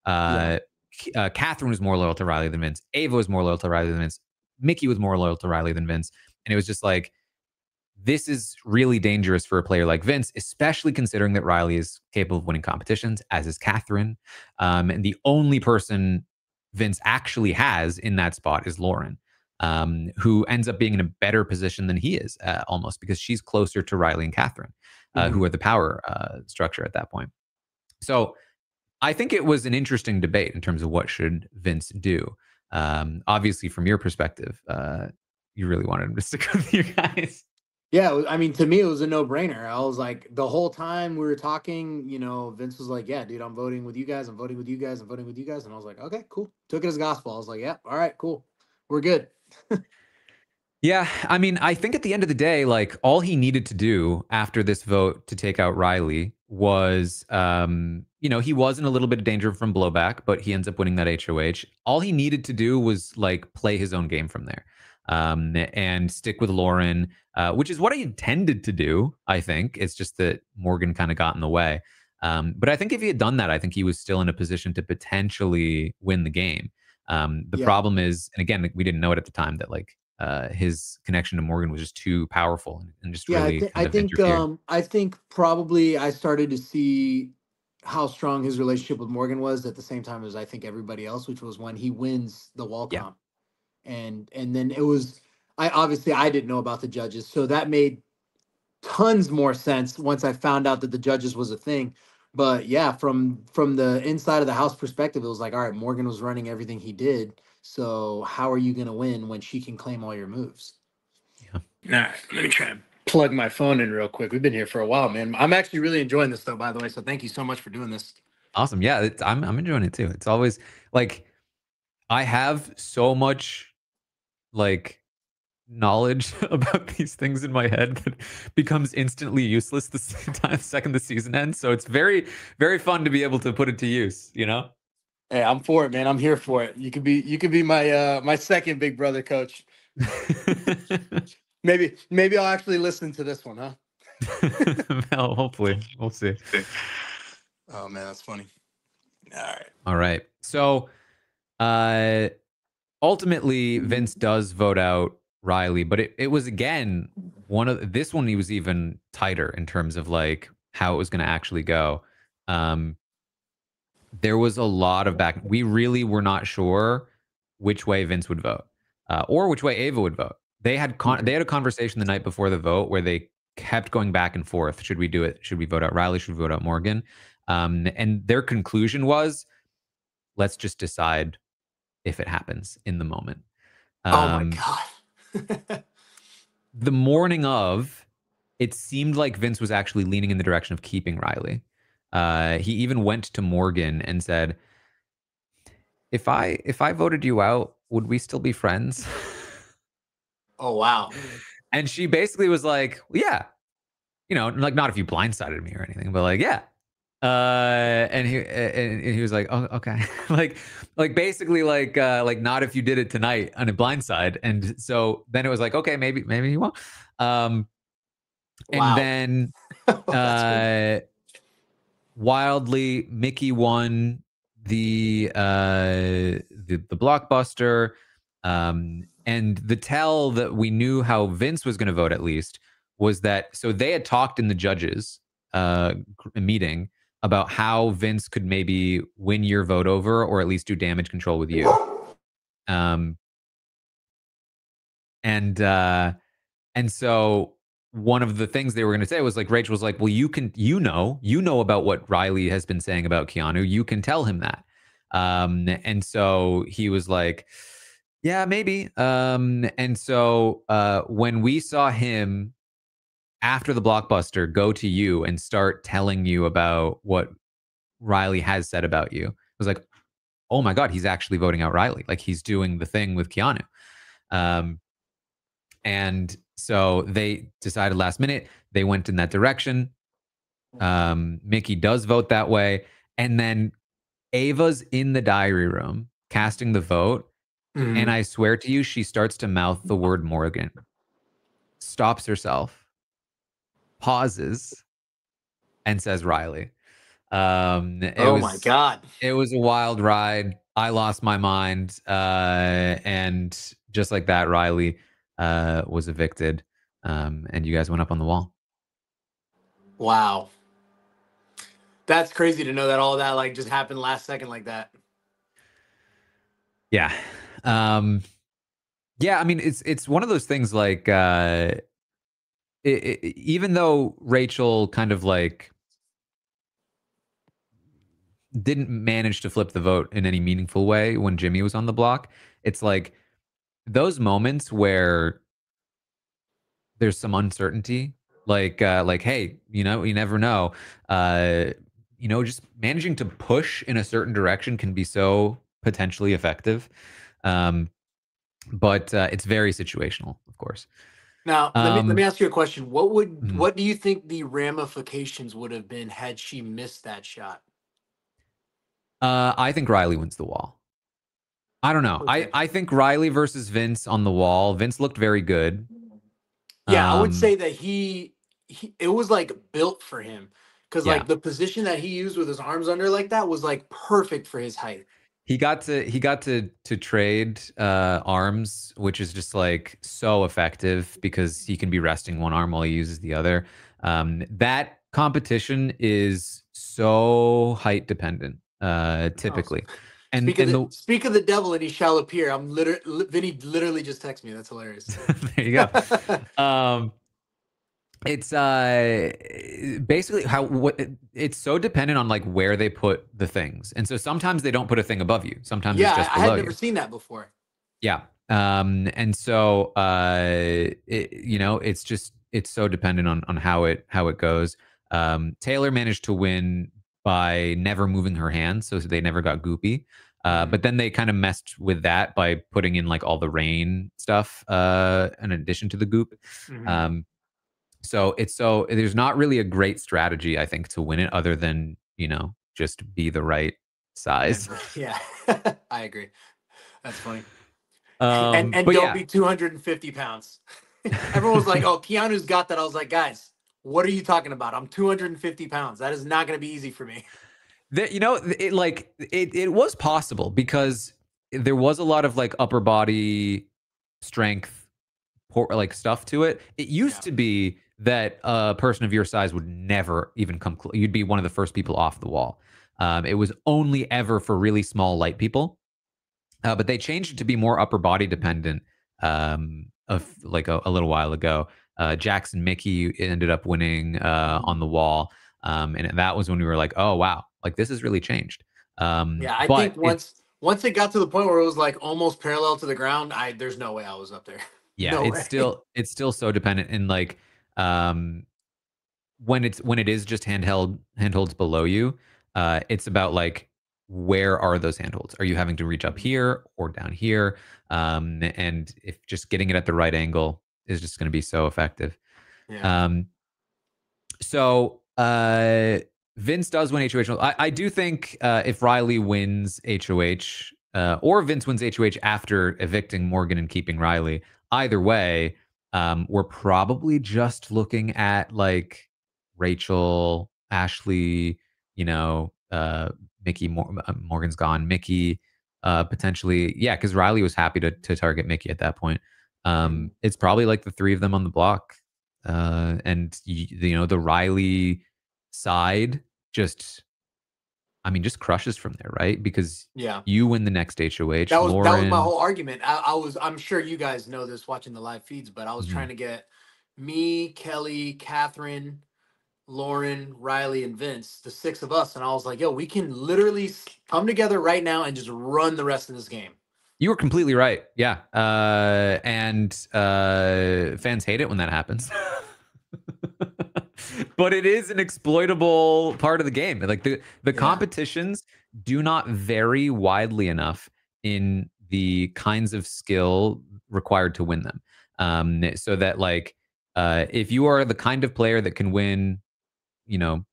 Catherine was more loyal to Riley than Vince. Ava was more loyal to Riley than Vince. Mickey was more loyal to Riley than Vince. And it was just like, this is really dangerous for a player like Vince, especially considering that Riley is capable of winning competitions, as is Catherine. And the only person Vince actually has in that spot is Lauren, who ends up being in a better position than he is almost, because she's closer to Riley and Catherine, who are the power structure at that point. So I think it was an interesting debate in terms of what should Vince do. Obviously, from your perspective, you really wanted him to stick with you guys. Yeah, I mean, to me, it was a no-brainer. I was like, the whole time we were talking, Vince was like, yeah, dude, I'm voting with you guys. I'm voting with you guys. I'm voting with you guys. And I was like, okay, cool. Took it as gospel. I was like, yeah, all right, cool. We're good. Yeah, I mean, I think at the end of the day, like all he needed to do after this vote to take out Riley was, he was in a little bit of danger from blowback, but he ends up winning that HOH. All he needed to do was like play his own game from there, and stick with Lauren, which is what he intended to do. I think it's just that Morgan kind of got in the way. But I think if he had done that, I think he was still in a position to potentially win the game. The problem is, and again, we didn't know it at the time, that like his connection to Morgan was just too powerful and just really I think probably I started to see how strong his relationship with Morgan was at the same time as I think everybody else, which was when he wins the wall comp. And then it was, I didn't know about the judges, so that made tons more sense once I found out that the judges was a thing. But yeah, from the inside of the house perspective, it was like, all right, Morgan was running everything he did. So how are you going to win when she can claim all your moves? Yeah. All right, let me try and plug my phone in real quick. We've been here for a while, man. I'm actually really enjoying this though, by the way. So thank you so much for doing this. Awesome. Yeah, I'm enjoying it too. It's always like I have so much like knowledge about these things in my head that becomes instantly useless the second the season ends. So it's very, very fun to be able to put it to use, Hey, I'm for it, man. I'm here for it. You could be my my second big brother coach. Maybe I'll actually listen to this one, huh? Well, hopefully. We'll see. Oh man, that's funny. All right. So ultimately Vince does vote out Riley, but it was again this one he was even tighter in terms of like how it was going to actually go. There was a lot of back. We really were not sure which way Vince would vote, or which way Ava would vote. They had a conversation the night before the vote where they kept going back and forth. Should we do it? Should we vote out Riley? Should we vote out Morgan? And their conclusion was, let's just decide if it happens in the moment. Oh my God. The morning of, it seemed like Vince was actually leaning in the direction of keeping Riley. He even went to Morgan and said, if I voted you out, would we still be friends? Oh wow. And she basically was like, well, yeah, like not if you blindsided me or anything, but like, yeah. And he was like, oh, okay. like basically like not if you did it tonight on a blindside. And so then it was like, okay, maybe you won't. And Wow. then That's crazy. wildly, Mickey won the blockbuster. And the tell that we knew how Vince was going to vote, at least, was that so they had talked in the judges meeting about how Vince could maybe win your vote over, or at least do damage control with you. Um, and so one of the things they were going to say was like, Rachel was like, well, you know about what Riley has been saying about Keanu. You can tell him that. And so he was like, yeah, maybe. And so when we saw him after the blockbuster go to you and start telling you about what Riley has said about you, it was like, oh my God, he's actually voting out Riley. Like, he's doing the thing with Keanu. And so they decided last minute, they went in that direction. Mickey does vote that way. And then Ava's in the diary room casting the vote. Mhm. And I swear to you, she starts to mouth the word Morgan, stops herself, pauses, and says Riley. My God. It was a wild ride. I lost my mind. And just like that, Riley was evicted. And you guys went up on the wall. Wow. That's crazy to know that all that like just happened last second like that. Yeah. Yeah, I mean, it's one of those things like even though Rachel kind of like didn't manage to flip the vote in any meaningful way when Jimmy was on the block, it's like those moments where there's some uncertainty, like hey, you never know, just managing to push in a certain direction can be so potentially effective. But it's very situational, of course. Now, let me ask you a question. Mhm. What do you think the ramifications would have been had she missed that shot? I think Riley wins the wall. I don't know. Okay. I think Riley versus Vince on the wall. Vince looked very good. Yeah, I would say that he it was like built for him because Yeah. like the position that he used with his arms under like that was like perfect for his height. He got to trade arms, which is just like so effective because he can be resting one arm while he uses the other. That competition is so height dependent, typically. And Speak of the devil and he shall appear. Vinny literally just texted me. That's hilarious. there you go. It's basically it's so dependent on like where they put the things. And so sometimes they don't put a thing above you. Sometimes it's just I below had you. never seen that before. Yeah. And so it's so dependent on how it goes. Taylor managed to win by never moving her hands, so they never got goopy. But then they kind of messed with that by putting in like all the rain stuff in addition to the goop. So there's not really a great strategy, I think, to win it other than, just be the right size. Yeah, I agree. That's funny. But don't yeah. be 250 pounds. Everyone was like, oh, Keanu's got that. I was like, guys, what are you talking about? I'm 250 pounds. That is not going to be easy for me. It was possible because there was a lot of like upper body strength, like stuff to it. It used to be that a person of your size would never even come close. You'd be one of the first people off the wall. It was only ever for really small, light people. But they changed it to be more upper body dependent of like a little while ago. Jackson Mickey ended up winning on the wall. And that was when we were like, oh, wow, like this has really changed. I think once it got to the point where it was like almost parallel to the ground, there's no way I was up there. Yeah, no it's still so dependent. And like when it is just handholds below you, it's about like where are those handholds? Are you having to reach up here or down here? And if just getting it at the right angle is just going to be so effective. Yeah. So Vince does win HOH. I do think if Riley wins HOH or Vince wins HOH after evicting Morgan and keeping Riley, either way, we're probably just looking at like Rachel, Ashley, you know, Mickey, Morgan's gone, Mickey, potentially. Yeah, because Riley was happy to target Mickey at that point. It's probably like the three of them on the block. And you know, the Riley side just, I mean, just crushes from there, right? Because Yeah. you win the next HOH. That was Lauren, my whole argument. I'm sure you guys know this watching the live feeds, but I was trying to get me, Kelly, Catherine, Lauren, Riley, and Vince, the six of us, and I was like, yo, we can literally come together right now and just run the rest of this game. You were completely right. Yeah. And fans hate it when that happens. But it is an exploitable part of the game. Like the competitions do not vary widely enough in the kinds of skill required to win them. So that like if you are the kind of player that can win, you know,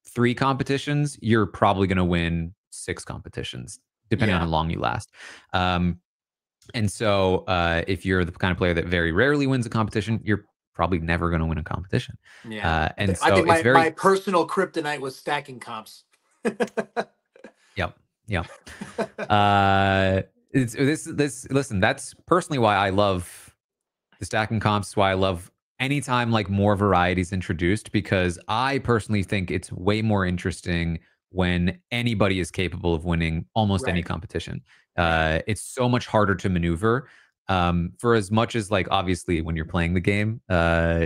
3 competitions, you're probably going to win 6 competitions, depending on how long you last. And so if you're the kind of player that very rarely wins a competition, you're probably never going to win a competition. Yeah. And so I think it's my personal kryptonite was stacking comps. Yep. Listen, that's personally why I love the stacking comps, why I love anytime like more variety is introduced, because I personally think it's way more interesting when anybody is capable of winning almost any competition. It's so much harder to maneuver. For as much as like obviously when you're playing the game,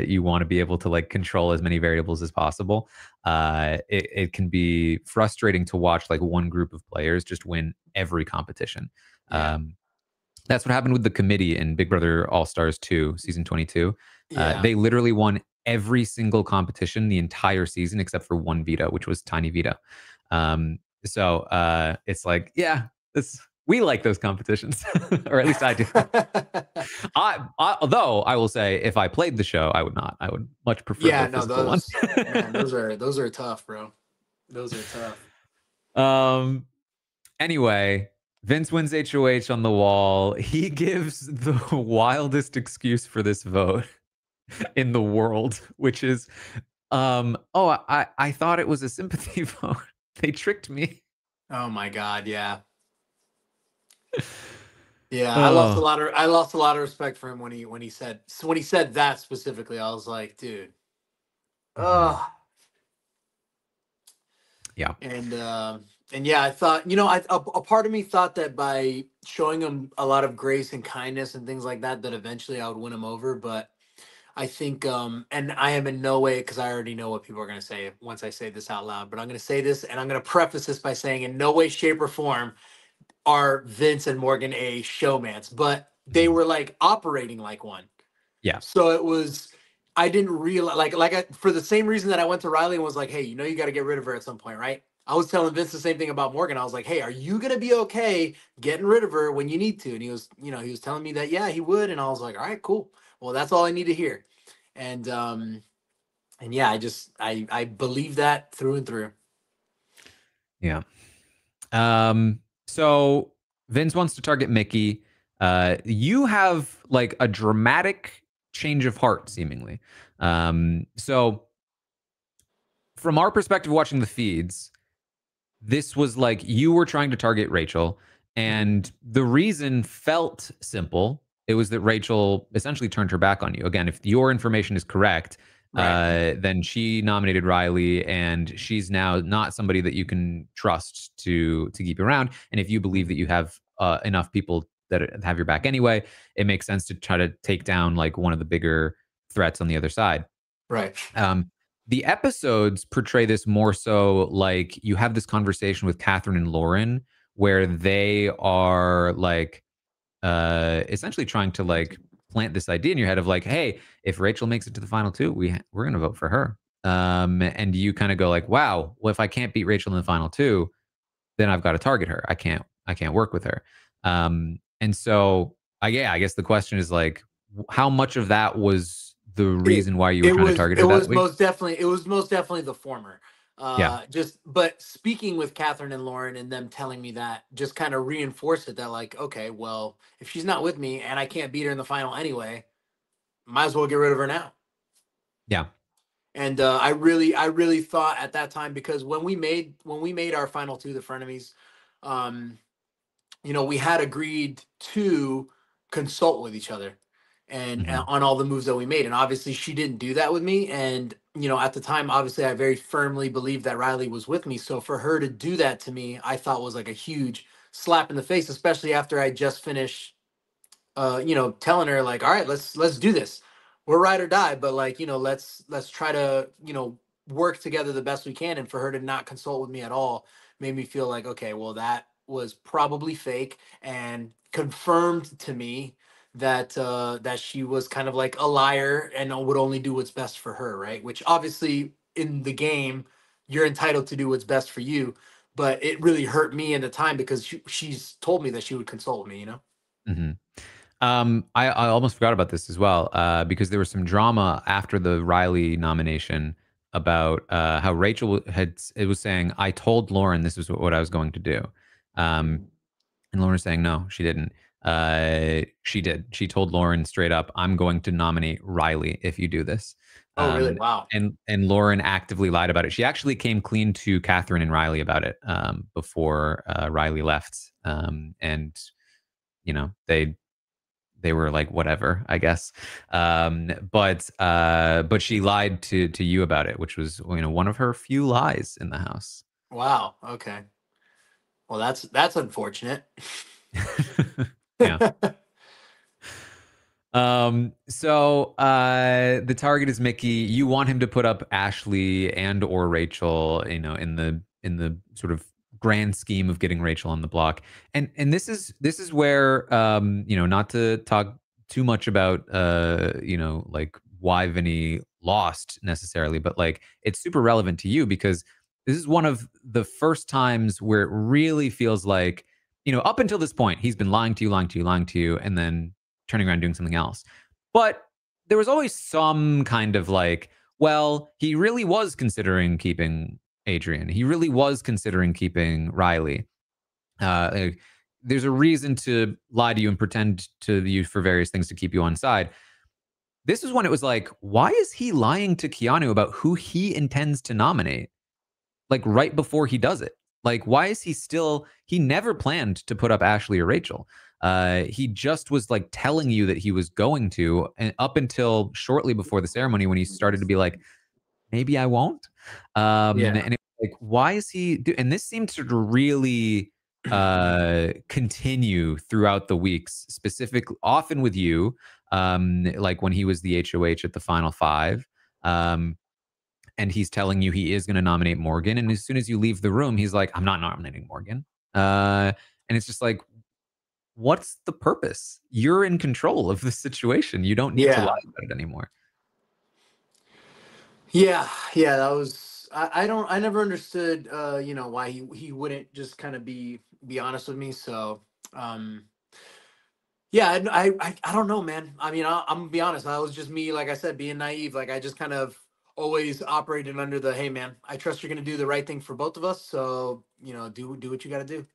you want to be able to like control as many variables as possible. It can be frustrating to watch like one group of players just win every competition. That's what happened with the committee in Big Brother All Stars 2, season 22. They literally won every single competition the entire season except for one veto, which was Tiny Veto. So it's like, yeah, we like those competitions, or at least I do. Although I will say, if I played the show, I would not. I would much prefer the physical ones. Man, those are tough, bro. Those are tough. Anyway, Vince wins HOH on the wall. He gives the wildest excuse for this vote in the world, which is, I thought it was a sympathy vote. They tricked me. Oh my God, yeah. Yeah, I lost a lot of respect for him when he said that specifically. I was like, dude. Yeah. And yeah, I thought, you know, a part of me thought that by showing him a lot of grace and kindness and things like that, that eventually I would win him over. But I think, and I am in no way, because I already know what people are going to say once I say this out loud, but I'm going to say this, and I'm going to preface this by saying in no way, shape, or form are Vince and Morgan a showmance, but they were like operating like one. Yeah. So it was, I didn't realize, for the same reason that I went to Riley and was like, hey, you know, you got to get rid of her at some point, right? I was telling Vince the same thing about Morgan. I was like, hey, are you going to be okay getting rid of her when you need to? And he was, you know, he was telling me that, yeah, he would. And I was like, all right, cool. Well, that's all I need to hear. And yeah, I believe that through and through. Yeah. So Vince wants to target Mickey. You have like a dramatic change of heart, seemingly. So from our perspective, watching the feeds, this was like you were trying to target Rachel, and the reason felt simple. It was that Rachel essentially turned her back on you. Again, if your information is correct, then she nominated Riley, and she's now not somebody that you can trust to keep around. And if you believe that you have enough people that have your back anyway, it makes sense to try to take down like one of the bigger threats on the other side. Right. The episodes portray this more so like you have this conversation with Catherine and Lauren where they are like essentially trying to like plant this idea in your head of like, hey, if Rachel makes it to the final 2, we're going to vote for her. And you kind of go like, wow, well, if I can't beat Rachel in the final 2, then I've got to target her. I can't work with her. And so I guess the question is like, how much of that was the reason why you were trying to target her that week? Most definitely the former. Yeah. But speaking with Catherine and Lauren and them telling me that just kind of reinforced it that like, okay, well, if she's not with me and I can't beat her in the final anyway, might as well get rid of her now. Yeah. And I really thought at that time, because when we made our final two, the frenemies, we had agreed to consult with each other and on all the moves that we made. And obviously she didn't do that with me. And, at the time, obviously I very firmly believed that Riley was with me. So for her to do that to me, I thought was like a huge slap in the face, especially after I just finished, telling her like, all right, let's do this. We're ride or die, but like, let's try to, work together the best we can. And for her to not consult with me at all made me feel like, okay, well, that was probably fake, and confirmed to me that that she was kind of like a liar and would only do what's best for her, right? Which obviously in the game, you're entitled to do what's best for you. But it really hurt me in the time because she's told me that she would consult with me, Mm-hmm. I almost forgot about this as well, because there was some drama after the Riley nomination about how Rachel it was saying, I told Lauren this is what I was going to do. And Lauren was saying, no, she didn't. She did. She told Lauren straight up, I'm going to nominate Riley if you do this. Oh, really? Wow. And Lauren actively lied about it. She actually came clean to Catherine and Riley about it before Riley left. And, they were like, whatever, I guess. But she lied to you about it, which was, one of her few lies in the house. Wow. Okay. Well, that's unfortunate. Yeah. So the target is Mickey. You want him to put up Ashley and or Rachel, in the sort of grand scheme of getting Rachel on the block. And this is where not to talk too much about like why Vinny lost necessarily, but like it's super relevant to you because this is one of the first times where it really feels like, up until this point, he's been lying to you, and then turning around and doing something else. But there was always some kind of like, well, he really was considering keeping Adrian. He really was considering keeping Riley. There's a reason to lie to you and pretend to you for various things to keep you on side. This is when it was like, why is he lying to Keanu about who he intends to nominate? Like right before he does it. Like, why is he never planned to put up Ashley or Rachel. He just was like telling you that he was going to, and up until shortly before the ceremony when he started to be like, maybe I won't. And it was like, why is he and this seemed to really continue throughout the weeks, specifically often with you, like when he was the HOH at the final 5. And he's telling you he is going to nominate Morgan. And as soon as you leave the room, he's like, I'm not nominating Morgan. And it's just like, what's the purpose? You're in control of the situation. You don't need to lie about it anymore. Yeah, that was I never understood why he wouldn't just kind of be honest with me. So yeah, I don't know, man. I mean, I'm gonna be honest. I was just me, like I said, being naive. Like I just kind of always operated under the, hey, man, I trust you're gonna do the right thing for both of us. So do what you got to do.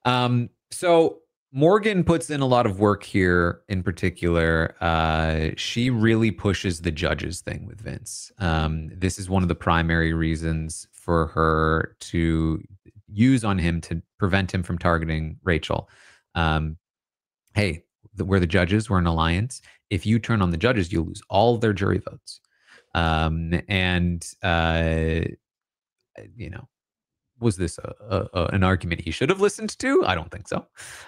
Mm-hmm. So Morgan puts in a lot of work here. In particular, she really pushes the judges thing with Vince. This is one of the primary reasons for her to use on him to prevent him from targeting Rachel. Hey, we're the judges. We're an alliance. If you turn on the judges, you'll lose all their jury votes. Was this an argument he should have listened to? I don't think so.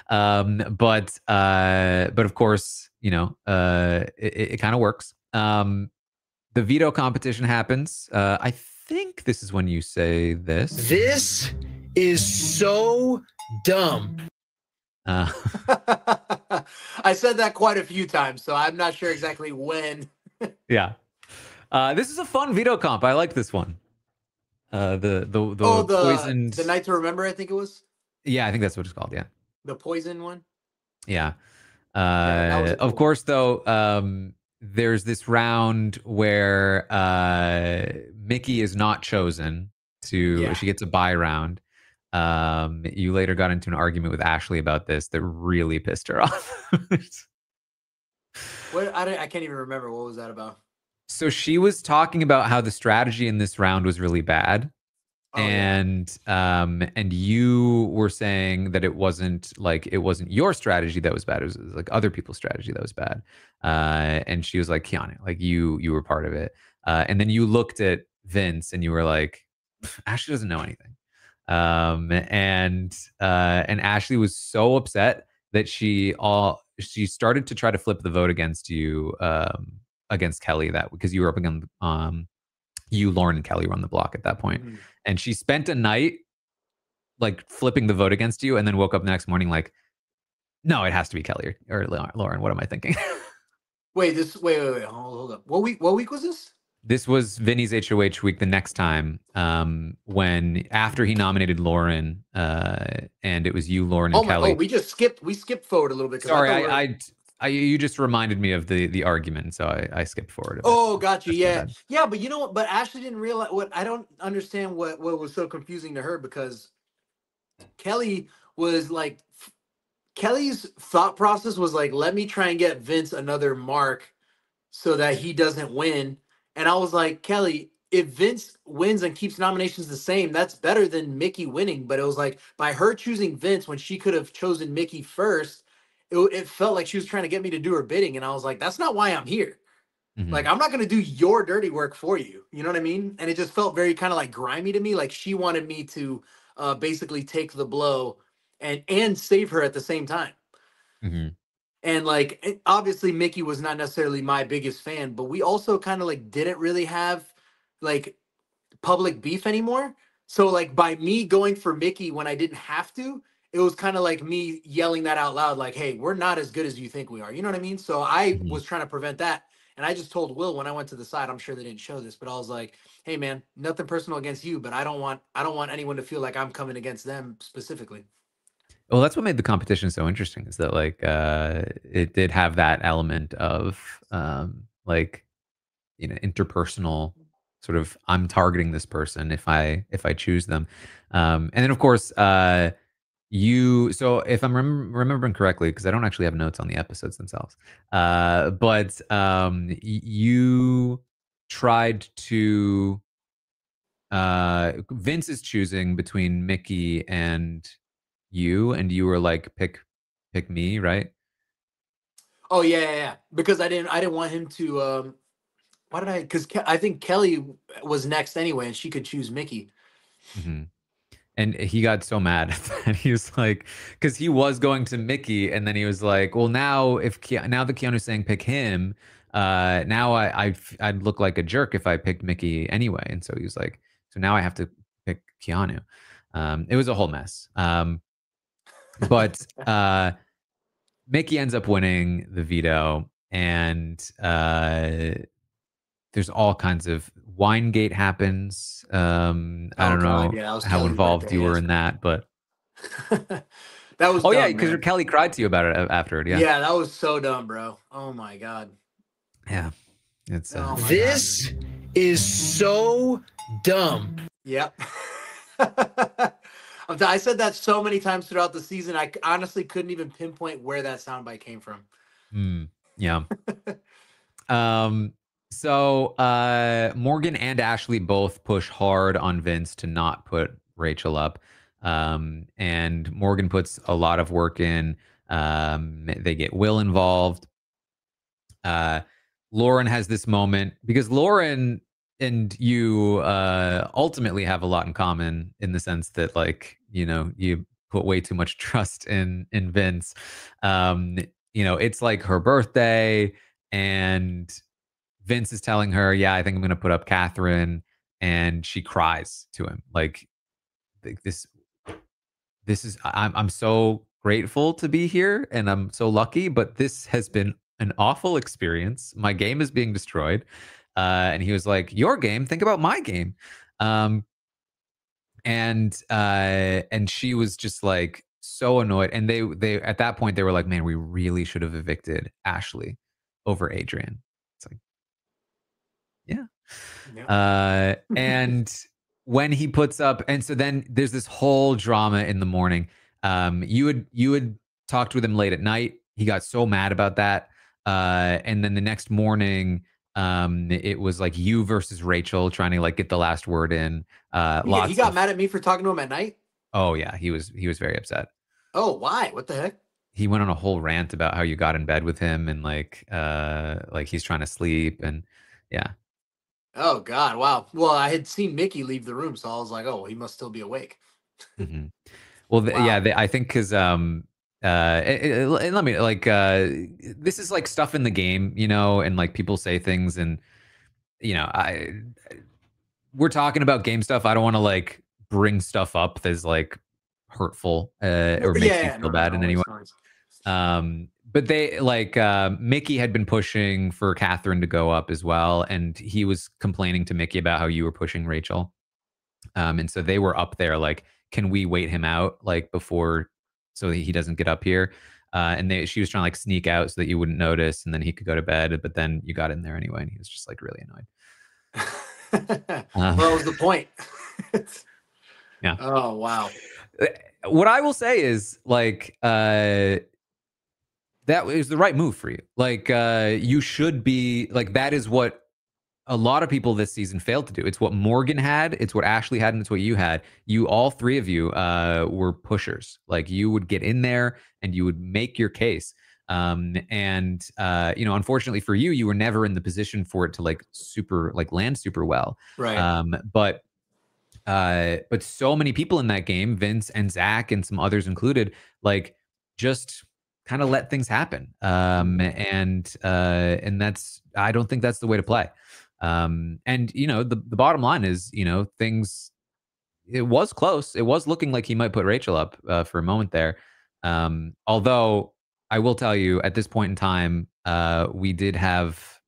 But of course, it kind of works. The veto competition happens. I think this is when you say this. This is so dumb. I said that quite a few times, so I'm not sure exactly when. Yeah. This is a fun veto comp. I like this one. Oh, poisoned. the Night to Remember, I think it was Yeah, I think that's what it's called. Yeah. the poison one. Yeah. Yeah, that was a cool Of course, though, there's this round where Mickey is not chosen Yeah. she gets a bye round. You later got into an argument with Ashley about this that really pissed her off. What I can't even remember what was that about. So she was talking about how the strategy in this round was really bad. Oh yeah. And you were saying that it wasn't your strategy that was bad. It was like other people's strategy that was bad. And she was like, Keanu, like you were part of it. And then you looked at Vince and you were like, Ashley doesn't know anything. And Ashley was so upset that she started to try to flip the vote against you, against Kelly, that because you were up against you, Lauren, and Kelly were on the block at that point. Mhm. And she spent a night like flipping the vote against you, and then woke up the next morning like, no, it has to be Kelly or Lauren. What am I thinking? Wait, hold up. What week was this? This was Vinny's HOH week. The next time, when after he nominated Lauren, and it was you, Lauren, and Kelly. We skipped forward a little bit. Sorry, you just reminded me of the argument, so I skipped forward a bit. Oh, got you. Yeah, yeah, but you know what? But Ashley didn't realize what I don't understand what was so confusing to her, because Kelly was like, Kelly's thought process was like, let me try and get Vince another mark so that he doesn't win. And I was like, Kelly, if Vince wins and keeps nominations the same, that's better than Mickey winning. But it was like, by her choosing Vince when she could have chosen Mickey first, it felt like she was trying to get me to do her bidding. And I was like, that's not why I'm here. Mm-hmm. Like, I'm not going to do your dirty work for you. You know what I mean? And it just felt very kind of like grimy to me. Like she wanted me to basically take the blow and save her at the same time. Mm-hmm. And like, obviously Mickey was not necessarily my biggest fan, but we also kind of like didn't really have like public beef anymore. So like by me going for Mickey when I didn't have to, it was kind of like me yelling that out loud, like, hey, we're not as good as you think we are. You know what I mean? So I Mm-hmm. was trying to prevent that. And I just told Will when I went to the side, I'm sure they didn't show this, but I was like, hey man, nothing personal against you, but I don't want anyone to feel like I'm coming against them specifically. Well, that's what made the competition so interesting, is that like it did have that element of like, you know, interpersonal sort of, I'm targeting this person if I choose them. And then of course so if I'm remembering correctly, because I don't actually have notes on the episodes themselves, but you tried to Vince is choosing between Mickey and you were like, pick me, right? Oh yeah. Because I didn't want him to why did I? Because I think Kelly was next anyway, and she could choose Mickey. Mm-hmm. And he got so mad that he was like, because he was going to Mickey, and then he was like, well, now now that Keanu's saying pick him, now I'd look like a jerk if I picked Mickey anyway. And so he was like, so now I have to pick Keanu. It was a whole mess. But Mickey ends up winning the veto, and there's all kinds of Winegate happens. I don't know how Kelly's involved birthday, you were yes. in that, but that was oh dumb, yeah, because man. Kelly cried to you about it after it. Yeah, Yeah, that was so dumb, bro. Oh my god. yeah. It's Oh my This is so dumb. Yep. I said that so many times throughout the season. I honestly couldn't even pinpoint where that soundbite came from. Yeah. So Morgan and Ashley both push hard on Vince to not put Rachel up. And Morgan puts a lot of work in. They get Will involved. Lauren has this moment because Lauren and you ultimately have a lot in common, in the sense that, like, you know, you put way too much trust in Vince. You know, it's like her birthday, and Vince is telling her, yeah, I think I'm going to put up Catherine. And she cries to him. Like, this is, I'm so grateful to be here, and I'm so lucky, but this has been an awful experience. My game is being destroyed. And he was like, your game? Think about my game. and she was just like so annoyed. And they at that point they were like, man, we really should have evicted Ashley over Adrian. It's like, yeah. Yeah. And when he puts up, and so then there's this whole drama in the morning. You had talked with him late at night. He got so mad about that. And then the next morning, it was like you versus Rachel trying to like get the last word in. He Lots got of, mad at me for talking to him at night. oh yeah, he was very upset. Oh, why? What the heck? He went on a whole rant about how you got in bed with him and like he's trying to sleep and yeah. Oh God, wow. Well, I had seen Mickey leave the room, so I was like, oh, he must still be awake. Mhm. Well, yeah, Wow. I think because and let me like this is like stuff in the game, you know, and like people say things, and you know, we're talking about game stuff. I don't want to like bring stuff up that's like hurtful or makes you Yeah, feel no, no, bad no in any way. worries, no worries. But they like Mickey had been pushing for Catherine to go up as well, and he was complaining to Mickey about how you were pushing Rachel. And so they were up there like, can we wait him out like before so that he doesn't get up here? And she was trying to like sneak out so that you wouldn't notice, and then he could go to bed. But then you got in there anyway, and he was just like really annoyed. Well, that was the point. Yeah. Oh wow. What I will say is like that was the right move for you. Like you should be like that is what a lot of people this season failed to do. It's what Morgan had, it's what Ashley had, and it's what you had. You all three of you were pushers. Like you would get in there and you would make your case. And you know, unfortunately for you, you were never in the position for it to like super like land super well. Right. But so many people in that game, Vince and Zach and some others included, like just kind of let things happen. And that's I don't think that's the way to play. And you know, the bottom line is, you know, things it was close. It was looking like he might put Rachel up for a moment there. Although I will tell you, at this point in time, we did have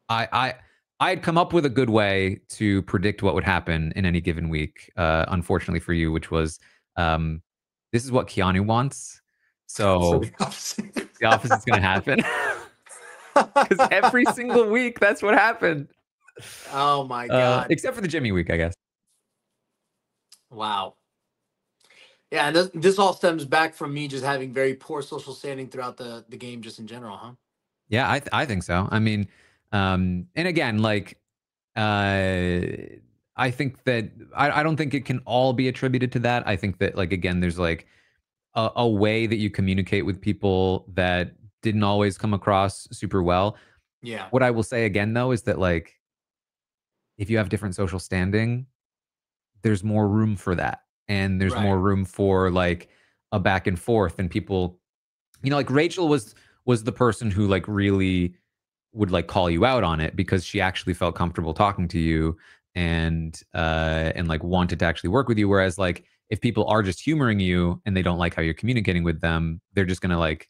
I I had come up with a good way to predict what would happen in any given week. Unfortunately for you, which was this is what Keanu wants. So So the opposite. the opposite's going to happen because every single week that's what happened. Oh my God. Except for the Jimmy week, I guess. Wow. Yeah, and this all stems back from me just having very poor social standing throughout the game, just in general, huh? Yeah, I think so. I mean, and again, like, I think that I don't think it can all be attributed to that. I think that, like, again, there's like a way that you communicate with people that didn't always come across super well. Yeah. What I will say again, though, is that like, if you have different social standing, there's more room for that, and there's Right. more room for like a back and forth, and people, you know, like Rachel was the person who like really would like call you out on it because she actually felt comfortable talking to you and like wanted to actually work with you. Whereas like if people are just humoring you and they don't like how you're communicating with them, they're just gonna like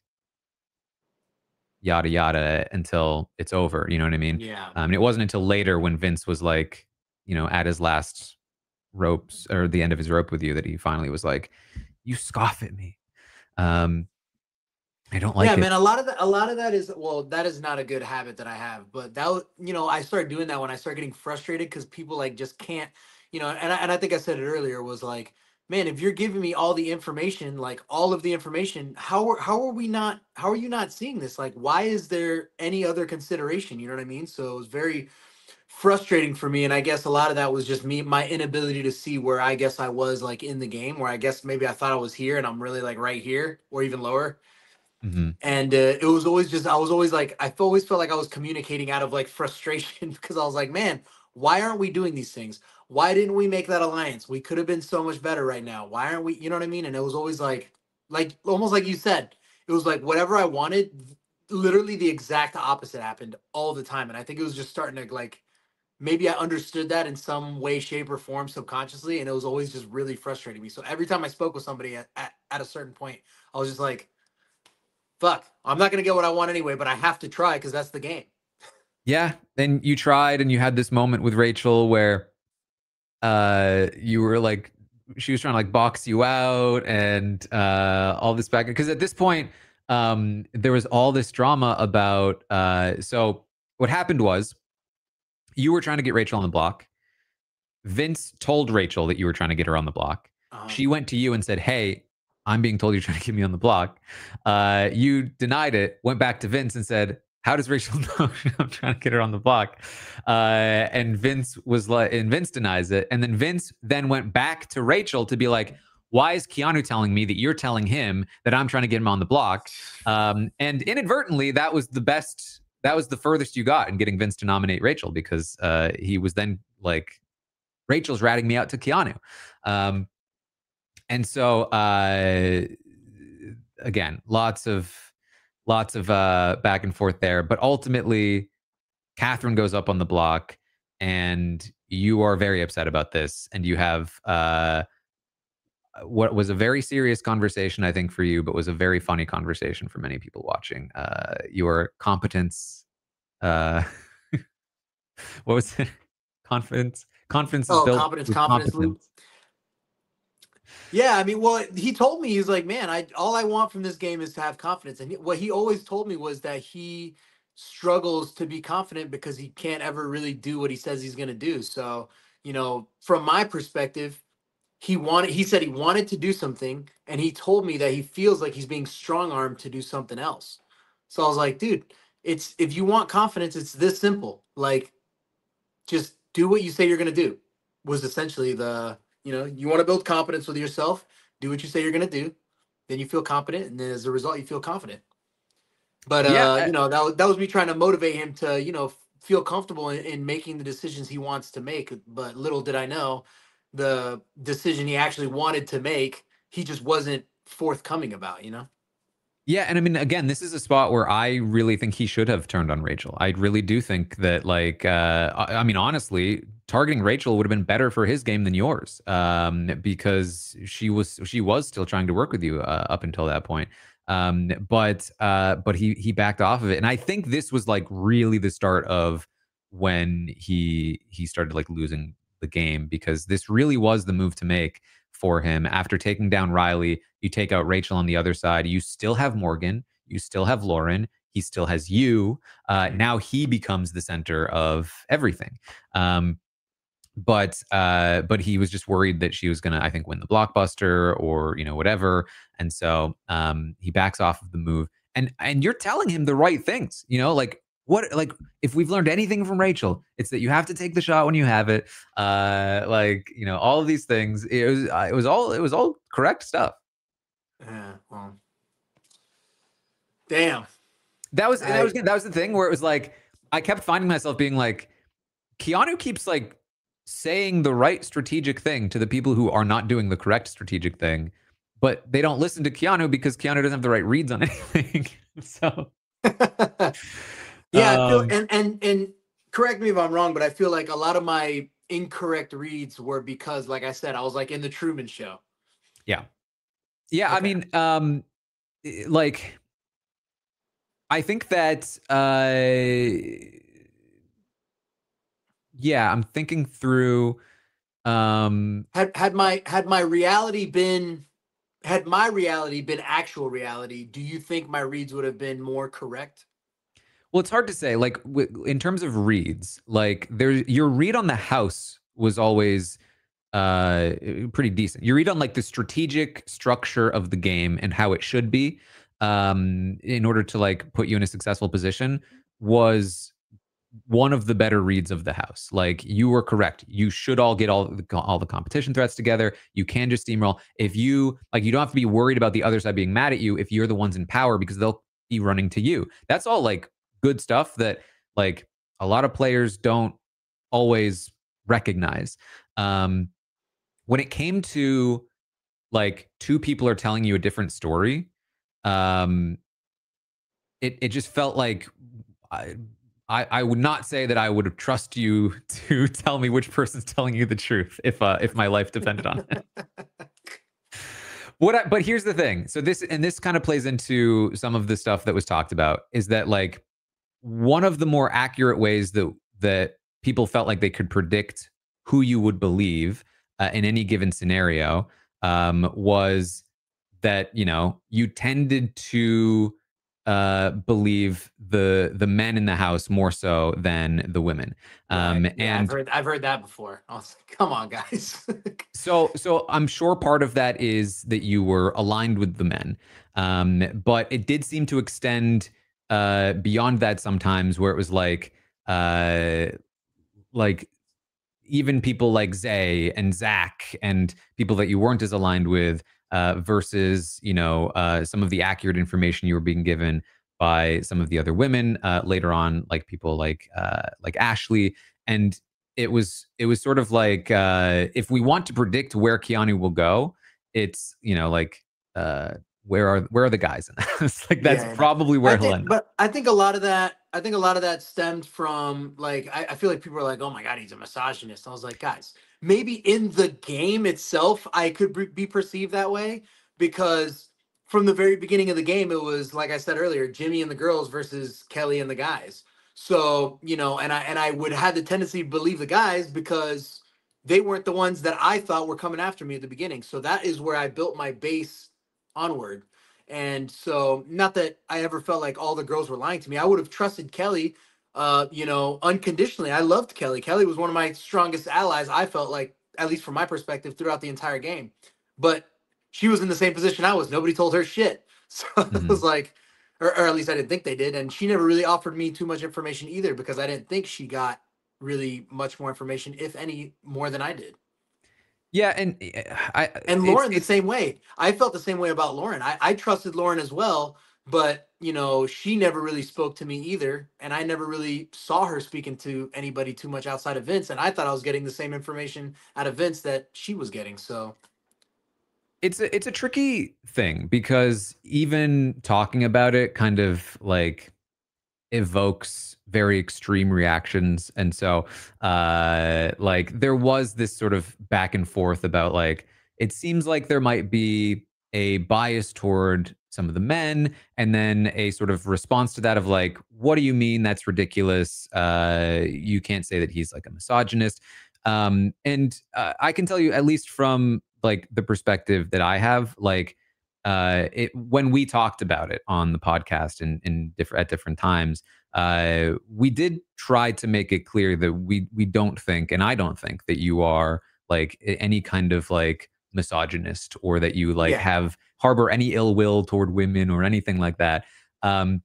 yada yada until it's over. You know what I mean? Yeah. And it wasn't until later when Vince was like, you know, at his last ropes or the end of his rope with you that he finally was like, "You scoff at me. Um, I don't Yeah, like it." man. A lot of that is well, that is not a good habit that I have. But I started doing that when I started getting frustrated because people like just can't, and I think I said it earlier was like, man, if you're giving me all the information, like all of the information, how are you not seeing this? Like, why is there any other consideration? You know what I mean? So it was very frustrating for me, and I guess a lot of that was just me, my inability to see where I guess I was like in the game, where I guess maybe I thought I was here and I'm really like right here or even lower. Mhm. And it was always just I was always like always felt like I was communicating out of like frustration because I was like, man, why aren't we doing these things? Why didn't we make that alliance? We could have been so much better right now. Why aren't we? You know what I mean? And it was always like almost like you said, it was like whatever I wanted, literally the exact opposite happened all the time. And I think it was just starting to like maybe I understood that in some way, shape, or form subconsciously, and it was always just really frustrating me. So every time I spoke with somebody at a certain point, I was just like, fuck, I'm not gonna get what I want anyway, but I have to try because that's the game. Yeah, and you tried, and you had this moment with Rachel where you were like, she was trying to like box you out and all this back, because at this point there was all this drama about so what happened was you were trying to get Rachel on the block. Vince told Rachel that you were trying to get her on the block. She went to you and said, hey, I'm being told you're trying to get me on the block. You denied it, went back to Vince and said, how does Rachel know I'm trying to get her on the block? And Vince was like, and Vince denies it. And then Vince then went back to Rachel to be like, why is Keanu telling me that you're telling him that I'm trying to get him on the block? And inadvertently, that was the furthest you got in getting Vince to nominate Rachel, because he was then like, Rachel's ratting me out to Keanu. And so again, lots of back and forth there, but ultimately Catherine goes up on the block and you are very upset about this, and you have what was a very serious conversation, I think, for you, but was a very funny conversation for many people watching. Your competence, what was it? Confidence is built. Confidence loop. Yeah, I mean, well, he told me, he's like, man, all I want from this game is to have confidence. And what he always told me was that he struggles to be confident because he can't ever really do what he says he's going to do. So, you know, from my perspective, he said he wanted to do something, and he told me that he feels like he's being strong-armed to do something else. So I was like, dude, if you want confidence, it's this simple. Like, just do what you say you're going to do, was essentially you want to build confidence with yourself, do what you say you're going to do, then you feel confident, and then as a result, you feel confident. But, that was me trying to motivate him to, feel comfortable in making the decisions he wants to make. But little did I know, the decision he actually wanted to make, he just wasn't forthcoming about. Yeah, and I mean, again, this is a spot where I really think he should have turned on Rachel. I really do think that, like, I mean, honestly, targeting Rachel would have been better for his game than yours, because she was still trying to work with you up until that point. But he backed off of it, and I think this was like really the start of when he started like losing the game, because this really was the move to make for him. After taking down Riley, you take out Rachel on the other side. You still have Morgan. You still have Lauren. He still has you. Now he becomes the center of everything. But he was just worried that she was going to, I think, win the blockbuster or, whatever. And so he backs off of the move. And you're telling him the right things, like, if we've learned anything from Rachel, it's that you have to take the shot when you have it. All of these things. It was all correct stuff. Yeah. Well. Damn. That was the thing where it was like, I kept finding myself being like, Keanu keeps like saying the right strategic thing to the people who are not doing the correct strategic thing, but they don't listen to Keanu because Keanu doesn't have the right reads on anything. So. Yeah, I feel, and correct me if I'm wrong, but I feel like a lot of my incorrect reads were because, like I said, I was like in the Truman Show. Yeah. Okay. I mean, I think that, I'm thinking through. Had my reality been actual reality, do you think my reads would have been more correct? Well, it's hard to say. Like in terms of reads, like your read on the house was always pretty decent. Your read on like the strategic structure of the game and how it should be, in order to like put you in a successful position, was one of the better reads of the house. Like, you were correct. You should all get all the competition threats together. You can just steamroll. If you like, you don't have to be worried about the other side being mad at you if you're the ones in power, because they'll be running to you. That's all like good stuff that like a lot of players don't always recognize. When it came to like two people are telling you a different story, it just felt like I would not say that I would trust you to tell me which person's telling you the truth if my life depended on it. But here's the thing. So this kind of plays into some of the stuff that was talked about, is that like one of the more accurate ways that people felt like they could predict who you would believe in any given scenario, was that, you know, you tended to believe the men in the house more so than the women. Right. Yeah, And I've heard that before. I was like, come on, guys. so I'm sure part of that is that you were aligned with the men, but it did seem to extend beyond that sometimes, where it was uh, like even people like Zay and Zach and people that you weren't as aligned with, versus, you know, some of the accurate information you were being given by some of the other women later on, like people like Ashley. And it was sort of like, if we want to predict where Keanu will go, it's, you know, like, uh, where are the guys in this? Like that's Yeah, probably I where he'll think, end up. but I think a lot of that, I feel like stemmed from like, I feel like people are like, oh my God, he's a misogynist. I was like, guys, maybe in the game itself, I could be perceived that way because from the very beginning of the game, it was like I said earlier, Jimmy and the girls versus Kelly and the guys. So, you know, and I would have the tendency to believe the guys because they weren't the ones that I thought were coming after me at the beginning. So that is where I built my base onward. And so, not that I ever felt like all the girls were lying to me. I would have trusted Kelly, you know, unconditionally. I loved Kelly. Kelly was one of my strongest allies, I felt like, at least from my perspective, throughout the entire game. But she was in the same position I was. Nobody told her shit. So it was Mhm. like, or at least I didn't think they did. And she never really offered me too much information either because I didn't think she got really much more information, if any, more than I did. Yeah, and I And it's Lauren the it's same way. I felt the same way about Lauren. I trusted Lauren as well, but you know, she never really spoke to me either. And I never really saw her speaking to anybody too much outside of Vince. And I thought I was getting the same information out of Vince that she was getting. So it's a tricky thing because even talking about it kind of like evokes very extreme reactions. And so like there was this sort of back and forth about like it seems like there might be a bias toward some of the men, and then a sort of response to that of like, what do you mean that's ridiculous? You can't say that he's like a misogynist. And I can tell you, at least from like the perspective that I have, like when we talked about it on the podcast in different at different times, we did try to make it clear that we don't think, and I don't think that you are like any kind of like misogynist, or that you like yeah, have harbor any ill will toward women or anything like that. Um,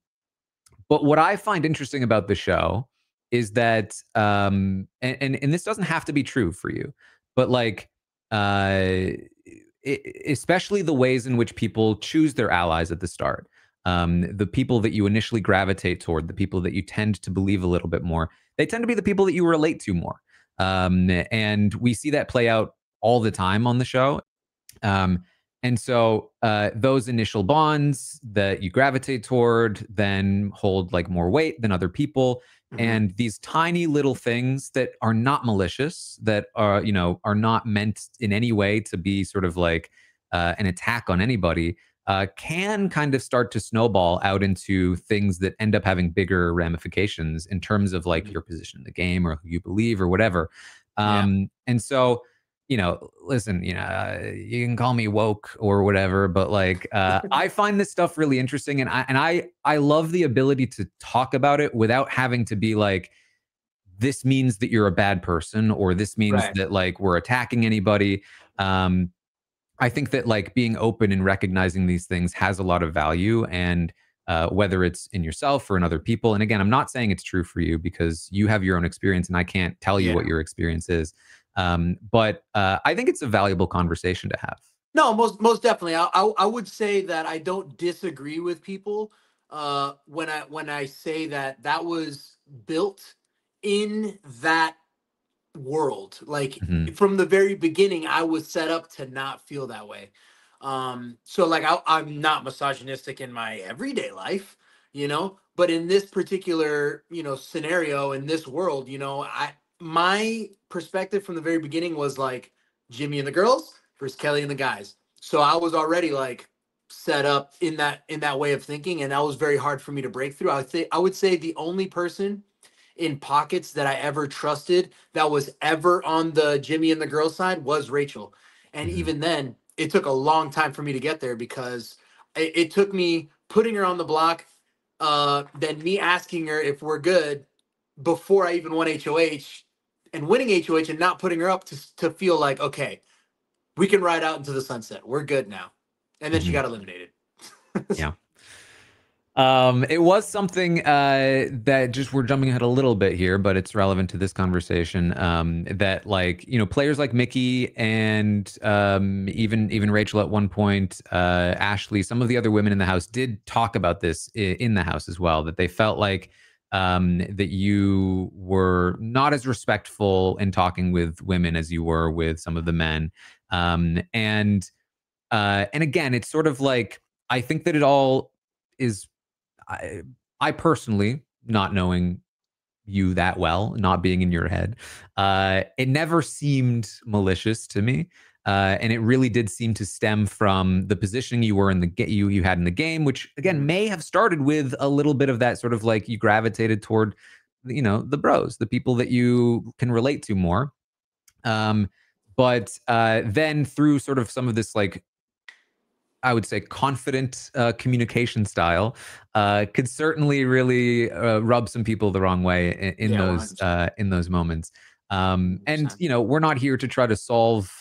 but what I find interesting about the show is that, and this doesn't have to be true for you, but like, uh, especially the ways in which people choose their allies at the start, the people that you initially gravitate toward, the people that you tend to believe a little bit more, they tend to be the people that you relate to more. And we see that play out all the time on the show. Um, and so those initial bonds that you gravitate toward then hold like more weight than other people. hmm, And these tiny little things that are not malicious, that are, you know, are not meant in any way to be sort of like an attack on anybody, can kind of start to snowball out into things that end up having bigger ramifications in terms of like hmm, your position in the game or who you believe or whatever. yeah, And so, you know, listen, you know, you can call me woke or whatever, but like, I find this stuff really interesting, and I love the ability to talk about it without having to be like, this means that you're a bad person, or this means right, that like we're attacking anybody. Um, I think that like being open and recognizing these things has a lot of value, and whether it's in yourself or in other people. And again, I'm not saying it's true for you because you have your own experience, and I can't tell you what yeah. your experience is. But I think it's a valuable conversation to have. No, most definitely. I would say that I don't disagree with people when I say that that was built in that world. Like Mhm. from the very beginning, I was set up to not feel that way. So like I'm not misogynistic in my everyday life, you know, but in this particular, you know, scenario in this world, you know, I my perspective from the very beginning was like Jimmy and the girls versus Kelly and the guys. So I was already like set up in that way of thinking, and that was very hard for me to break through. I would say the only person in pockets that I ever trusted that was ever on the Jimmy and the girls side was Rachel. And Mhm. even then, it took a long time for me to get there because it took me putting her on the block, then me asking her if we're good before I even won HOH, and winning HOH and not putting her up to feel like, okay, we can ride out into the sunset. We're good now. And then she Mhm. got eliminated. Yeah. It was something that just we're jumping ahead a little bit here, but it's relevant to this conversation. That like players like Mickey and even Rachel at one point, Ashley, some of the other women in the house did talk about this in the house as well. That they felt like that you were not as respectful in talking with women as you were with some of the men, and again, it's sort of like I think that it all is I, I personally, not knowing you that well, not being in your head, it never seemed malicious to me. And it really did seem to stem from the positioning you were in the you had in the game, which again may have started with a little bit of that sort of like you gravitated toward, the bros, the people that you can relate to more. Um, but then through sort of some of this like I would say confident communication style could certainly really rub some people the wrong way Yeah, 100%. in those moments. And 100%. we're not here to try to solve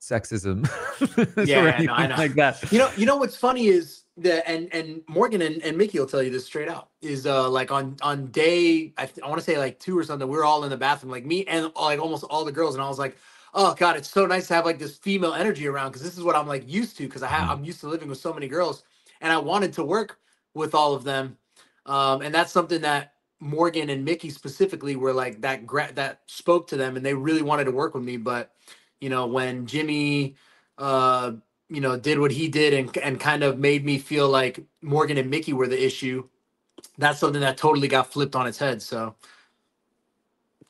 sexism or Yeah, no, I anything know. like that. You know what's funny is that, and Morgan and Mickey will tell you this straight out, is like on day I want to say like 2 or something, we were all in the bathroom, like me and like almost all the girls, and I was like, oh God, it's so nice to have like this female energy around because this is what I'm like used to because Mhm. I'm used to living with so many girls, and I wanted to work with all of them, and that's something that Morgan and Mickey specifically were like that spoke to them, and they really wanted to work with me, but when Jimmy uh did what he did and kind of made me feel like Morgan and Mickey were the issue, that's something that totally got flipped on its head. So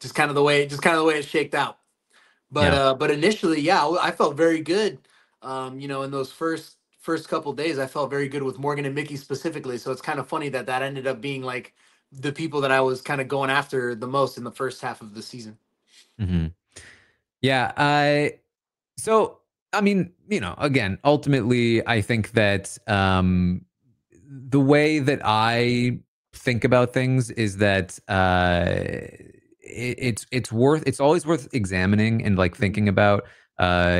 just kind of the way it shaked out. But Yeah. but initially, yeah, I felt very good. In those first couple days, I felt very good with Morgan and Mickey specifically. So it's kind of funny that ended up being like the people that I was kind of going after the most in the first half of the season. Hmm. Yeah. So, I mean, again, ultimately, I think that the way that I think about things is that it's always worth examining and like Mhm. thinking about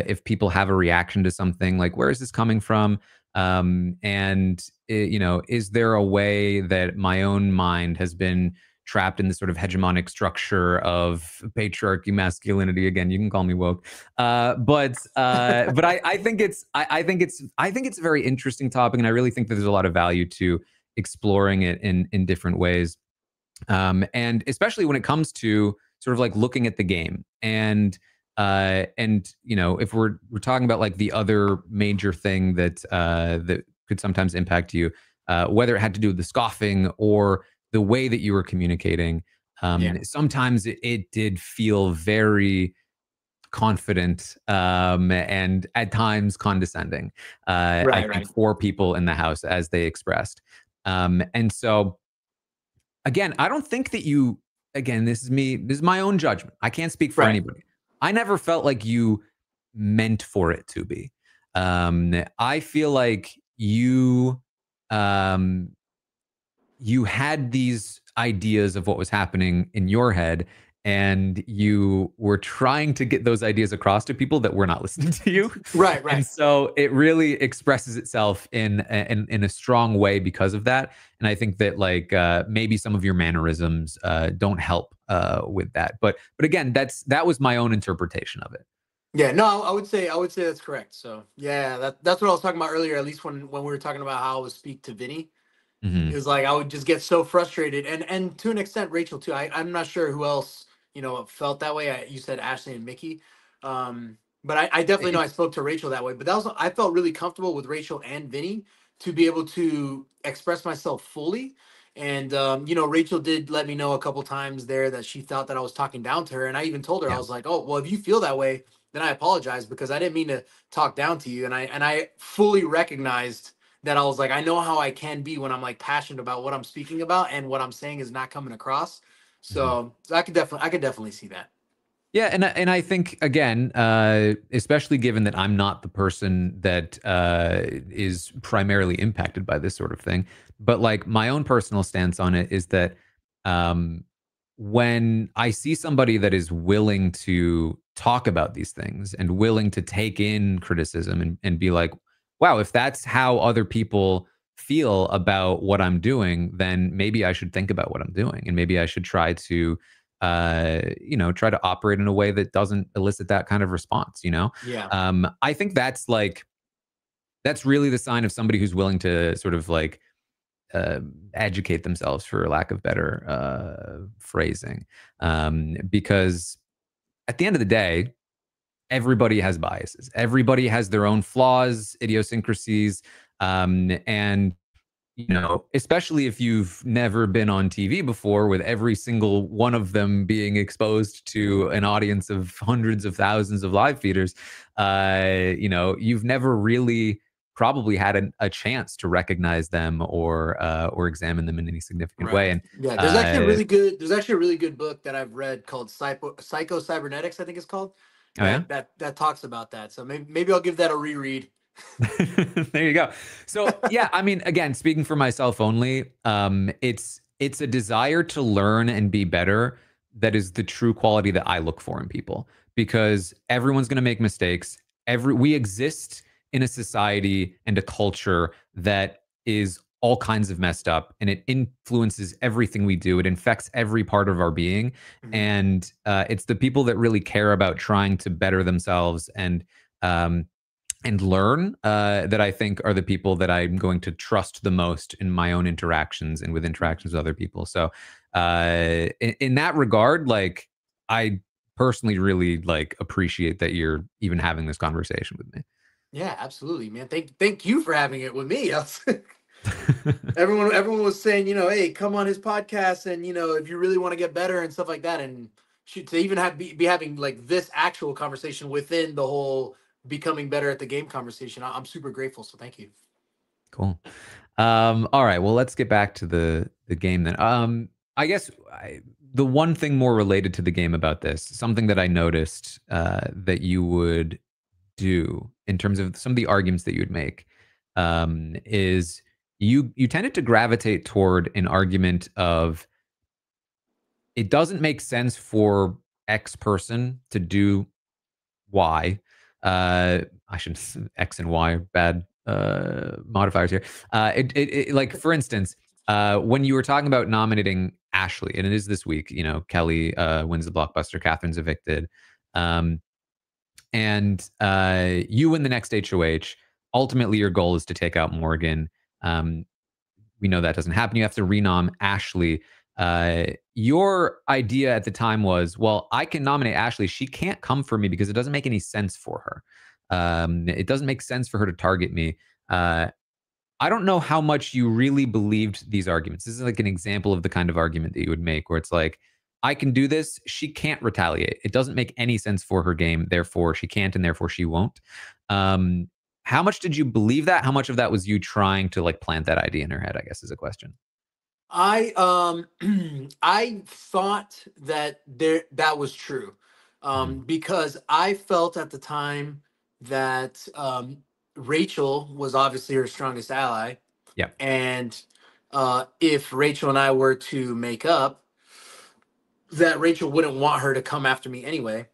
if people have a reaction to something, like where is this coming from, and is there a way that my own mind has been trapped in this sort of hegemonic structure of patriarchy, masculinity. Again, you can call me woke, but I think it's a very interesting topic, and I really think that there's a lot of value to exploring it in different ways, and especially when it comes to sort of like looking at the game and if we're talking about like the other major thing that could sometimes impact you, whether it had to do with the scoffing or the way that you were communicating. Yeah. Sometimes it did feel very confident, and at times condescending, I Right. think, Right. for people in the house as they expressed. And so, again, I don't think that you, again, this is my own judgment. I can't speak for Right. anybody. I never felt like you meant for it to be. I feel like um, you had these ideas of what was happening in your head, and you were trying to get those ideas across to people that were not listening to you. Right. And Right. so it really expresses itself in a strong way because of that. And I think that like maybe some of your mannerisms don't help with that. But again, that was my own interpretation of it. Yeah, no, I would say that's correct. So yeah, that's what I was talking about earlier. At least when we were talking about how I would speak to Vinny, it Hmm. was like I would just get so frustrated, and to an extent Rachel too. I'm not sure who else felt that way. You said Ashley and Mickey, but I definitely know I spoke to Rachel that way. But that was I felt really comfortable with Rachel and Vinny to be able to express myself fully. And Rachel did let me know a couple times there that she thought that I was talking down to her, and I even told her I Yeah. was like, oh well, if you feel that way, then I apologize because I didn't mean to talk down to you, and I fully recognized that I was like, I know how I can be when I'm like passionate about what I'm speaking about and what I'm saying is not coming across. So I could definitely see that. Yeah, and I think again, especially given that I'm not the person that is primarily impacted by this sort of thing, but like my own personal stance on it is that um, when I see somebody that is willing to talk about these things and willing to take in criticism and be like, wow, if that's how other people feel about what I'm doing, then maybe I should think about what I'm doing and maybe I should try to try to operate in a way that doesn't elicit that kind of response. Yeah. I think that's really the sign of somebody who's willing to sort of like educate themselves, for lack of better phrasing. Because at the end of the day, everybody has biases. Everybody has their own flaws, idiosyncrasies, and especially if you've never been on TV before, with every single one of them being exposed to an audience of hundreds of thousands of live feeders, you've never really probably had a chance to recognize them or examine them in any significant way. Right. And Yeah. There's actually a really good book that I've read called Psycho Cybernetics, I think it's called. oh yeah, That talks about that. So maybe I'll give that a reread. there you go. So yeah, I mean, again, speaking for myself only, it's a desire to learn and be better that is the true quality that I look for in people, because everyone's going to make mistakes. We exist in a society and a culture that is all kinds of messed up, and it influences everything we do. It infects every part of our being, Mhm. and it's the people that really care about trying to better themselves um, and learn that I think are the people that I'm going to trust the most in my own interactions and with interactions with other people. So in that regard, like, I personally really like appreciate that you're even having this conversation with me. Yeah, absolutely, man. Thank you for having it with me. Everyone was saying, hey, come on his podcast, and if you really want to get better and stuff like that, and shoot, to even be having like this actual conversation within the whole becoming better at the game conversation. I'm super grateful. So thank you. Cool. All right. Well, let's get back to the game then. I guess the one thing more related to the game about this, something that I noticed that you would do in terms of some of the arguments that you would make, is you tended to gravitate toward an argument of it doesn't make sense for X person to do Y. I shouldn't X and Y are bad modifiers here. Like, for instance, when you were talking about nominating Ashley, and it is this week, Kelly wins the blockbuster, Catherine's evicted, um, and you win the next HOH. Ultimately, your goal is to take out Morgan. Um, we know that doesn't happen. You have to renom Ashley. Your idea at the time was, well, I can nominate Ashley. She can't come for me because it doesn't make any sense for her. It doesn't make sense for her to target me. I don't know how much you really believed these arguments. This is like an example of the kind of argument that you would make where it's like, I can do this. She can't retaliate. It doesn't make any sense for her game. Therefore, she can't, and therefore she won't. Um, how much did you believe that? How much of that was you trying to like plant that idea in her head, I guess is a question. I I thought that was true, because I felt at the time that Rachel was obviously her strongest ally, Yeah. and if Rachel and I were to make up, that Rachel wouldn't want her to come after me anyway,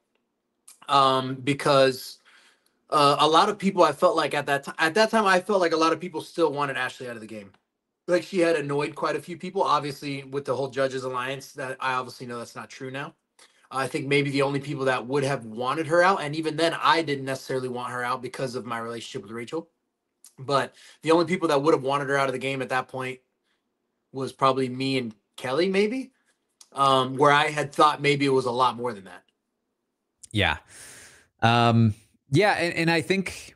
because a lot of people, I felt like at that time I felt like a lot of people still wanted Ashley out of the game. Like, she had annoyed quite a few people, obviously, with the whole Judges Alliance. That I obviously know that's not true now. I think maybe the only people that would have wanted her out, and even then, I didn't necessarily want her out because of my relationship with Rachel. But the only people that would have wanted her out of the game at that point was probably me and Kelly, maybe. Where I had thought maybe it was a lot more than that. Yeah. Yeah. And I think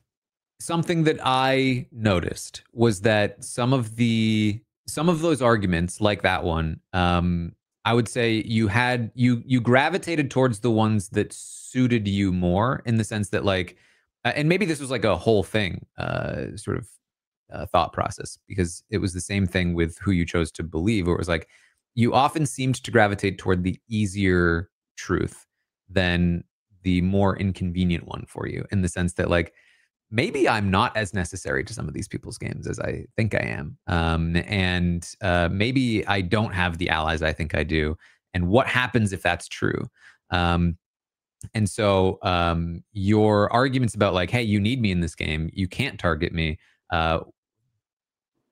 something that I noticed was that some of those arguments, like that one, I would say you gravitated towards the ones that suited you more, in the sense that, like, and maybe this was like a whole thing, thought process, because it was the same thing with who you chose to believe, where it was like, you often seemed to gravitate toward the easier truth than the more inconvenient one for you, in the sense that, like, maybe I'm not as necessary to some of these people's games as I think I am. And maybe I don't have the allies I think I do. And what happens if that's true? Um, and so your arguments about, like, hey, you need me in this game, you can't target me, uh,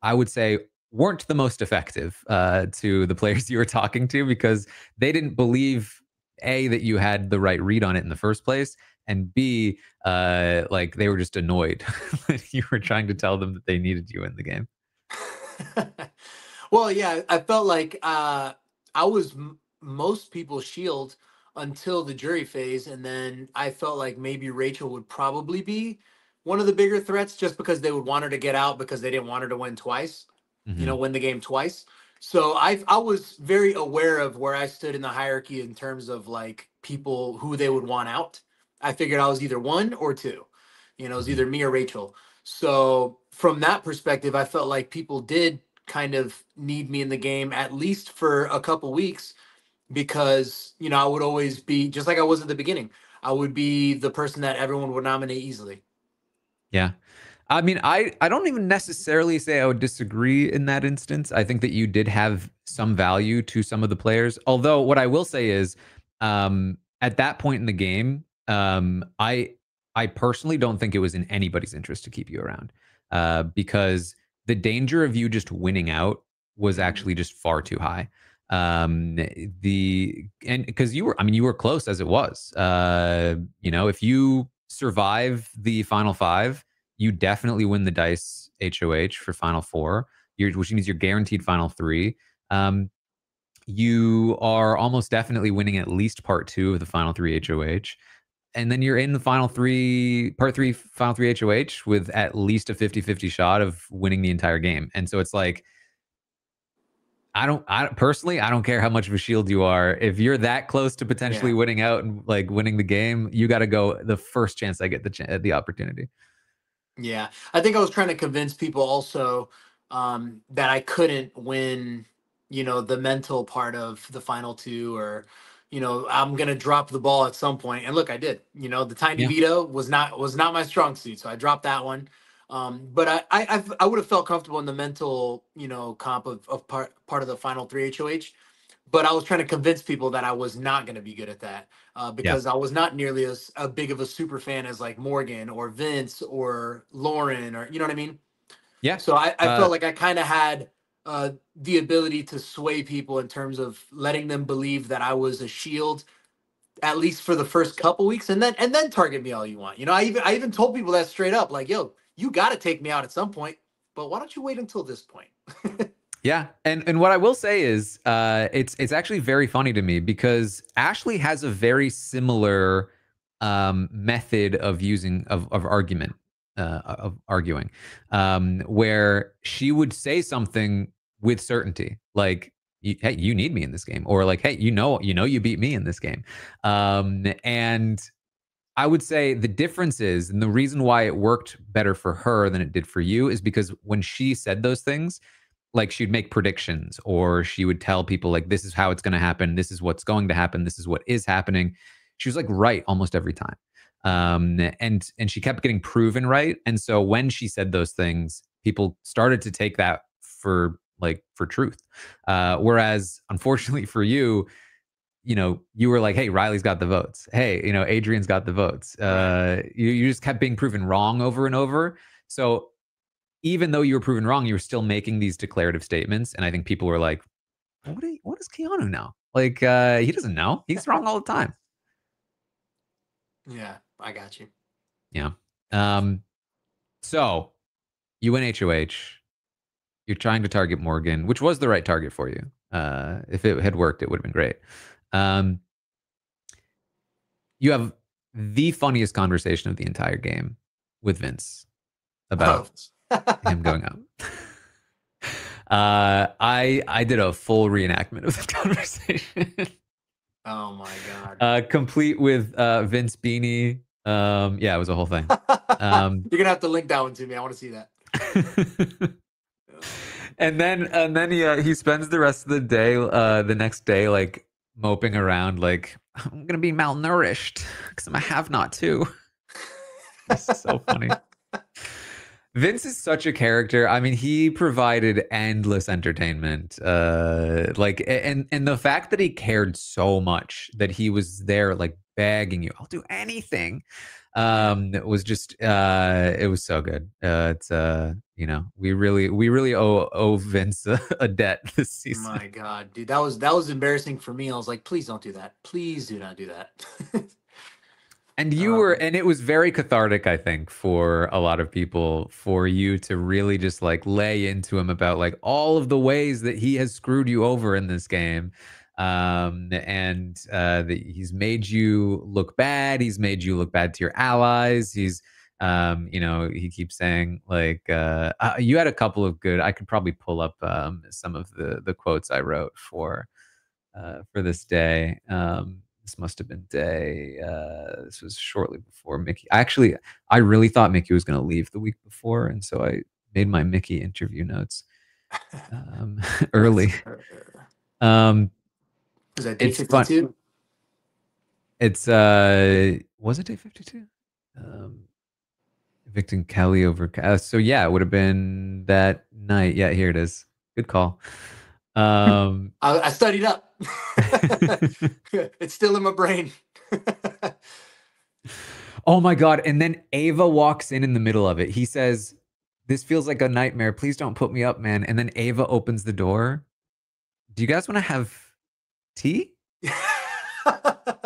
I would say weren't the most effective to the players you were talking to, because they didn't believe, A, that you had the right read on it in the first place, and B, like, they were just annoyed that you were trying to tell them that they needed you in the game. Well, yeah, I felt like I was most people's shield until the jury phase, and then I felt like maybe Rachel would probably be one of the bigger threats, just because they would want her to get out because they didn't want her to win twice, Mm-hmm. win the game twice. So I was very aware of where I stood in the hierarchy in terms of like people who they would want out. I figured I was either one or two. It was Mm-hmm. either me or Rachel. So from that perspective, I felt like people did kind of need me in the game, at least for a couple weeks, because I would always be just like I was at the beginning. I would be the person that everyone would nominate easily. Yeah. I mean, I don't even necessarily say I would disagree in that instance. I think that you did have some value to some of the players. Although what I will say is, at that point in the game, I personally don't think it was in anybody's interest to keep you around, because the danger of you just winning out was actually just far too high. And because you were close as it was. If you survive the final five, you definitely win the dice HOH for final four, which means you're guaranteed final three. You are almost definitely winning at least part two of the final three HOH. And then you're in the final three HOH with at least a 50-50 shot of winning the entire game. And so it's like, personally, I don't care how much of a shield you are. If you're that close to potentially winning out and like winning the game, you got to go the first chance I get the opportunity. Yeah, I think I was trying to convince people also that I couldn't win, the mental part of the final two, or, I'm gonna drop the ball at some point. And look, I did. The tiny Yeah. veto was not my strong suit, so I dropped that one. But I would have felt comfortable in the mental, comp of part of the final three HOH. But I was trying to convince people that I was not going to be good at that, Yeah. because I was not nearly as a big of a super fan as like Morgan or Vince or Lauren, or you know what I mean. Yeah. So I felt like I kind of had the ability to sway people in terms of letting them believe that I was a shield, at least for the first couple weeks, and then target me all you want. I even told people that straight up, like, yo, you got to take me out at some point, but why don't you wait until this point? Yeah, and what I will say is, it's actually very funny to me, because Ashley has a very similar method of argument, of arguing, where she would say something with certainty, like, "Hey, you need me in this game," or like, "Hey, you beat me in this game," and I would say the difference is, and the reason why it worked better for her than it did for you, is because when she said those things, like, she'd make predictions, or she would tell people, like, this is how it's going to happen, this is what's going to happen, this is what is happening. She was like right almost every time. And she kept getting proven right. And so when she said those things, people started to take that for truth. Whereas unfortunately for you, you were like, hey, Riley's got the votes. Hey, Adrian's got the votes. You just kept being proven wrong over and over. So even though you were proven wrong, you were still making these declarative statements. And I think people were like, what does Keanu know? Like, he doesn't know. He's wrong all the time. Yeah, I got you. Yeah. So you win HOH. You're trying to target Morgan, which was the right target for you. If it had worked, it would have been great. You have the funniest conversation of the entire game with Vince about him going up. I did a full reenactment of the conversation. Oh my god! Complete with Vince beanie. Yeah, it was a whole thing. You're gonna have to link that one to me. I want to see that. And then he spends the rest of the day, the next day, like moping around, like I'm gonna be malnourished because I'm a have-not too. It's so funny. Vince is such a character. I mean, he provided endless entertainment. And the fact that he cared so much that he was there, like begging you, "I'll do anything." It was just, it was so good. We really owe Vince a debt this season. My God, dude, that was embarrassing for me. I was like, please don't do that. Please do not do that. And and it was very cathartic, I think, for a lot of people, for you to really just like lay into him about like all of the ways that he has screwed you over in this game. That he's made you look bad. He's made you look bad to your allies. He keeps saying like, you had a couple of good, I could probably pull up some of the quotes I wrote for this day. This must have been day. This was shortly before Mickey. Actually, I really thought Mickey was going to leave the week before, and so I made my Mickey interview notes early. Is that day 52? It's was it day 52? Evicting Kelly over. So yeah, it would have been that night. Yeah, here it is. Good call. I studied up. It's still in my brain. Oh my God. And then Ava walks in the middle of it. He says, "This feels like a nightmare. Please don't put me up, man." And then Ava opens the door. "Do you guys want to have tea?" You're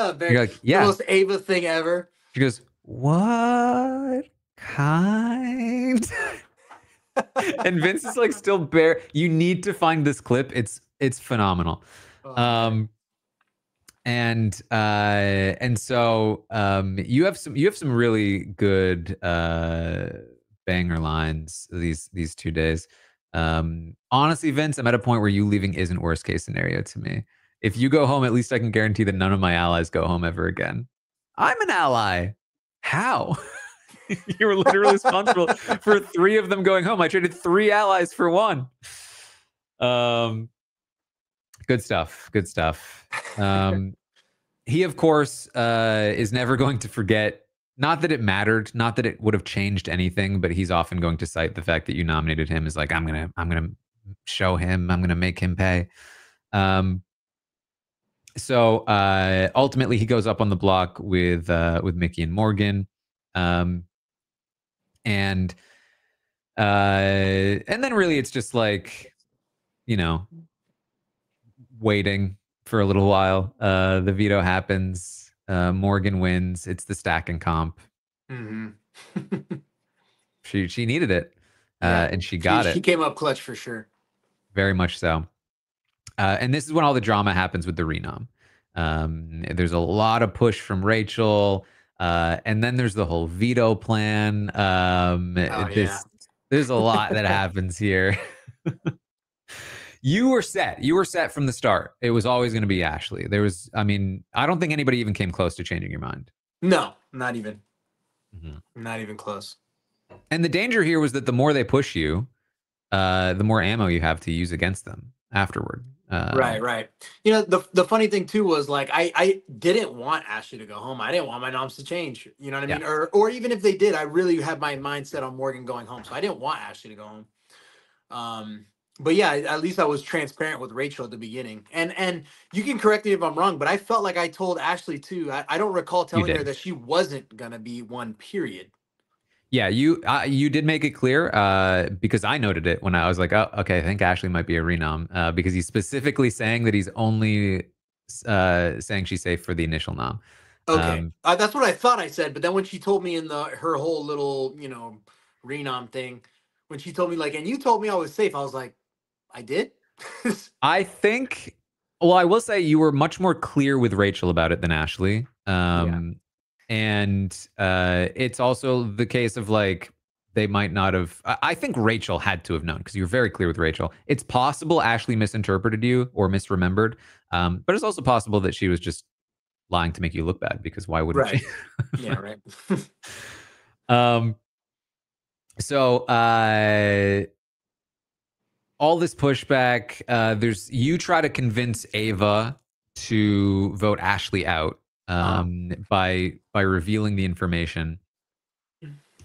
like, "Yeah." The most Ava thing ever. She goes, "What kind?" And Vince is like still bare. You need to find this clip. It's phenomenal. Oh, and so you have some really good banger lines these 2 days. Honestly, Vince, I'm at a point where you leaving isn't worst case scenario to me. If you go home, at least I can guarantee that none of my allies go home ever again. I'm an ally. How? You were literally responsible for 3 of them going home. I traded 3 allies for 1. Good stuff. Good stuff. He, of course, is never going to forget. Not that it mattered, not that it would have changed anything, but he's often going to cite the fact that you nominated him as like, I'm gonna show him, I'm gonna make him pay. So ultimately, he goes up on the block with Mickey and Morgan. And then really it's just like, waiting for a little while. The veto happens. Morgan wins. It's the stack and comp. mm-hmm. She needed it. And she got it. She came up clutch for sure. Very much so. And this is when all the drama happens with the renom. There's a lot of push from Rachel. And then there's the whole veto plan. There's a lot that happens here. You were set. You were set from the start. It was always going to be Ashley. I don't think anybody even came close to changing your mind. No, not even. Mm-hmm. Not even close. And the danger here was that the more they push you, the more ammo you have to use against them afterward. Right. The funny thing too was like I didn't want Ashley to go home. I didn't want my noms to change. You know what I mean? Or even if they did, I really had my mindset on Morgan going home. So I didn't want Ashley to go home. But yeah, at least I was transparent with Rachel at the beginning. And you can correct me if I'm wrong, but I felt like I told Ashley too. I don't recall telling her that she wasn't gonna be one, period. Yeah, you did make it clear because I noted it when I was like, oh, okay, I think Ashley might be a renom because he's specifically saying that he's only saying she's safe for the initial nom. Okay, that's what I thought I said. But then when she told me in her whole little renom thing, when she told me like, and you told me I was safe, I was like, I did. I think. Well, I will say you were much more clear with Rachel about it than Ashley. And it's also the case of like they might not have. I think Rachel had to have known because you were very clear with Rachel. It's possible Ashley misinterpreted you or misremembered, but it's also possible that she was just lying to make you look bad because why wouldn't she? Yeah, right. So all this pushback. You try to convince Ava to vote Ashley out by revealing the information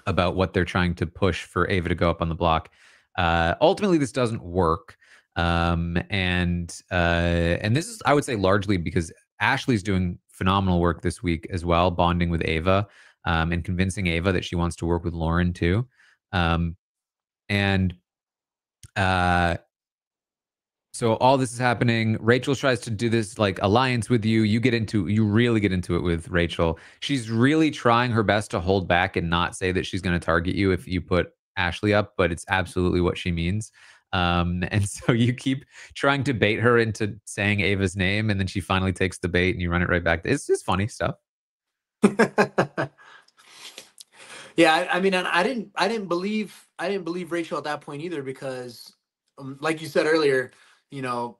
about what they're trying to push for Ava to go up on the block. Ultimately, this doesn't work, and this is, I would say, largely because Ashley's doing phenomenal work this week as well, bonding with Ava and convincing Ava that she wants to work with Lauren too, and. So all this is happening. Rachel tries to do this like alliance with you. You really get into it with Rachel. She's really trying her best to hold back and not say that she's going to target you if you put Ashley up, but it's absolutely what she means. And so you keep trying to bait her into saying Ava's name, and then she finally takes the bait, and you run it right back. It's just funny stuff. Yeah, I mean, and I didn't believe Rachel at that point either, because, like you said earlier, you know,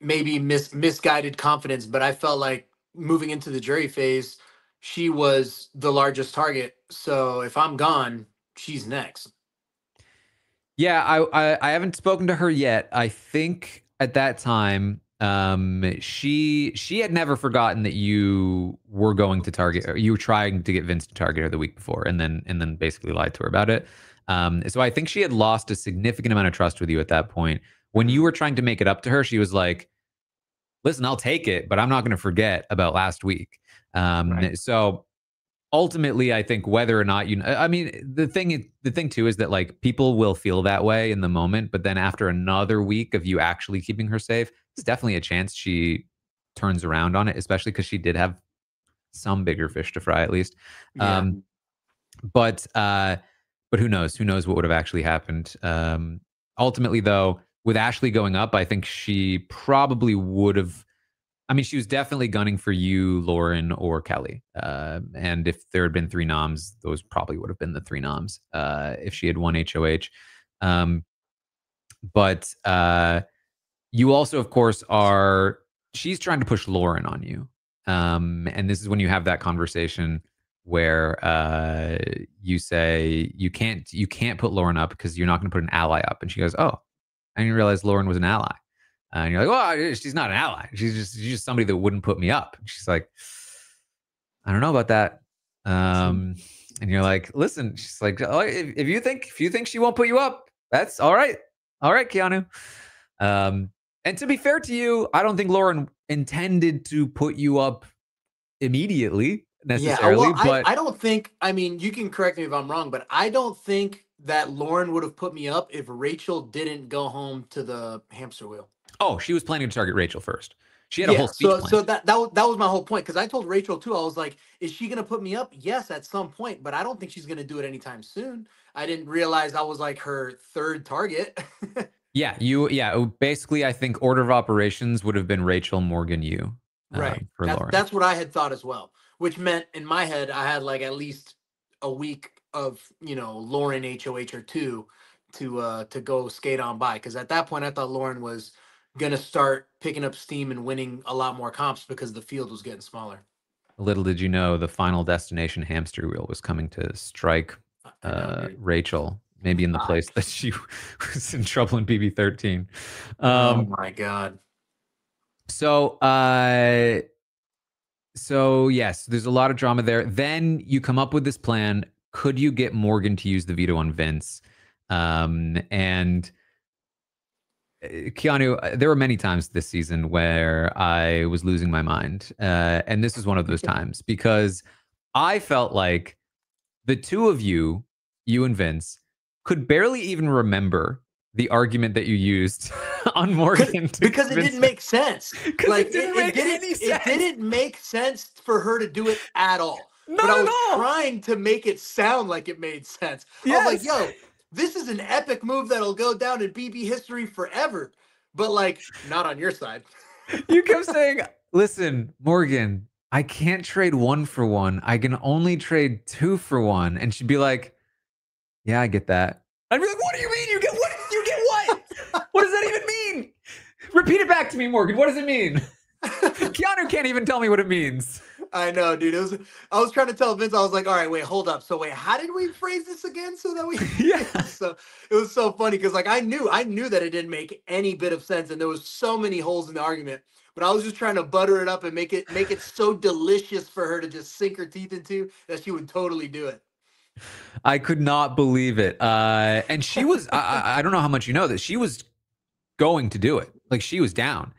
maybe misguided confidence, but I felt like moving into the jury phase, she was the largest target. So if I'm gone, she's next. Yeah, I haven't spoken to her yet. I think at that time, she had never forgotten that you were going to target her. You were trying to get Vince to target her the week before, and then basically lied to her about it. So I think she had lost a significant amount of trust with you at that point. When you were trying to make it up to her, she was like, "Listen, I'll take it, but I'm not going to forget about last week." Right. So ultimately, I think whether or not I mean, the thing too is that like people will feel that way in the moment, but then after another week of you actually keeping her safe, there's definitely a chance she turns around on it, especially because she did have some bigger fish to fry at least. Yeah. But who knows? Who knows what would have actually happened? Ultimately, though, with Ashley going up, I think she probably would have. I mean, she was definitely gunning for you, Lauren, or Kelly. And if there had been 3 noms, those probably would have been the 3 noms if she had won HOH. But you also, of course, she's trying to push Lauren on you. And this is when you have that conversation where you say you can't put Lauren up because you're not going to put an ally up. And she goes, "Oh, I didn't realize Lauren was an ally." And you're like, "Well, she's not an ally. She's just somebody that wouldn't put me up." And she's like, "I don't know about that." And you're like, "Listen," she's like, "Oh, if you think she won't put you up, that's all right. All right, Keanu." And to be fair to you, I don't think Lauren intended to put you up immediately necessarily. Yeah, well, but I don't think, I mean, you can correct me if I'm wrong, but I don't think that Lauren would have put me up if Rachel didn't go home to the hamster wheel. Oh, she was planning to target Rachel first. She had a whole speech so plan. so that was my whole point, because I told Rachel too. I was like, "Is she gonna put me up?" Yes, at some point, but I don't think she's gonna do it anytime soon. I didn't realize I was like her third target. Yeah, basically, I think order of operations would have been Rachel, Morgan, you. Right. For Lauren. That's what I had thought as well, which meant in my head I had like at least a week of, Lauren HOH or 2 to go skate on by, because at that point I thought Lauren was gonna start picking up steam and winning a lot more comps because the field was getting smaller. Little did you know, the final destination hamster wheel was coming to strike Rachel, maybe in the place that she was in trouble in BB13. Oh my God. So yes, there's a lot of drama there. Then you come up with this plan. Could you get Morgan to use the veto on Vince? And Keanu, there were many times this season where I was losing my mind. And this is one of those times, because I felt like the two of you and Vince, could barely even remember the argument that you used on Morgan. Because it didn't make sense. Like, it didn't make any sense. It didn't make sense for her to do it at all. Not but I was at all. trying to make it sound like it made sense. Yes. I was like, yo, this is an epic move that'll go down in BB history forever. But like, not on your side. You kept saying, "Listen, Morgan, I can't trade 1 for 1. I can only trade 2 for 1. And she'd be like, "Yeah, I get that." I'd be like, "What do you mean? You get what? You get what? What does that even mean? Repeat it back to me, Morgan. What does it mean?" Keanu can't even tell me what it means. I know, dude. I was trying to tell Vince, I was like, all right, wait, hold up. So wait, how did we phrase this again? So that we Yeah. it was so funny because like I knew that it didn't make any bit of sense and there was so many holes in the argument. But I was just trying to butter it up and make it so delicious for her to just sink her teeth into that she would totally do it. I could not believe it. And she was, I don't know how much you know that she was going to do it. Like she was down.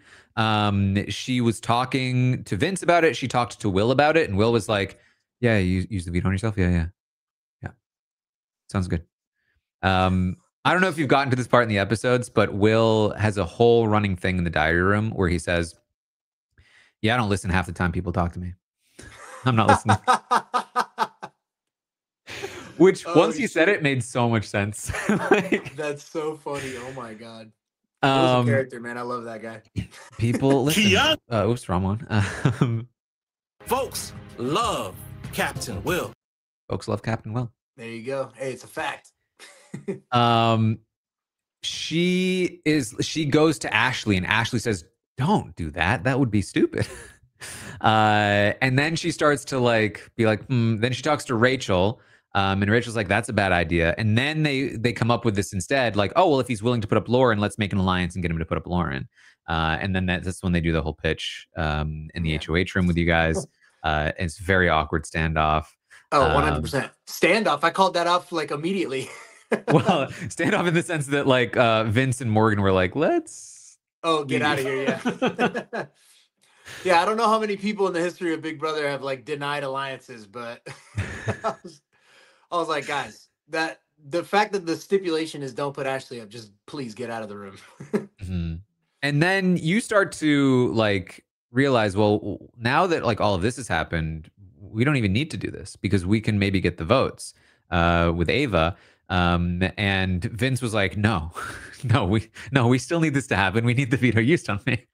She was talking to Vince about it. She talked to Will about it. And Will was like, yeah, you use the veto on yourself. Yeah. Sounds good. I don't know if you've gotten to this part in the episodes, but Will has a whole running thing in the diary room where he says, yeah, I don't listen half the time people talk to me. I'm not listening. Which once he said it made so much sense. Like, that's so funny. Oh my God. Will's a character, man. I love that guy. People listen. Oops, wrong one. Folks love Captain Will. Folks love Captain Will. There you go. Hey, it's a fact. She goes to Ashley and Ashley says, don't do that. That would be stupid. And then she starts to like be like, then she talks to Rachel. And Rachel's like, that's a bad idea. And then they come up with this instead, like, oh, well, if he's willing to put up Lauren, let's make an alliance and get him to put up Lauren. And then that's when they do the whole pitch in the HOH room with you guys. It's very awkward standoff. Oh, 100%. Standoff. I called that off like immediately. Well, standoff in the sense that like Vince and Morgan were like, let's get out of here. Yeah. Yeah. I don't know how many people in the history of Big Brother have like denied alliances, but I was like, guys, that the fact that the stipulation is don't put Ashley up, just please get out of the room. Mm-hmm. And then you start to like realize, well, now that like all of this has happened, we don't even need to do this because we can maybe get the votes with Ava. And Vince was like, no, we still need this to happen. We need the veto used on me.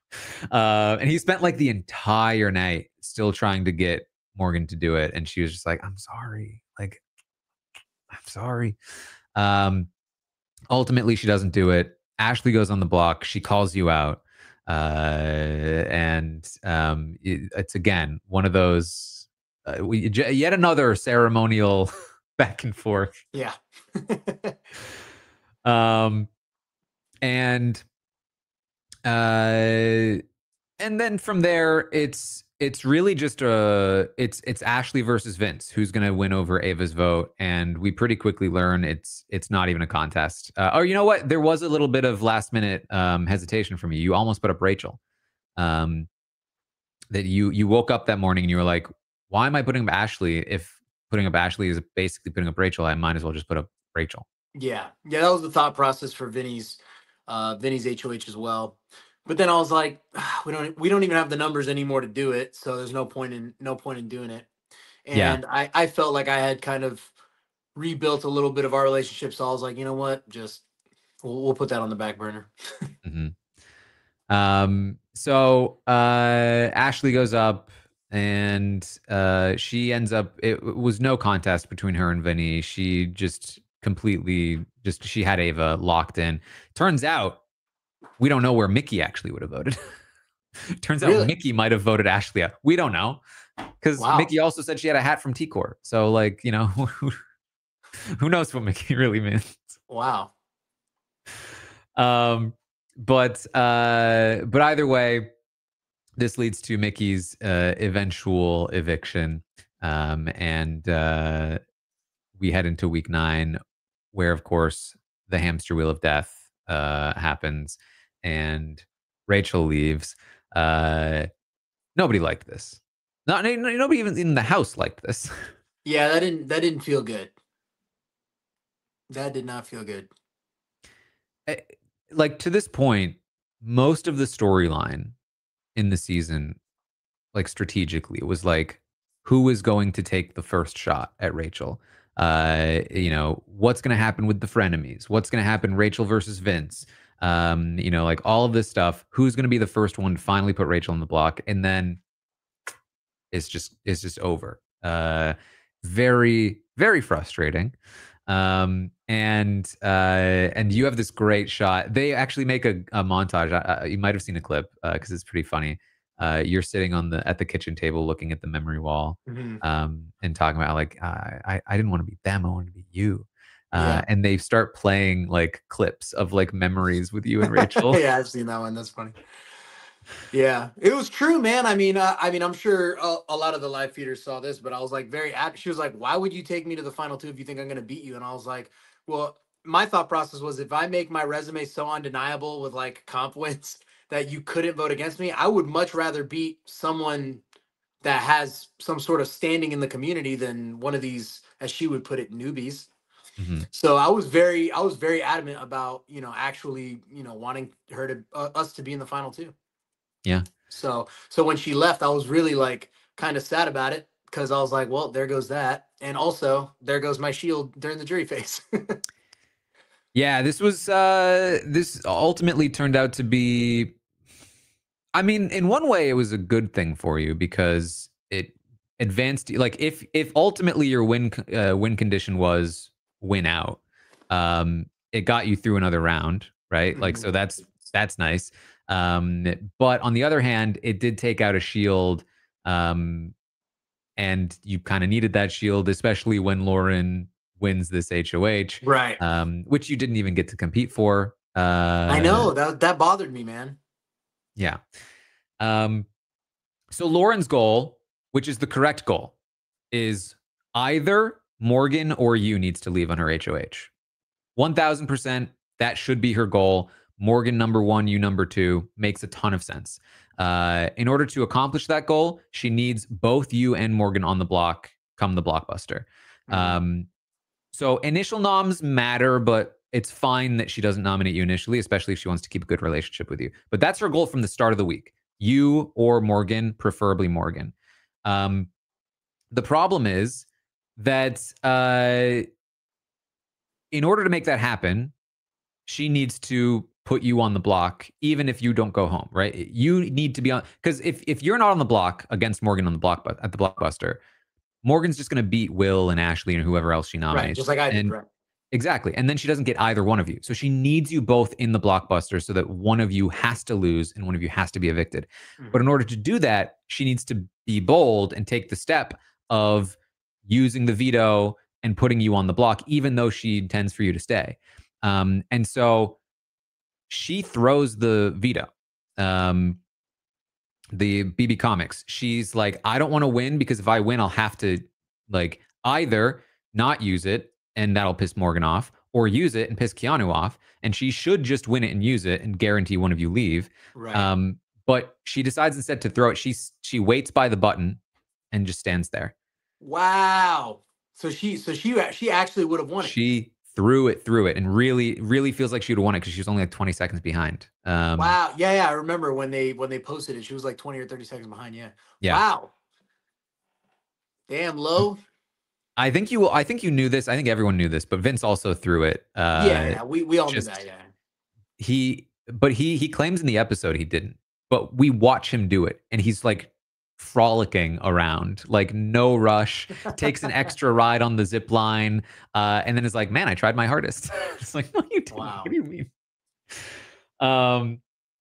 And he spent like the entire night still trying to get Morgan to do it. And she was just like, I'm sorry. Like, I'm sorry. Ultimately, she doesn't do it. Ashley goes on the block. She calls you out. It's again, one of those, yet another ceremonial back and forth. Yeah. And then from there, it's really just it's Ashley versus Vince who's going to win over Ava's vote, and we pretty quickly learn it's not even a contest. Or you know what? There was a little bit of last minute hesitation from you. You almost put up Rachel. That you woke up that morning and you were like, why am I putting up Ashley? If putting up Ashley is basically putting up Rachel, I might as well just put up Rachel. Yeah, that was the thought process for Vinny's HOH as well. But then I was like, we don't even have the numbers anymore to do it, so there's no point in doing it. And yeah. I felt like I had kind of rebuilt a little bit of our relationship, so I was like, you know what, just we'll put that on the back burner. Mm-hmm. So Ashley goes up, and she ends up. It was no contest between her and Vinny. She just completely she had Ava locked in. Turns out, we don't know where Mickey actually would have voted. Turns out Mickey might have voted Ashley out. We don't know. Because Mickey also said she had a hat from T-Corp. So, like, you know, who knows what Mickey really means. Wow. But either way, this leads to Mickey's eventual eviction. And we head into week 9, where, of course, the hamster wheel of death happens. And Rachel leaves. Nobody liked this. Nobody even in the house liked this. Yeah, that didn't feel good. That did not feel good. Like, to this point, most of the storyline in the season, like strategically, was like, who is going to take the first shot at Rachel? You know, what's going to happen with the frenemies? What's going to happen? Rachel versus Vince. You know, like all of this stuff. Who's going to be the first one to finally put Rachel on the block? And then it's just over. Very, very frustrating. And you have this great shot. They actually make a montage. You might have seen a clip because it's pretty funny. you're sitting at the kitchen table looking at the memory wall, Mhm. and talking about like I didn't want to be them, I wanted to be you. Yeah. And they start playing like clips of like memories with you and Rachel. Yeah, I've seen that one. That's funny. Yeah, it was true, man. I mean, I'm sure a lot of the live feeders saw this, but I was like she was like, "Why would you take me to the final two if you think I'm going to beat you?" And I was like, "Well, my thought process was if I make my resume so undeniable with like comp wins that you couldn't vote against me, I would much rather beat someone that has some sort of standing in the community than one of these, as she would put it, newbies." Mhm. So I was very adamant about actually wanting her to us to be in the final two. Yeah. So when she left, I was really like kind of sad about it because I was like, well, there goes that, and also there goes my shield during the jury phase. Yeah, this ultimately turned out to be, I mean, in one way it was a good thing for you because it advanced, like if ultimately your win condition was win out, it got you through another round, right? Like, Mhm. so that's nice. But on the other hand, it did take out a shield, um, and you kind of needed that shield, especially when Lauren wins this HOH, Right. which you didn't even get to compete for. I know that bothered me, man. Yeah. Um, so Lauren's goal, which is the correct goal, is either Morgan or you needs to leave on her HOH. 1000%. That should be her goal. Morgan number one, you number two, makes a ton of sense. In order to accomplish that goal, she needs both you and Morgan on the block come the blockbuster. Mhm. So initial noms matter, but it's fine that she doesn't nominate you initially, especially if she wants to keep a good relationship with you. But that's her goal from the start of the week. You or Morgan, preferably Morgan. The problem is that in order to make that happen, she needs to put you on the block, even if you don't go home, right? You need to be on, because if you're not on the block against Morgan on the block at the blockbuster, Morgan's just going to beat Will and Ashley and whoever else she Right, just nominates. like I did. And Right. exactly. And then she doesn't get either one of you. So she needs you both in the blockbuster so that one of you has to lose and one of you has to be evicted. But in Mhm. order to do that, she needs to be bold and take the step of using the veto and putting you on the block, even though she intends for you to stay. And so she throws the veto. The BB Comics. She's like, I don't want to win because if I win, I'll have to like either not use it and that'll piss Morgan off, or use it and piss Keanu off. And she should just win it and use it and guarantee one of you leave. Right. But she decides instead to throw it. She waits by the button and just stands there. Wow. So she actually would have won it. She threw it, and really feels like she would have won it because she was only like 20 seconds behind. Wow. Yeah, yeah. I remember when they posted it, she was like 20 or 30 seconds behind. Yeah. Yeah. Wow. Damn, low. I think you knew this. I think everyone knew this, but Vince also threw it. Yeah. We all knew just that. Yeah. he claims in the episode he didn't, but we watch him do it, and he's like frolicking around, like no rush, takes an extra ride on the zip line, and then is like, "Man, I tried my hardest." It's like, no, you didn't. Wow. What do you mean?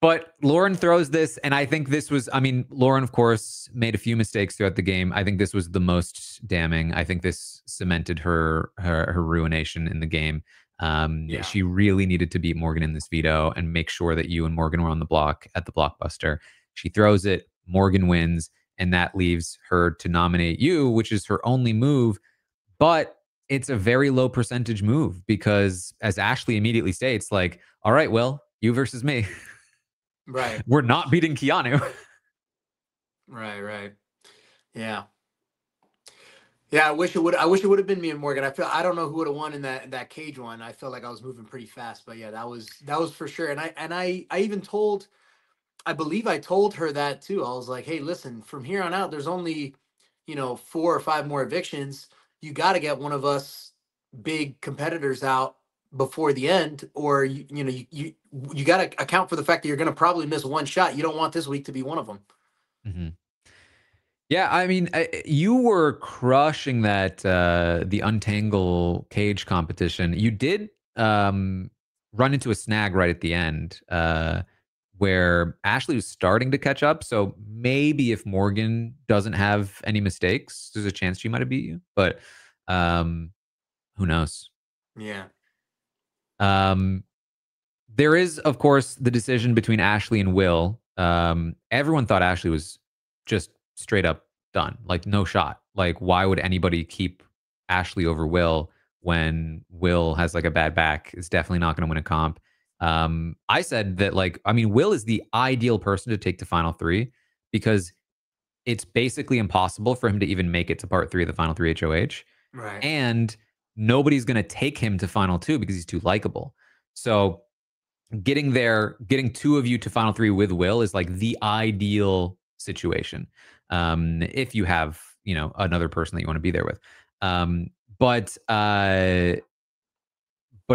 But Lauren throws this, and I think this was, I mean, Lauren, of course, made a few mistakes throughout the game. I think this was the most damning. I think this cemented her ruination in the game. Yeah. She really needed to beat Morgan in this veto and make sure that you and Morgan were on the block at the blockbuster. She throws it, Morgan wins, and that leaves her to nominate you, which is her only move. But it's a very low percentage move because, as Ashley immediately states, like, all right, well, you versus me. Right. We're not beating Keanu. Right. Right. Yeah. Yeah. I wish it would have been me and Morgan. I don't know who would have won in that cage one. I felt like I was moving pretty fast, but yeah, that was for sure. And I even told, I believe I told her that too. I was like, hey, listen, from here on out, there's only, 4 or 5 more evictions. You got to get one of us big competitors out before the end, or you got to account for the fact that you're going to probably miss one shot. You don't want this week to be one of them. Mm-hmm. Yeah, I mean, you were crushing that the untangle cage competition. You did run into a snag right at the end. where Ashley was starting to catch up. So maybe if Morgan doesn't have any mistakes, there's a chance she might have beat you. But who knows? Yeah. There is, of course, the decision between Ashley and Will. Everyone thought Ashley was just straight up done, like no shot. Like, why would anybody keep Ashley over Will when Will has like a bad back? Is definitely not going to win a comp. I said that, like, I mean, Will is the ideal person to take to final three because it's basically impossible for him to even make it to part three of the final three HOH. Right. And nobody's going to take him to final two because he's too likable. So getting there, getting two of you to final three with Will is like the ideal situation. If you have, you know, another person that you want to be there with. But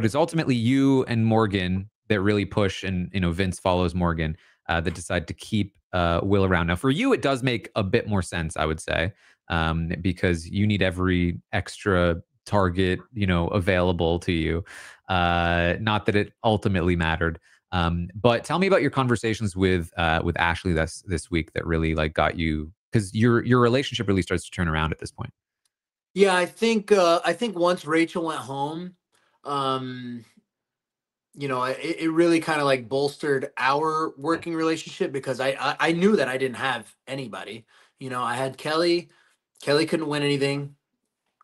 it's ultimately you and Morgan that really push, and, you know, Vince follows Morgan, that decide to keep Will around. Now, for you, it does make a bit more sense, I would say, because you need every extra target, you know, available to you. Not that it ultimately mattered. But tell me about your conversations with Ashley this week that really like got you, because your relationship really starts to turn around at this point. Yeah, I think once Rachel went home, um, you know, it really kind of like bolstered our working relationship because I knew that I didn't have anybody. You know, I had Kelly. Kelly couldn't win anything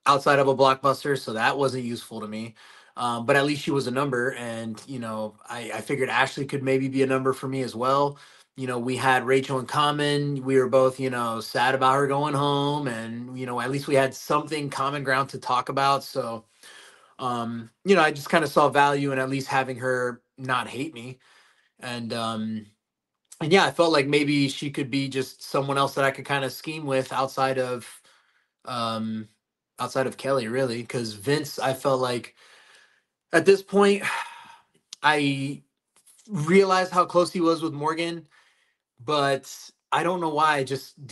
outside of a blockbuster, so that wasn't useful to me. But at least she was a number, and you know, I figured Ashley could maybe be a number for me as well. You know, we had Rachel in common. We were both, you know, sad about her going home, and you know, at least we had something common ground to talk about. So, you know, I just kind of saw value in at least having her not hate me, and yeah, I felt like maybe she could be just someone else that I could kind of scheme with um, outside of Kelly, really, because Vince, I felt like at this point, I realized how close he was with Morgan, but I don't know why.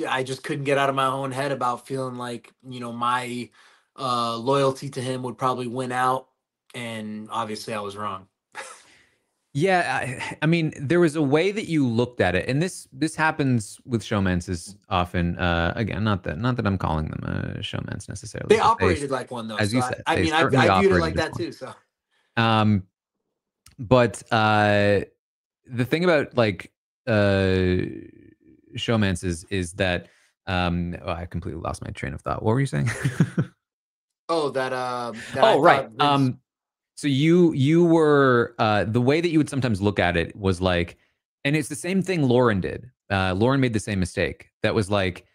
I just couldn't get out of my own head about feeling like, you know, my loyalty to him would probably win out, and obviously I was wrong. Yeah, I mean, there was a way that you looked at it, and this happens with showmances often. Again, not that I'm calling them showmans necessarily, They but they, operated like one though, as so you I, said, I they mean, I, certainly I viewed it operated like as that one. too. So Um, but the thing about like showmances is that I completely lost my train of thought. What were you saying? oh, that I Oh, right. thought Vince. So you were the way that you would sometimes look at it was like, and it's the same thing Lauren did. Lauren made the same mistake. That was like,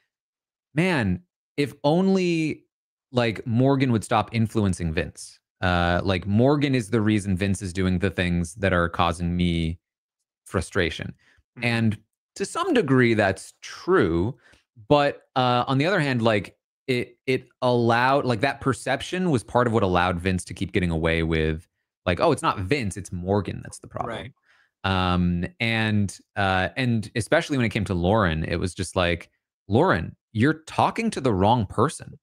man, if only like Morgan would stop influencing Vince. Like Morgan is the reason Vince is doing the things that are causing me frustration. Mhm. And to some degree, that's true. But on the other hand, like it allowed, like, that perception was part of what allowed Vince to keep getting away with, like, oh, it's not Vince, it's Morgan that's the Right. problem. And especially when it came to Lauren, it was just like, Lauren, you're talking to the wrong person.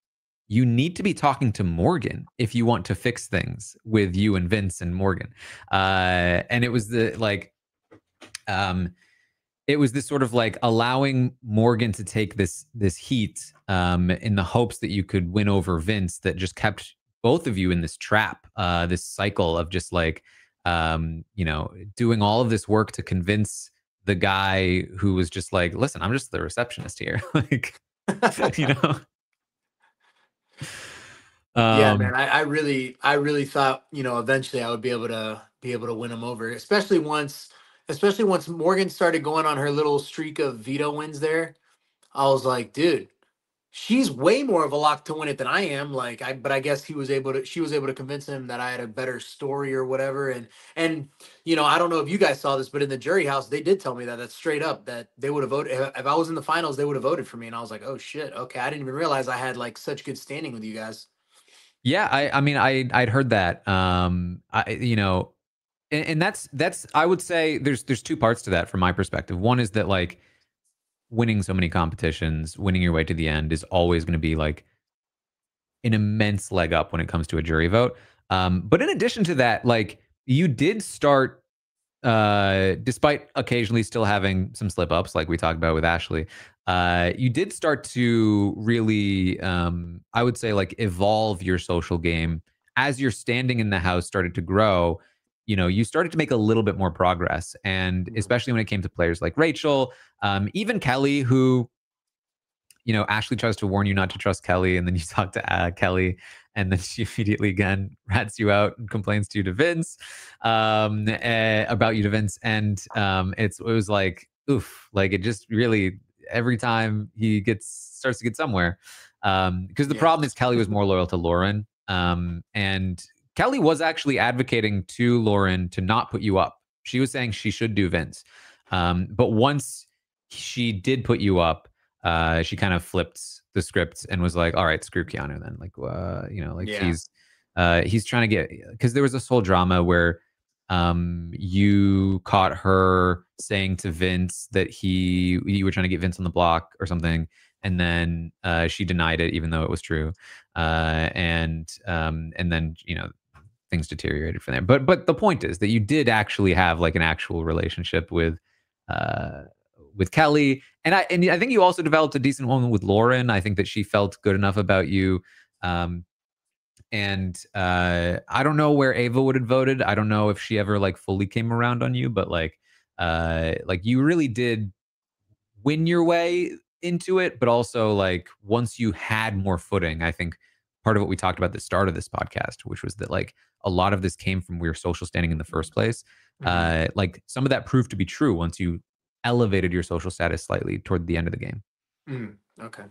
You need to be talking to Morgan if you want to fix things with you and Vince and Morgan. And it was the like um, it was this sort of like allowing Morgan to take this heat in the hopes that you could win over Vince, that just kept both of you in this trap, this cycle of just like you know, doing all of this work to convince the guy who was just like, listen, I'm just the receptionist here, like, you know. Yeah, man. um I really thought, you know, eventually I would be able to win him over, especially once Morgan started going on her little streak of veto wins there. I was like, dude, she's way more of a lock to win it than I am. But I guess she was able to convince him that I had a better story or whatever. And you know, I don't know if you guys saw this, but in the jury house, they did tell me that that's straight up that they would have voted if I was in the finals, they would have voted for me. And I was like, oh shit, okay, I didn't even realize I had like such good standing with you guys. yeah, I mean, I'd heard that. I, you know, and that's I would say there's two parts to that from my perspective. One is that like winning so many competitions, winning your way to the end is always going to be like an immense leg up when it comes to a jury vote. But in addition to that, like, you did start despite occasionally still having some slip ups, like we talked about with Ashley, you did start to really, I would say, like evolve your social game as your standing in the house started to grow. You know, you started to make a little bit more progress, and especially when it came to players like Rachel, even Kelly, who, you know, Ashley tries to warn you not to trust Kelly, and then you talk to Kelly, and then she immediately again rats you out and complains to you to Vince, about you to Vince, and it was like, oof, like it just really every time he starts to get somewhere, because the problem is Kelly was more loyal to Lauren, and Kelly was actually advocating to Lauren to not put you up. She was saying she should do Vince, but once she did put you up, she kind of flipped the script and was like, all right, screw Keanu then. Like, you know, like he's trying to get, because there was this whole drama where you caught her saying to Vince that you were trying to get Vince on the block or something. And then she denied it, even though it was true. And then, you know, things deteriorated from there. But the point is that you did actually have like an actual relationship with Kelly, and I think you also developed a decent one with Lauren. I think that she felt good enough about you, and I don't know where Ava would have voted. I don't know if she ever like fully came around on you, but like you really did win your way into it. But also like once you had more footing, I think part of what we talked about at the start of this podcast, which was that like a lot of this came from your social standing in the first place. Like some of that proved to be true once you elevated your social status slightly toward the end of the game. Okay.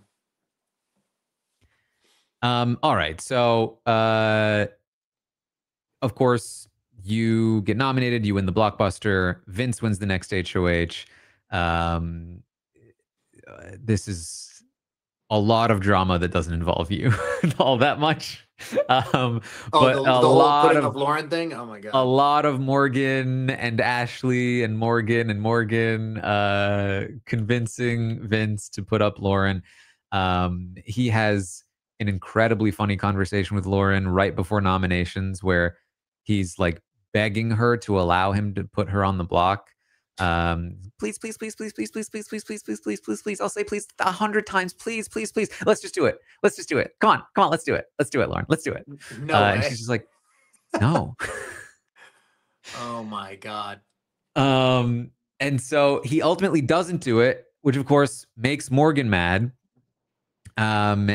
All right. So, of course, you get nominated. You win the blockbuster. Vince wins the next HOH. This is a lot of drama that doesn't involve you all that much. But the a whole lot putting of up Lauren thing. Oh my god. a lot of Morgan and Ashley and Morgan convincing Vince to put up Lauren. He has an incredibly funny conversation with Lauren right before nominations where he's like begging her to allow him to put her on the block. Please, please, please, please, please, please, please, please, please, please, please, please, please. I'll say please 100 times. Please, please, please. Let's just do it. Let's just do it. Come on. Let's do it. Let's do it, Lauren. Let's do it. No And way. she's just like, no. Oh my god. And so he ultimately doesn't do it, which of course makes Morgan mad. And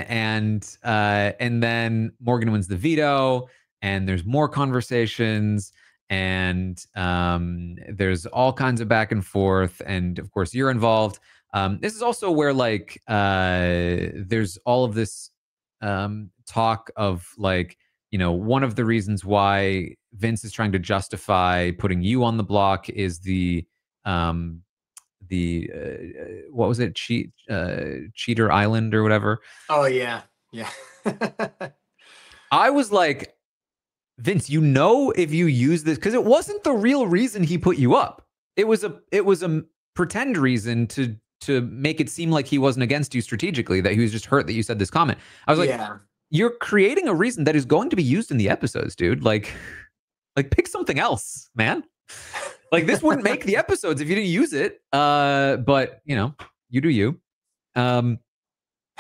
then Morgan wins the veto, and there's more conversations, and there's all kinds of back and forth, and of course you're involved. This is also where like there's all of this talk of like, you know, one of the reasons why Vince is trying to justify putting you on the block is the what was it, Cheater Island or whatever. Oh yeah. I was like, Vince, you know, if you use this, because it wasn't the real reason he put you up. It was a pretend reason to make it seem like he wasn't against you strategically, that he was just hurt that you said this comment. I was like, you're creating a reason that is going to be used in the episodes, dude. Like pick something else, man. Like this wouldn't make the episodes if you didn't use it. But you know, you do you.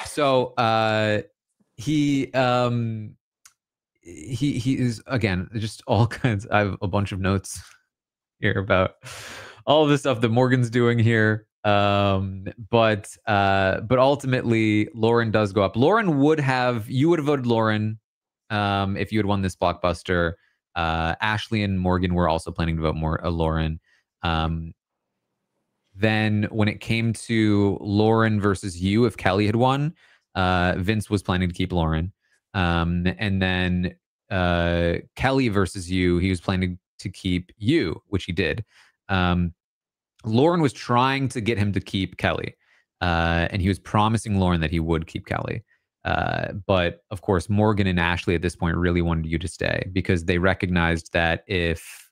So he is, again, just all kinds. I have a bunch of notes here about all of the stuff that Morgan's doing here. But ultimately Lauren does go up. You would have voted Lauren if you had won this blockbuster. Ashley and Morgan were also planning to vote Lauren. Then when it came to Lauren versus you, if Kelly had won, Vince was planning to keep Lauren. And then Kelly versus you, he was planning to keep you, which he did. Lauren was trying to get him to keep Kelly, and he was promising Lauren that he would keep Kelly. But of course, Morgan and Ashley at this point really wanted you to stay because they recognized that if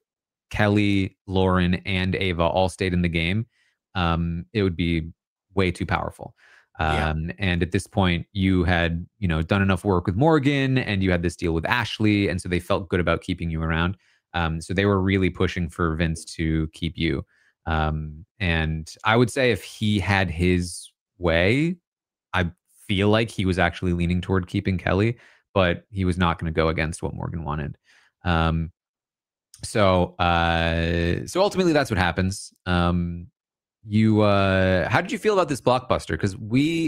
Kelly, Lauren, and Ava all stayed in the game, it would be way too powerful. And at this point, you had, you know, done enough work with Morgan, and you had this deal with Ashley, and so they felt good about keeping you around. So they were really pushing for Vince to keep you. And I would say if he had his way, I feel like he was actually leaning toward keeping Kelly, but he was not going to go against what Morgan wanted. So ultimately that's what happens. How did you feel about this blockbuster? Because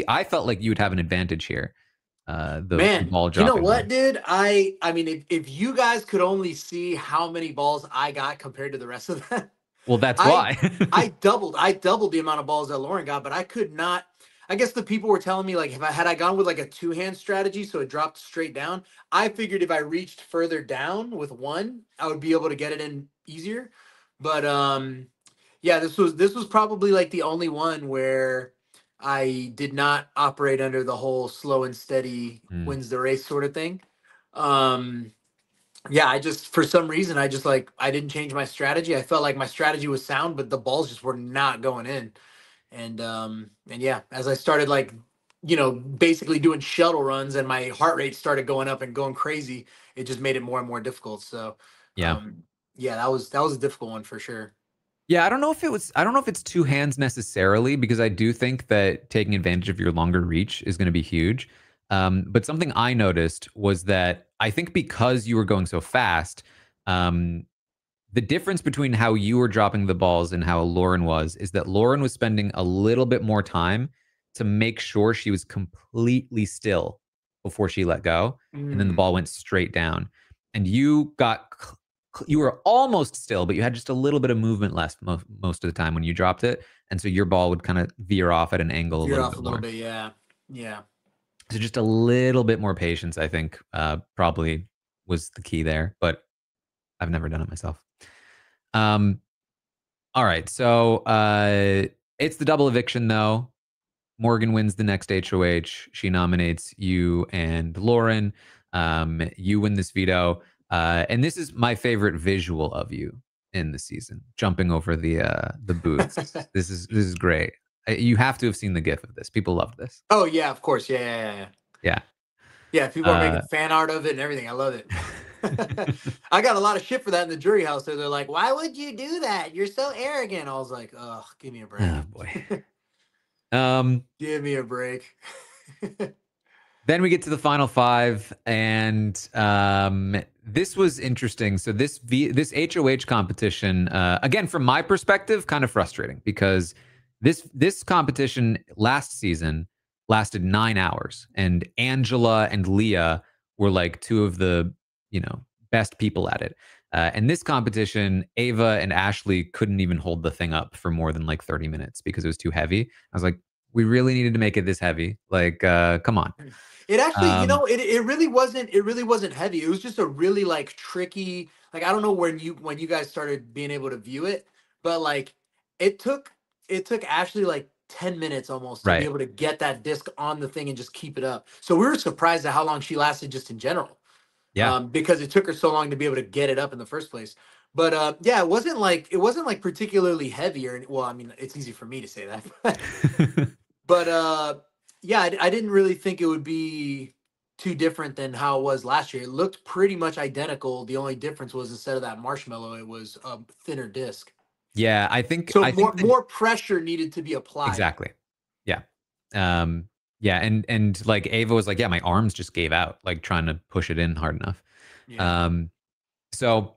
I felt like you would have an advantage here. The Man, ball you know dropping what, one. dude? I mean, if you guys could only see how many balls I got compared to the rest of them, Well, that's I why. I doubled the amount of balls that Lauren got, but I could not. I guess the people were telling me like if I had gone with like a two-hand strategy, so it dropped straight down. I figured if I reached further down with one, I would be able to get it in easier. But yeah, this was probably like the only one where I did not operate under the whole slow and steady Mm, wins the race sort of thing. Um, yeah, I just for some reason I just like I didn't change my strategy. I felt like my strategy was sound, but the balls just were not going in. And yeah, as I started like basically doing shuttle runs and my heart rate started going up and going crazy, it just made it more and more difficult. So yeah. um yeah, that was a difficult one for sure. Yeah, I don't know if it's two hands necessarily, because I do think that taking advantage of your longer reach is going to be huge. But something I noticed was that I think because you were going so fast, um, the difference between how you were dropping the balls and how Lauren was is that Lauren was spending a little bit more time to make sure she was completely still before she let go, and then the Mm. ball went straight down. And you were almost still, but you had just a little bit of movement left most of the time when you dropped it, and so your ball would kind of veer off at an angle a Veer little off bit a little more. bit, yeah. Yeah. So just a little bit more patience, I think, probably was the key there. But I've never done it myself. Um, all right. So it's the double eviction, though. Morgan wins the next HOH. She nominates you and Lauren. You win this veto. And this is my favorite visual of you in the season, jumping over the booths. This is great. You have to have seen the GIF of this. People love this. Oh yeah, of course. Yeah, yeah, yeah. Yeah. Yeah, people are making fan art of it and everything. I love it. I got a lot of shit for that in the jury house. So they're like, "Why would you do that? You're so arrogant." I was like, "Oh, give me a break. Oh boy. Um, Give me a break." Then we get to the final five, and this was interesting. So this HOH competition, again, from my perspective, kind of frustrating, because this competition last season lasted 9 hours, and Angela and Leah were like two of the best people at it. And this competition, Ava and Ashley couldn't even hold the thing up for more than like 30 minutes because it was too heavy. I was like, we really needed to make it this heavy. Like, come on. It actually, Um, it really wasn't heavy. It was just a really like tricky, like I don't know when you guys started being able to view it, but like it took it took Ashley like 10 minutes almost to be right. able to get that disc on the thing and just keep it up. So we were surprised at how long she lasted just in general. Yeah. Because it took her so long to be able to get it up in the first place. But yeah, it wasn't like particularly heavy or well, I mean, it's easy for me to say that. But yeah, I didn't really think it would be too different than how it was last year. It looked pretty much identical. The only difference was instead of that marshmallow, it was a thinner disc. Yeah, I think So I think more that more pressure needed to be applied. exactly. Yeah. Um, yeah, and like Ava was like, yeah, my arms just gave out, like trying to push it in hard enough. Yeah. Um, so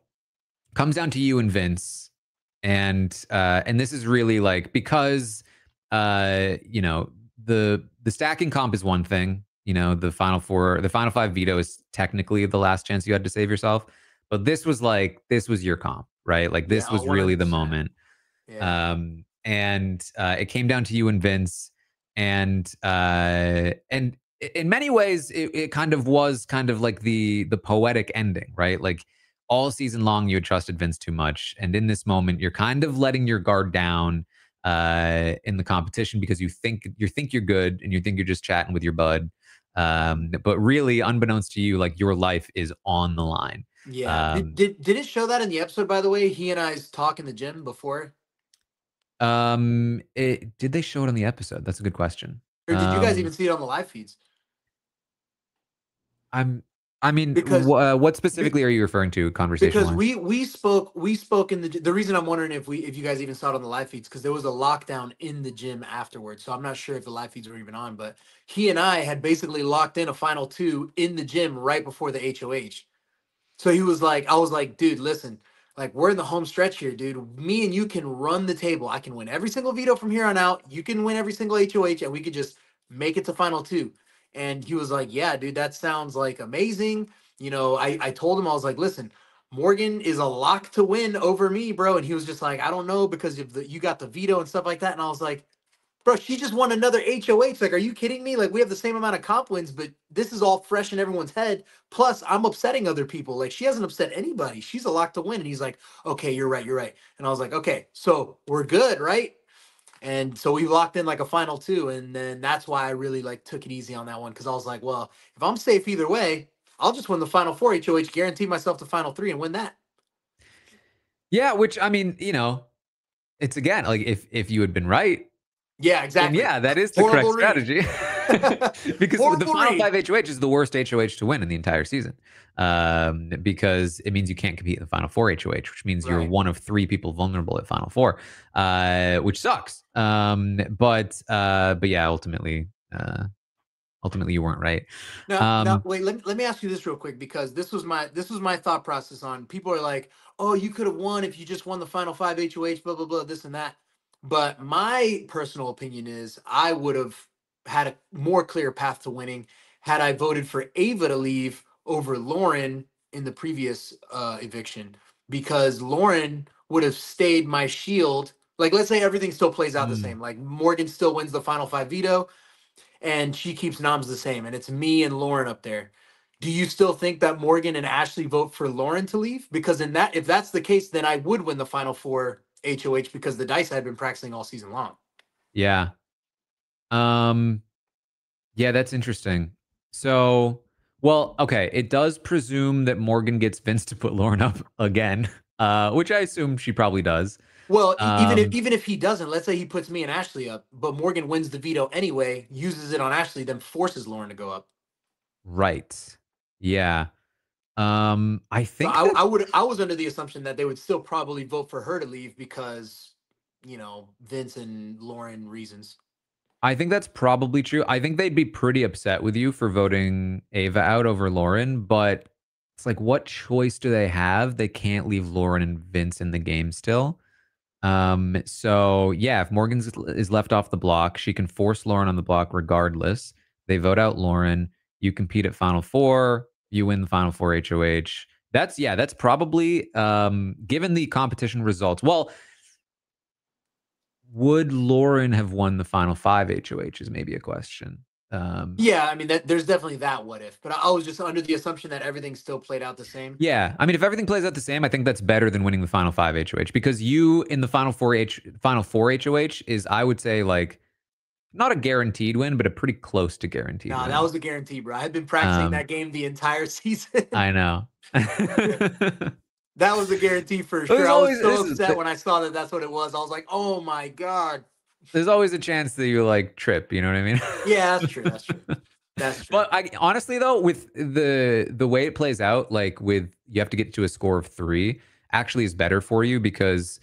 comes down to you and Vince, and this is really like because the stacking comp is one thing. The final five veto is technically the last chance you had to save yourself, but this was your comp, right? Like Yeah, this was really the 100%. moment. Yeah. And it came down to you and Vince, and in many ways, it kind of was kind of like the poetic ending, right? Like all season long, you had trusted Vince too much, and in this moment, you're kind of letting your guard down in the competition because you think you're good and you think you're just chatting with your bud, but really, unbeknownst to you, like your life is on the line. Yeah. Did, Um, did did it show that in the episode, by the way? He and I's talk in the gym before? did they show it on the episode? That's a good question. Or did you guys even see it on the live feeds? I'm I mean, because what specifically are you referring to conversation because wise? we spoke in the reason I'm wondering if you guys even saw it on the live feeds, because there was a lockdown in the gym afterwards, so I'm not sure if the live feeds were even on, but he and I had basically locked in a final two in the gym right before the HOH. So he was like, I was like, dude, listen, like we're in the home stretch here, dude. Me and you can run the table. I can win every single veto from here on out. You can win every single HOH, and we could just make it to final two. And he was like, yeah, dude, that sounds like amazing. I told him, I was like, listen, Morgan is a lock to win over me, bro. And he was just like, I don't know, because you got the veto and stuff like that. And I was like, bro, she just won another HOH. Like, are you kidding me? Like, we have the same amount of comp wins, but this is all fresh in everyone's head. Plus, I'm upsetting other people. Like, she hasn't upset anybody. She's a lock to win. And he's like, okay, you're right, you're right. And I was like, okay, so we're good, right? And so we locked in like a final two. And then that's why I really like took it easy on that one, because I was like, well, if I'm safe either way, I'll just win the final four HOH, guarantee myself the final three, and win that. Yeah, which I mean, it's again like if you had been right, Yeah, then exactly. yeah, that is the correct Horrible read. strategy. Because the Horrible final read. 5 HOH is the worst HOH to win in the entire season. Because it means you can't compete in the final 4 HOH, which means you're Right. one of 3 people vulnerable at final 4, which sucks. But yeah, ultimately you weren't right. Now, wait. Let me ask you this real quick, because this was my thought process on. People are like, "Oh, you could have won if you just won the final five HOH, blah blah blah, this and that." But my personal opinion is, I would have had a more clear path to winning had I voted for Ava to leave over Lauren in the previous eviction, because Lauren would have stayed my shield. Like, let's say everything still plays out the Mm. same. Like, Morgan still wins the final five veto, and she keeps noms the same, and it's me and Lauren up there. Do you still think that Morgan and Ashley vote for Lauren to leave? Because if that's the case, then I would win the final four HOH, because the dice had been practicing all season long. Yeah. Yeah, that's interesting. So, well, okay, it does presume that Morgan gets Vince to put Lauren up again, which I assume she probably does. Well, Um, even if he doesn't, let's say he puts me and Ashley up, but Morgan wins the veto anyway, uses it on Ashley, then forces Lauren to go up. right. Yeah. I So think that I was under the assumption that they would still probably vote for her to leave, because Vince and Lauren reasons. that's probably true. I think they'd be pretty upset with you for voting Ava out over Lauren, but it's like, what choice do they have? They can't leave Lauren and Vince in the game still. So yeah, if Morgan is left off the block, she can force Lauren on the block regardless. They vote out Lauren. You compete at Final Four. You win the Final Four HOH. That's probably given the competition results. Well, would Lauren have won the Final 5 HOH is maybe a question. Yeah, I mean, there's definitely that what if, but I was just under the assumption that everything still played out the same. Yeah, I mean, if everything plays out the same, I think that's better than winning the Final 5 HOH, because you in the Final 4 HOH is, I would say, like, not a guaranteed win, but a pretty close to guaranteed Nah, win. that was a guarantee, bro. I had been practicing that game the entire season. I know. That was a guarantee for sure. There's I was always so upset when I saw that that's what it was. I was like, oh my God. there's always a chance that you like trip. You know what I mean? Yeah, that's true. That's true. That's true. But I honestly though, with the way it plays out, like with you have to get to a score of 3, actually is better for you, because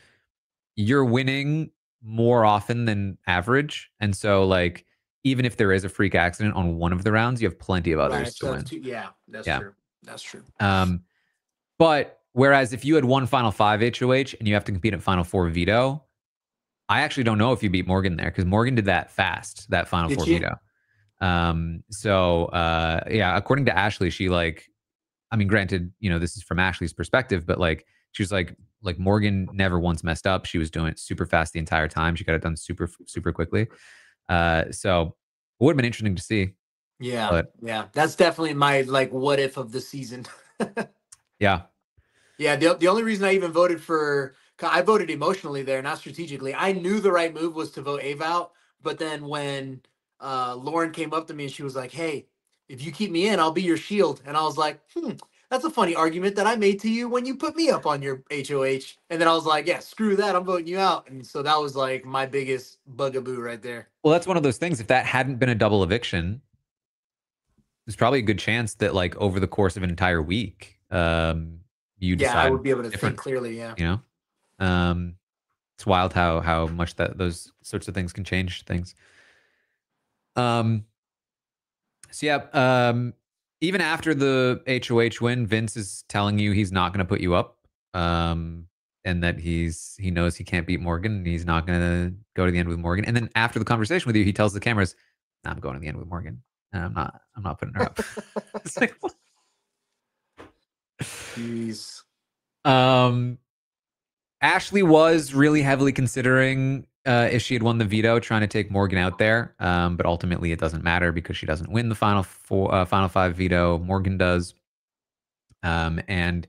you're winning more often than average, and so like even if there is a freak accident on one of the rounds, you have plenty of others Right. to So win. yeah, that's Yeah. true. That's true. But whereas if you had won Final 5 HOH and you have to compete at Final 4 veto, I actually don't know if you beat Morgan there, because Morgan did that fast, that Final Did 4 she? veto. Yeah, according to Ashley, she I mean, granted, this is from Ashley's perspective, but like she was like Morgan never once messed up. She was doing it super fast the entire time. She got it done super, super quickly. So it would have been interesting to see. Yeah. But Yeah. That's definitely my like what if of the season. yeah. Yeah, the only reason I even voted I voted emotionally there, not strategically. I knew the right move was to vote Ava out, but then when Lauren came up to me and she was like, "Hey, if you keep me in, I'll be your shield," and I was like, that's a funny argument that I made to you when you put me up on your HOH," and then I was like, "Yeah, screw that, I'm voting you out," and so that was like my biggest bugaboo right there. Well, that's one of those things. If that hadn't been a double eviction, there's probably a good chance that like over the course of an entire week, you Yeah, I decide would be able to think different. clearly. Yeah. You know, it's wild how much that those sorts of things can change things. Um, so yeah, even after the HOH win, Vince is telling you he's not going to put you up, and that he knows he can't beat Morgan, and he's not going to go to the end with Morgan. And then after the conversation with you, he tells the cameras, "Nah, I'm going to the end with Morgan, and I'm not putting her up." It's like, what? Jeez. Ashley was really heavily considering if she had won the veto, trying to take Morgan out there. But ultimately, it doesn't matter because she doesn't win the final five veto. Morgan does. And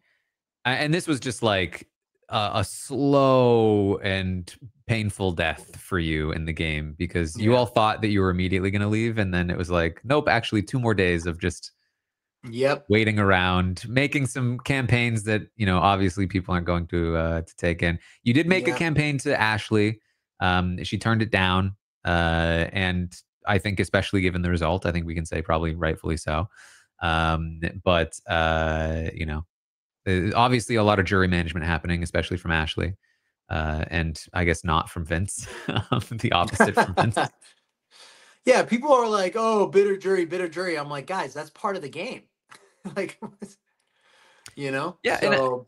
this was just like a slow and painful death for you in the game because you all thought that you were immediately going to leave, and then it was like, nope, actually 2 more days of just waiting around, making some campaigns that, you know, obviously people aren't going to take in. You did make a campaign to Ashley. She turned it down. And I think especially given the result, I think we can say probably rightfully so. But you know, obviously a lot of jury management happening, especially from Ashley. And I guess not from Vince. The opposite from Vince. Yeah, people are like, "Oh, bitter jury, bitter jury." I'm like, guys, that's part of the game. Like, you know? Yeah, so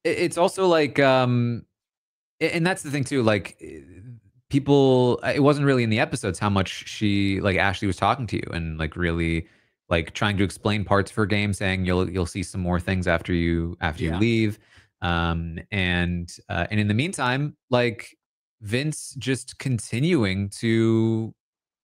and it's also like, and that's the thing too. Like, people, it wasn't really in the episodes how much Ashley was talking to you and like really like trying to explain parts of her game, saying you'll see some more things after you leave. And in the meantime, like Vince just continuing to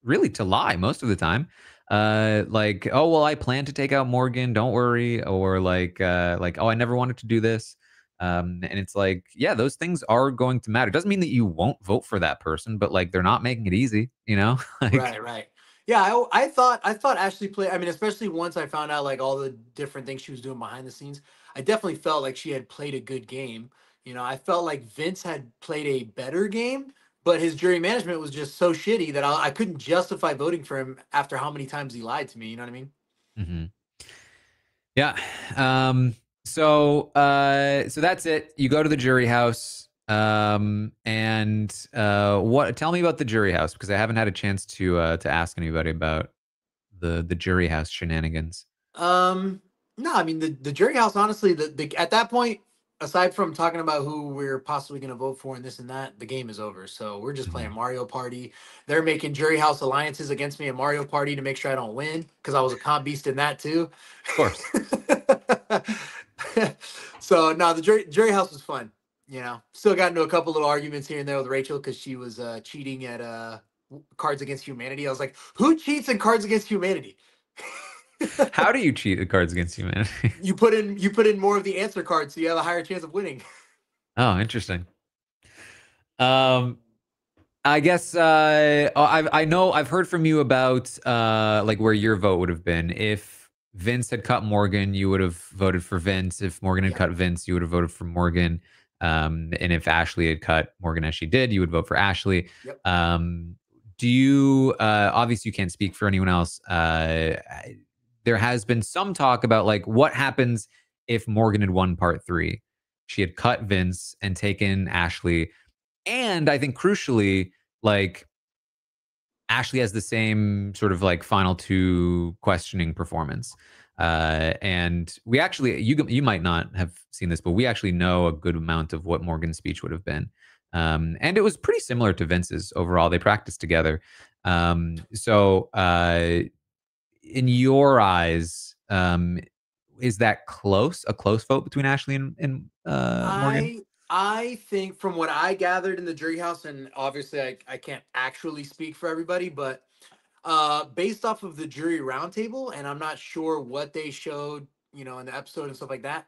lie most of the time. Like, oh well, I plan to take out Morgan, don't worry, or like oh, I never wanted to do this. And it's like, yeah, those things are going to matter. Doesn't mean that you won't vote for that person, but like they're not making it easy, you know? Like, right. Yeah, I thought Ashley played. I mean, especially once I found out like all the different things she was doing behind the scenes, I definitely felt like she had played a good game. You know, I felt like Vince had played a better game, but his jury management was just so shitty that I couldn't justify voting for him after how many times he lied to me. You know what I mean? mhm. Yeah. So that's it. You go to the jury house. And tell me about the jury house, because I haven't had a chance to ask anybody about the jury house shenanigans. No, I mean the jury house. Honestly, the at that point, aside from talking about who we're possibly going to vote for and this and that, the game is over. So we're just playing Mario Party. They're making jury house alliances against me in Mario Party to make sure I don't win because I was a comp beast in that too. Of course. So no, the jury house was fun. You know, still got into a couple little arguments here and there with Rachel because she was cheating at Cards Against Humanity. I was like, who cheats in Cards Against Humanity? How do you cheat at Cards Against Humanity? You put in more of the answer cards, so you have a higher chance of winning. Oh, interesting. I guess I know I've heard from you about like where your vote would have been. If Vince had cut Morgan, you would have voted for Vince. If Morgan had cut Vince, you would have voted for Morgan. And if Ashley had cut Morgan as she did, you would vote for Ashley. Do you obviously you can't speak for anyone else. There has been some talk about like what happens if Morgan had won part 3. She had cut Vince and taken Ashley. And I think crucially, like Ashley has the same sort of like final 2 questioning performance. And we actually, you might not have seen this, but we actually know a good amount of what Morgan's speech would have been. And it was pretty similar to Vince's overall. They practiced together. So in your eyes, is that a close vote between Ashley and Morgan? I think from what I gathered in the jury house, and obviously I can't actually speak for everybody, but based off of the jury roundtable, and I'm not sure what they showed, you know, in the episode and stuff like that.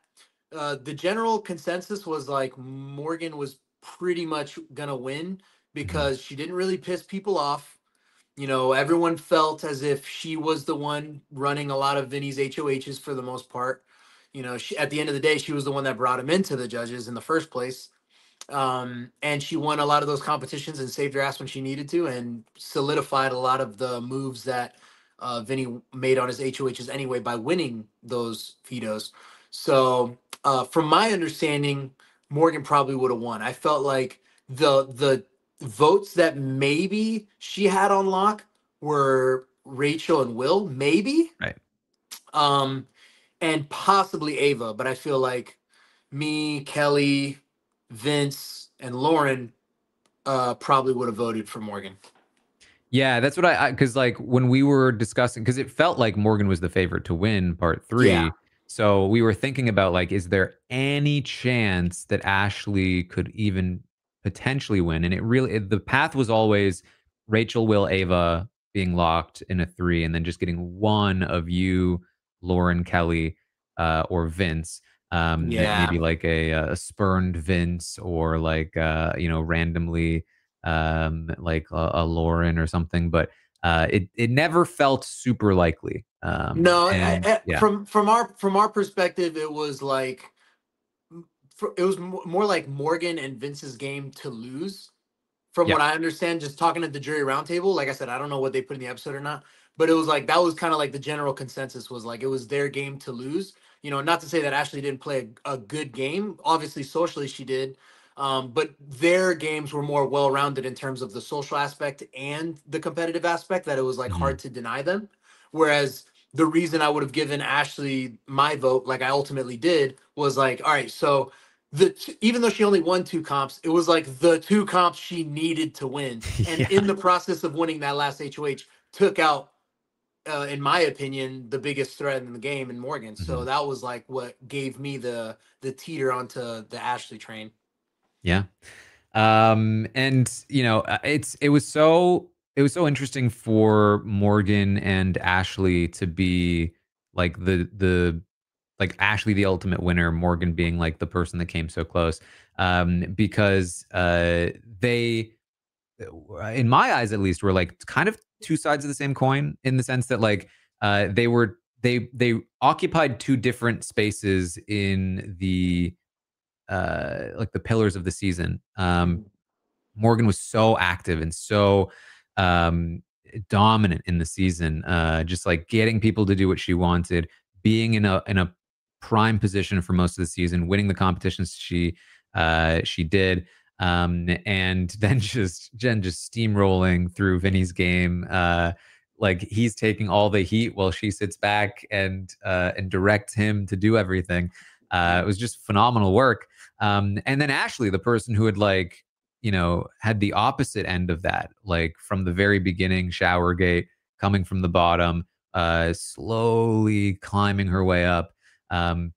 The general consensus was like Morgan was pretty much gonna win because she didn't really piss people off. You know, everyone felt as if she was the one running a lot of Vinny's HOHs for the most part. You know, at the end of the day, she was the one that brought him into the judges in the first place. And she won a lot of those competitions and saved her ass when she needed to and solidified a lot of the moves that Vinny made on his HOHs anyway by winning those vetoes. So from my understanding, Morgan probably would have won. I felt like the votes that maybe she had on lock were Rachel and Will, maybe, Right. um, and possibly Ava. But I feel like me, Kelly, Vince, and Lauren probably would have voted for Morgan. Yeah, that's what because like when we were discussing, because it felt like Morgan was the favorite to win part Yeah. 3. So we were thinking about like, is there any chance that Ashley could even potentially win? And the path was always Rachel, Will, Ava being locked in a 3, and then just getting one of you, Lauren, Kelly, or Vince. Yeah. Maybe like a spurned Vince, or like randomly like a Lauren or something, but it never felt super likely. No, And yeah, from our perspective, it was like it was more like Morgan and Vince's game to lose. From yeah, what I understand, just talking at the jury roundtable, like I said, I don't know what they put in the episode or not, but it was like that was kind of like the general consensus was like it was their game to lose. You know, not to say that Ashley didn't play a good game. Obviously, socially she did, but their games were more well-rounded in terms of the social aspect and the competitive aspect. That it was like mhm, hard to deny them. Whereas the reason I would have given Ashley my vote, like I ultimately did, was like, all right, so even though she only won 2 comps, it was like the 2 comps she needed to win. And yeah, in the process of winning that last HOH, took out, in my opinion, the biggest threat in the game in Morgan. So mhm, that was like what gave me the teeter onto the Ashley train. yeah. And it was so interesting for Morgan and Ashley to be like the like Ashley the ultimate winner, Morgan being like the person that came so close, because they in my eyes at least, were like kind of two sides of the same coin, in the sense that like they occupied two different spaces in the like the pillars of the season. Mhm. Morgan was so active and so um, dominant in the season, just like getting people to do what she wanted, being in a prime position for most of the season, winning the competitions she did, and then just steamrolling through Vinny's game. Like he's taking all the heat while she sits back and directs him to do everything. It Yeah. was just phenomenal work. And then Ashley, the person who had like had the opposite end of that, like from the very beginning, Showergate, coming from the bottom, slowly climbing her way up. It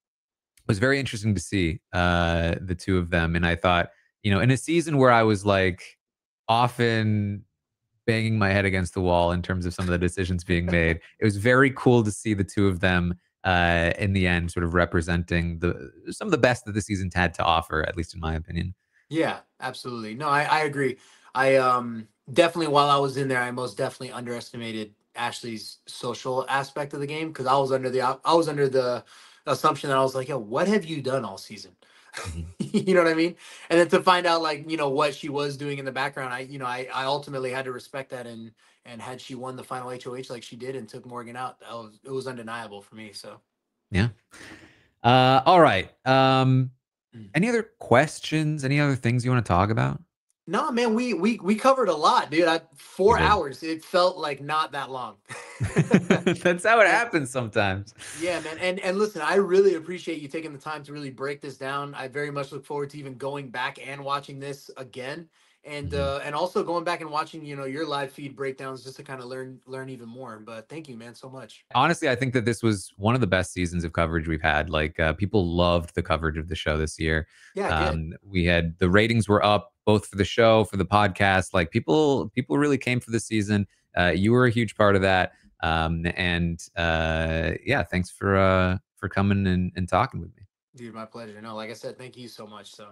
was very interesting to see the two of them. And I thought, in a season where I was like often banging my head against the wall in terms of some of the decisions being made, it was very cool to see the two of them in the end sort of representing some of the best that the season had to offer, at least in my opinion. Yeah, absolutely. No, I agree. I definitely while I was in there, I most definitely underestimated Ashley's social aspect of the game because I was under the assumption that I was like, yo, what have you done all season? Mhm. You know what I mean? And then to find out like, what she was doing in the background, I ultimately had to respect that and had she won the final HOH like she did and took Morgan out, it was undeniable for me. So Yeah. All right. mm. Any other questions? Any other things you want to talk about? No, man, we covered a lot, dude. We Four did. hours. It felt like not that long. That's how it And happens sometimes. yeah, man. And listen, I really appreciate you taking the time to really break this down. I very much look forward to even going back and watching this again. Mhm. And also going back and watching, your live feed breakdowns just to kind of learn even more. But thank you, man, so much. Honestly, I think that this was one of the best seasons of coverage we've had. Like people loved the coverage of the show this year. Yeah, good. We had the ratings were up both for the show, for the podcast. Like people really came for the season. You were a huge part of that. And yeah, thanks for coming and talking with me. Dude, my pleasure. No, like I said, thank you so much. So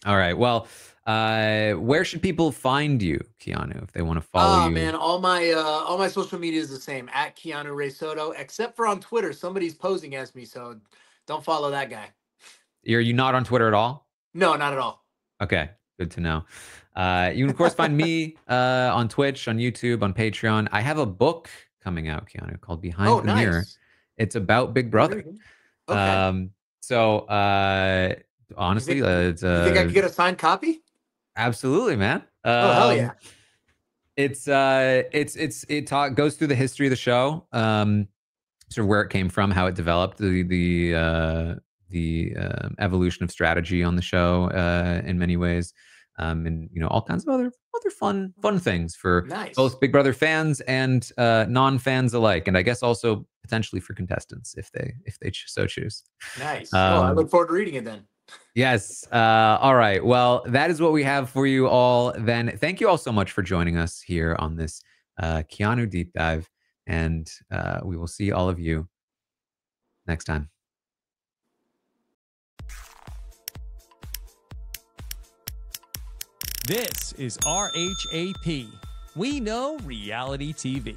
All right. Well, where should people find you, Keanu, if they want to follow you? man, all my social media is the same at Keanu Ray Soto, except for on Twitter. Somebody's posing as me, so don't follow that guy. Are you not on Twitter at all? No, not at all. Okay, good to know. You can, of course, find me on Twitch, on YouTube, on Patreon. I have a book coming out, Keanu, called Behind Oh, the Mirror. nice. It's about Big Brother. Okay. So honestly, it's you think I could get a signed copy? absolutely, man. Oh, hell yeah. It goes through the history of the show, sort of where it came from, how it developed, the evolution of strategy on the show in many ways, and all kinds of other fun things for Nice. both Big Brother fans and non-fans alike, and I guess also potentially for contestants if they so choose. Nice. Well, I look forward to reading it then. Yes. All right. Well, that is what we have for you all then. Thank you all so much for joining us here on this Keanu deep dive, and we will see all of you next time. This is RHAP. We know reality TV.